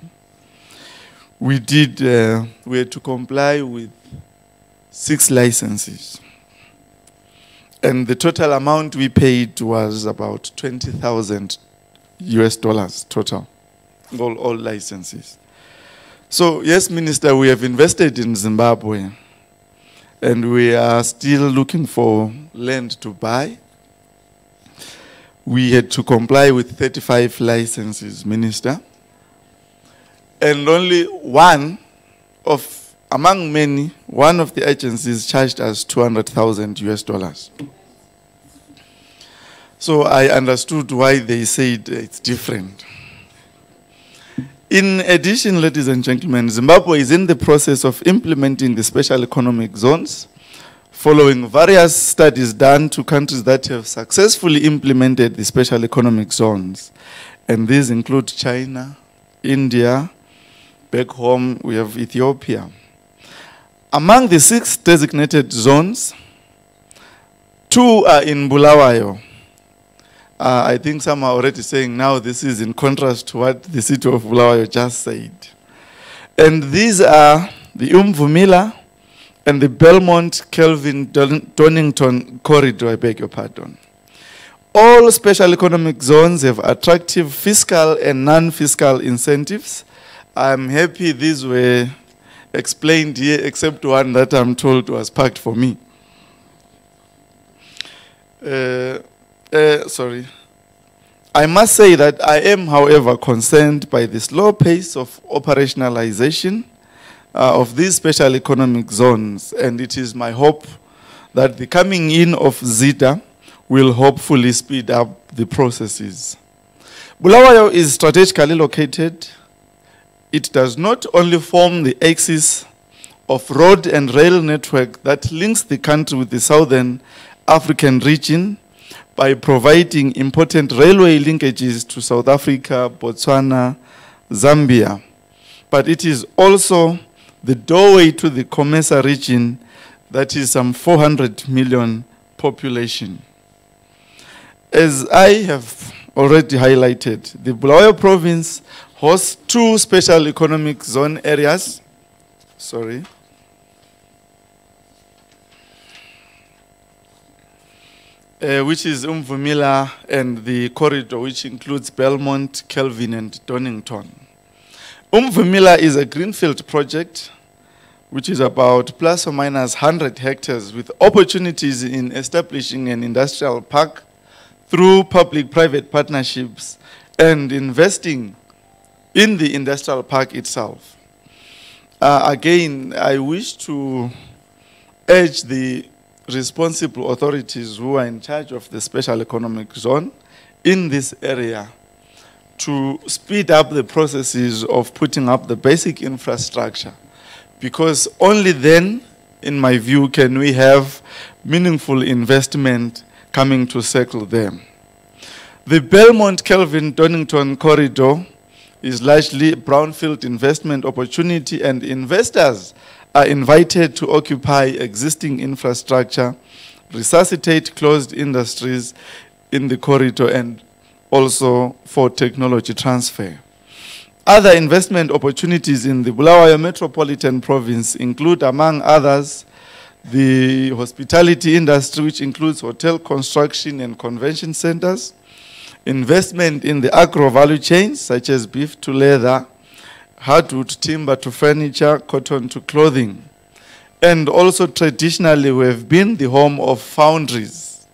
We had to comply with 6 licenses. And the total amount we paid was about $20,000 US total, all licenses. So yes, Minister, we have invested in Zimbabwe. and we are still looking for land to buy. We had to comply with 35 licenses, Minister. And only one of, among many, one of the agencies charged us 200,000 US dollars. So I understood why they said it's different. In addition, ladies and gentlemen, Zimbabwe is in the process of implementing the special economic zones, following various studies done to countries that have successfully implemented the special economic zones. And these include China, India, back home we have Ethiopia. Among the 6 designated zones, 2 are in Bulawayo. I think some are already saying now this is in contrast to what the city of Bulawayo just said. And these are the Umvumila and the Belmont-Kelvin-Donington corridor, I beg your pardon. All special economic zones have attractive fiscal and non-fiscal incentives. I'm happy these were explained here, except one that I'm told was packed for me. Sorry. I must say that I am, however, concerned by the slow pace of operationalization of these special economic zones, and it is my hope that the coming in of ZITA will hopefully speed up the processes. Bulawayo is strategically located. It does not only form the axis of road and rail network that links the country with the southern African region, by providing important railway linkages to South Africa, Botswana, Zambia. But it is also the doorway to the Comesa region that is some 400 million population. As I have already highlighted, the Bulawayo province hosts 2 special economic zone areas. Sorry. Which is Umvumila and the corridor, which includes Belmont, Kelvin, and Donington. Umvumila is a greenfield project, which is about plus or minus 100 hectares, with opportunities in establishing an industrial park through public-private partnerships and investing in the industrial park itself. Again, I wish to urge the responsible authorities who are in charge of the special economic zone in this area to speed up the processes of putting up the basic infrastructure, because only then, in my view, can we have meaningful investment coming to circle them. The Belmont-Kelvin-Donington corridor is largely a brownfield investment opportunity, and investors are invited to occupy existing infrastructure, resuscitate closed industries in the corridor, and also for technology transfer. Other investment opportunities in the Bulawayo Metropolitan Province include, among others, the hospitality industry, which includes hotel construction and convention centers, investment in the agro value chains, such as beef to leather, hardwood timber to furniture, cotton to clothing. And also traditionally we have been the home of foundries,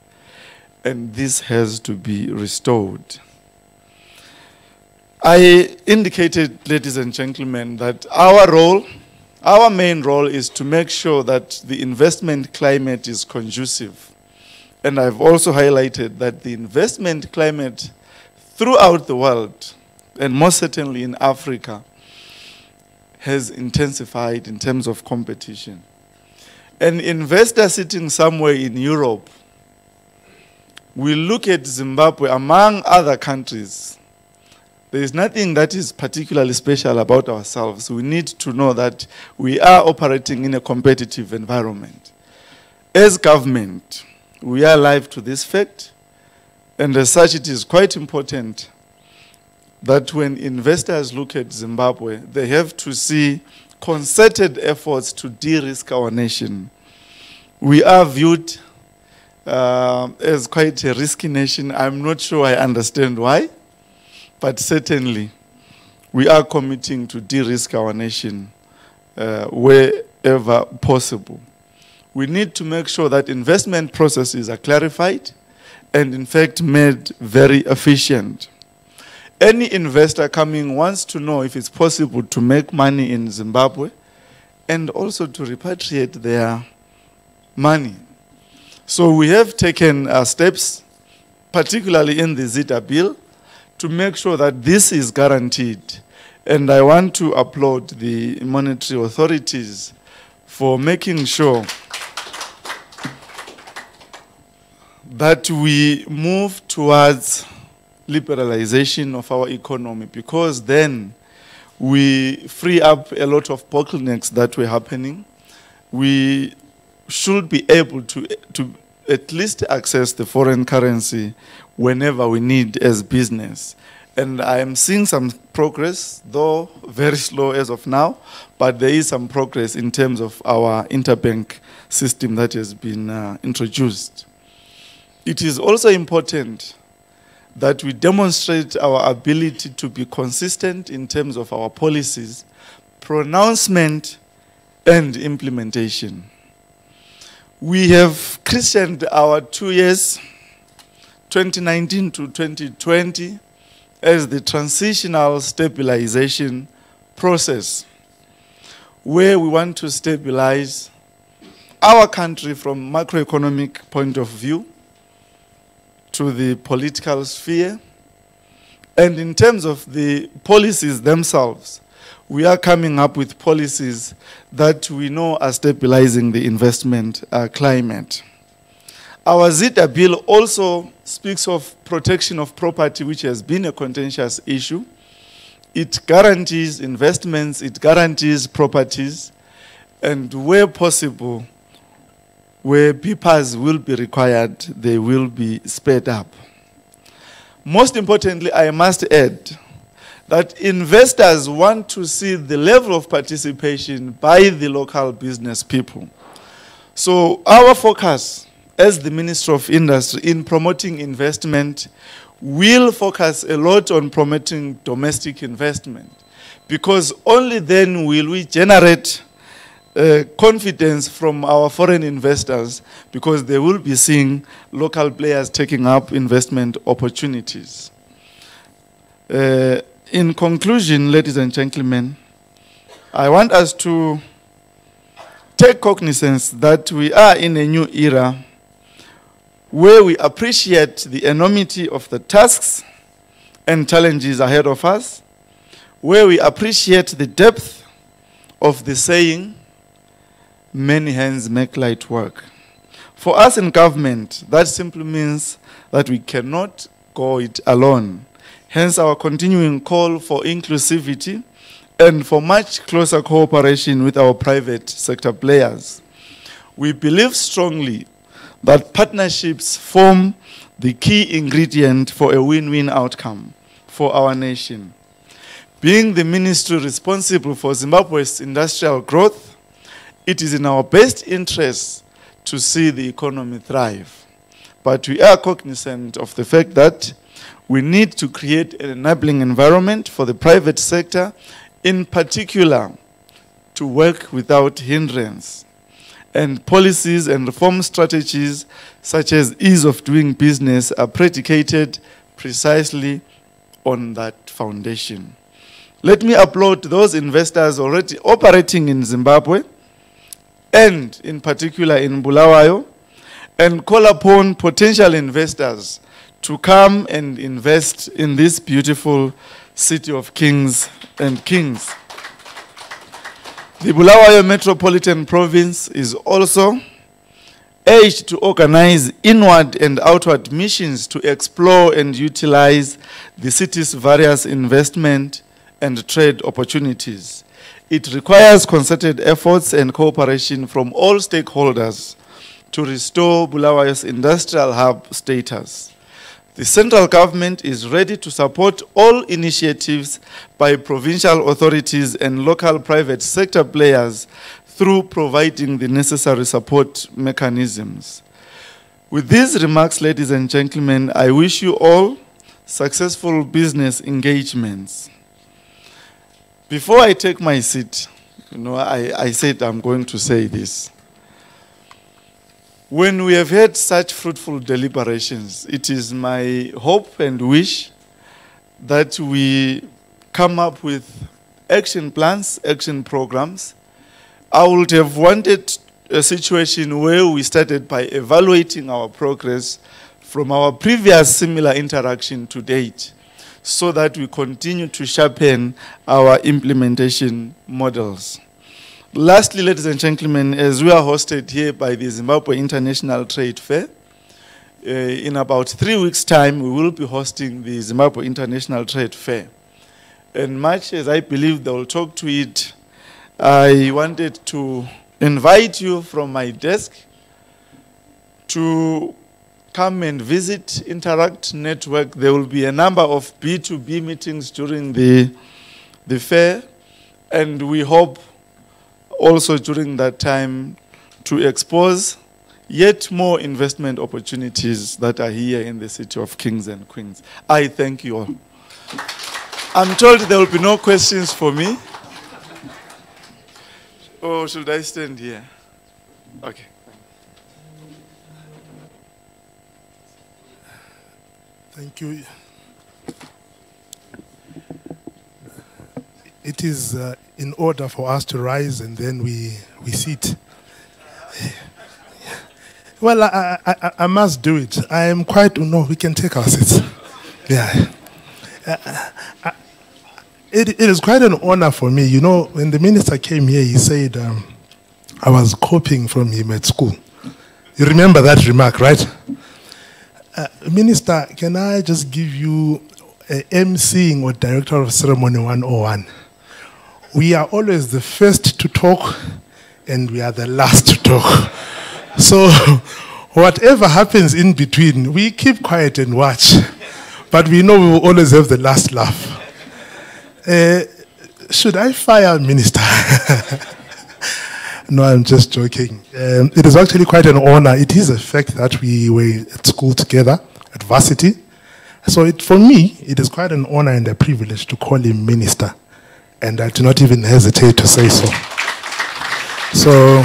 and this has to be restored. I indicated, ladies and gentlemen, that our main role is to make sure that the investment climate is conducive. And I've also highlighted that the investment climate throughout the world, and most certainly in Africa, has intensified in terms of competition. An investor sitting somewhere in Europe will look at Zimbabwe among other countries. There is nothing that is particularly special about ourselves. We need to know that we are operating in a competitive environment. As government, we are alive to this fact, and as such it is quite important that when investors look at Zimbabwe, they have to see concerted efforts to de-risk our nation. We are viewed as quite a risky nation. I'm not sure I understand why, but certainly we are committing to de-risk our nation wherever possible. we need to make sure that investment processes are clarified and in fact made very efficient. Any investor coming wants to know if it's possible to make money in Zimbabwe and also to repatriate their money. So we have taken steps, particularly in the ZITF bill, to make sure that this is guaranteed. And I want to applaud the monetary authorities for making sure that we move towards liberalization of our economy, because then we free up a lot of bottlenecks that were happening. We should be able to at least access the foreign currency whenever we need as business. And I am seeing some progress, though very slow as of now, but there is some progress in terms of our interbank system that has been introduced. It is also important that we demonstrate our ability to be consistent in terms of our policies, pronouncement, and implementation. We have christened our 2 years, 2019 to 2020, as the transitional stabilization process, where we want to stabilize our country from macroeconomic point of view to the political sphere. And in terms of the policies themselves, we are coming up with policies that we know are stabilizing the investment climate. Our ZITF bill also speaks of protection of property, which has been a contentious issue. It guarantees investments, it guarantees properties, and where possible, where PPAs will be required, they will be sped up. Most importantly, I must add that investors want to see the level of participation by the local business people. So our focus as the Minister of Industry in promoting investment will focus a lot on promoting domestic investment, because only then will we generate confidence from our foreign investors, because they will be seeing local players taking up investment opportunities. In conclusion, ladies and gentlemen, I want us to take cognizance that we are in a new era where we appreciate the enormity of the tasks and challenges ahead of us, where we appreciate the depth of the saying, many hands make light work. For us in government, that simply means that we cannot go it alone. Hence our continuing call for inclusivity and for much closer cooperation with our private sector players. We believe strongly that partnerships form the key ingredient for a win-win outcome for our nation. Being the ministry responsible for Zimbabwe's industrial growth, it is in our best interest to see the economy thrive. But we are cognizant of the fact that we need to create an enabling environment for the private sector, in particular, to work without hindrance. And policies and reform strategies such as ease of doing business are predicated precisely on that foundation. Let me applaud those investors already operating in Zimbabwe and in particular in Bulawayo, and call upon potential investors to come and invest in this beautiful city of kings and kings. The Bulawayo Metropolitan Province is also urged to organize inward and outward missions to explore and utilize the city's various investment and trade opportunities. It requires concerted efforts and cooperation from all stakeholders to restore Bulawayo's industrial hub status. The central government is ready to support all initiatives by provincial authorities and local private sector players through providing the necessary support mechanisms. With these remarks, ladies and gentlemen, I wish you all successful business engagements. Before I take my seat, I said I'm going to say this. When we have had such fruitful deliberations, it is my hope and wish that we come up with action plans, action programs. I would have wanted a situation where we started by evaluating our progress from our previous similar interaction to date, so that we continue to sharpen our implementation models. Lastly, ladies and gentlemen, as we are hosted here by the Zimbabwe International Trade Fair, in about 3 weeks' time, we will be hosting the Zimbabwe International Trade Fair. And much as I believe they will talk to it, I wanted to invite you from my desk to come and visit, interact, network. There will be a number of B2B meetings during the fair, and we hope also during that time to expose yet more investment opportunities that are here in the city of Kings and Queens. I thank you all. I'm told there will be no questions for me. Or should I stand here? Okay. Thank you. It is in order for us to rise and then we sit. Well, I must do it. I am quite, no, we can take our seats. Yeah. It is quite an honor for me. You know, when the minister came here, he said I was copying from him at school. You remember that remark, right? Minister, can I just give you a MCing or Director of Ceremony 101? We are always the first to talk and we are the last to talk. So whatever happens in between, we keep quiet and watch. But we know we will always have the last laugh. Should I fire Minister? No, I'm just joking. It is actually quite an honor. It is a fact that we were at school together, at varsity. So for me, it is quite an honor and a privilege to call him Minister. And I do not even hesitate to say so. So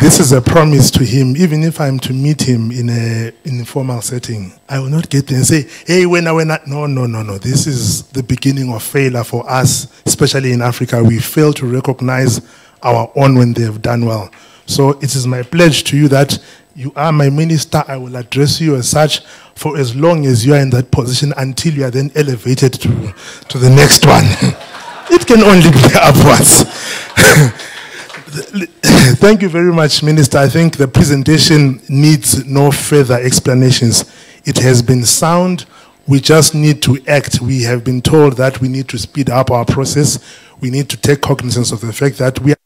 this is a promise to him. Even if I'm to meet him in an informal setting, I will not get there and say, hey, when I. No. This is the beginning of failure for us, especially in Africa. We fail to recognize our own when they have done well. So it is my pledge to you that you are my minister. I will address you as such for as long as you are in that position until you are then elevated to the next one. It can only be upwards. Thank you very much, Minister. I think the presentation needs no further explanations. It has been sound. We just need to act. We have been told that we need to speed up our process. We need to take cognizance of the fact that we are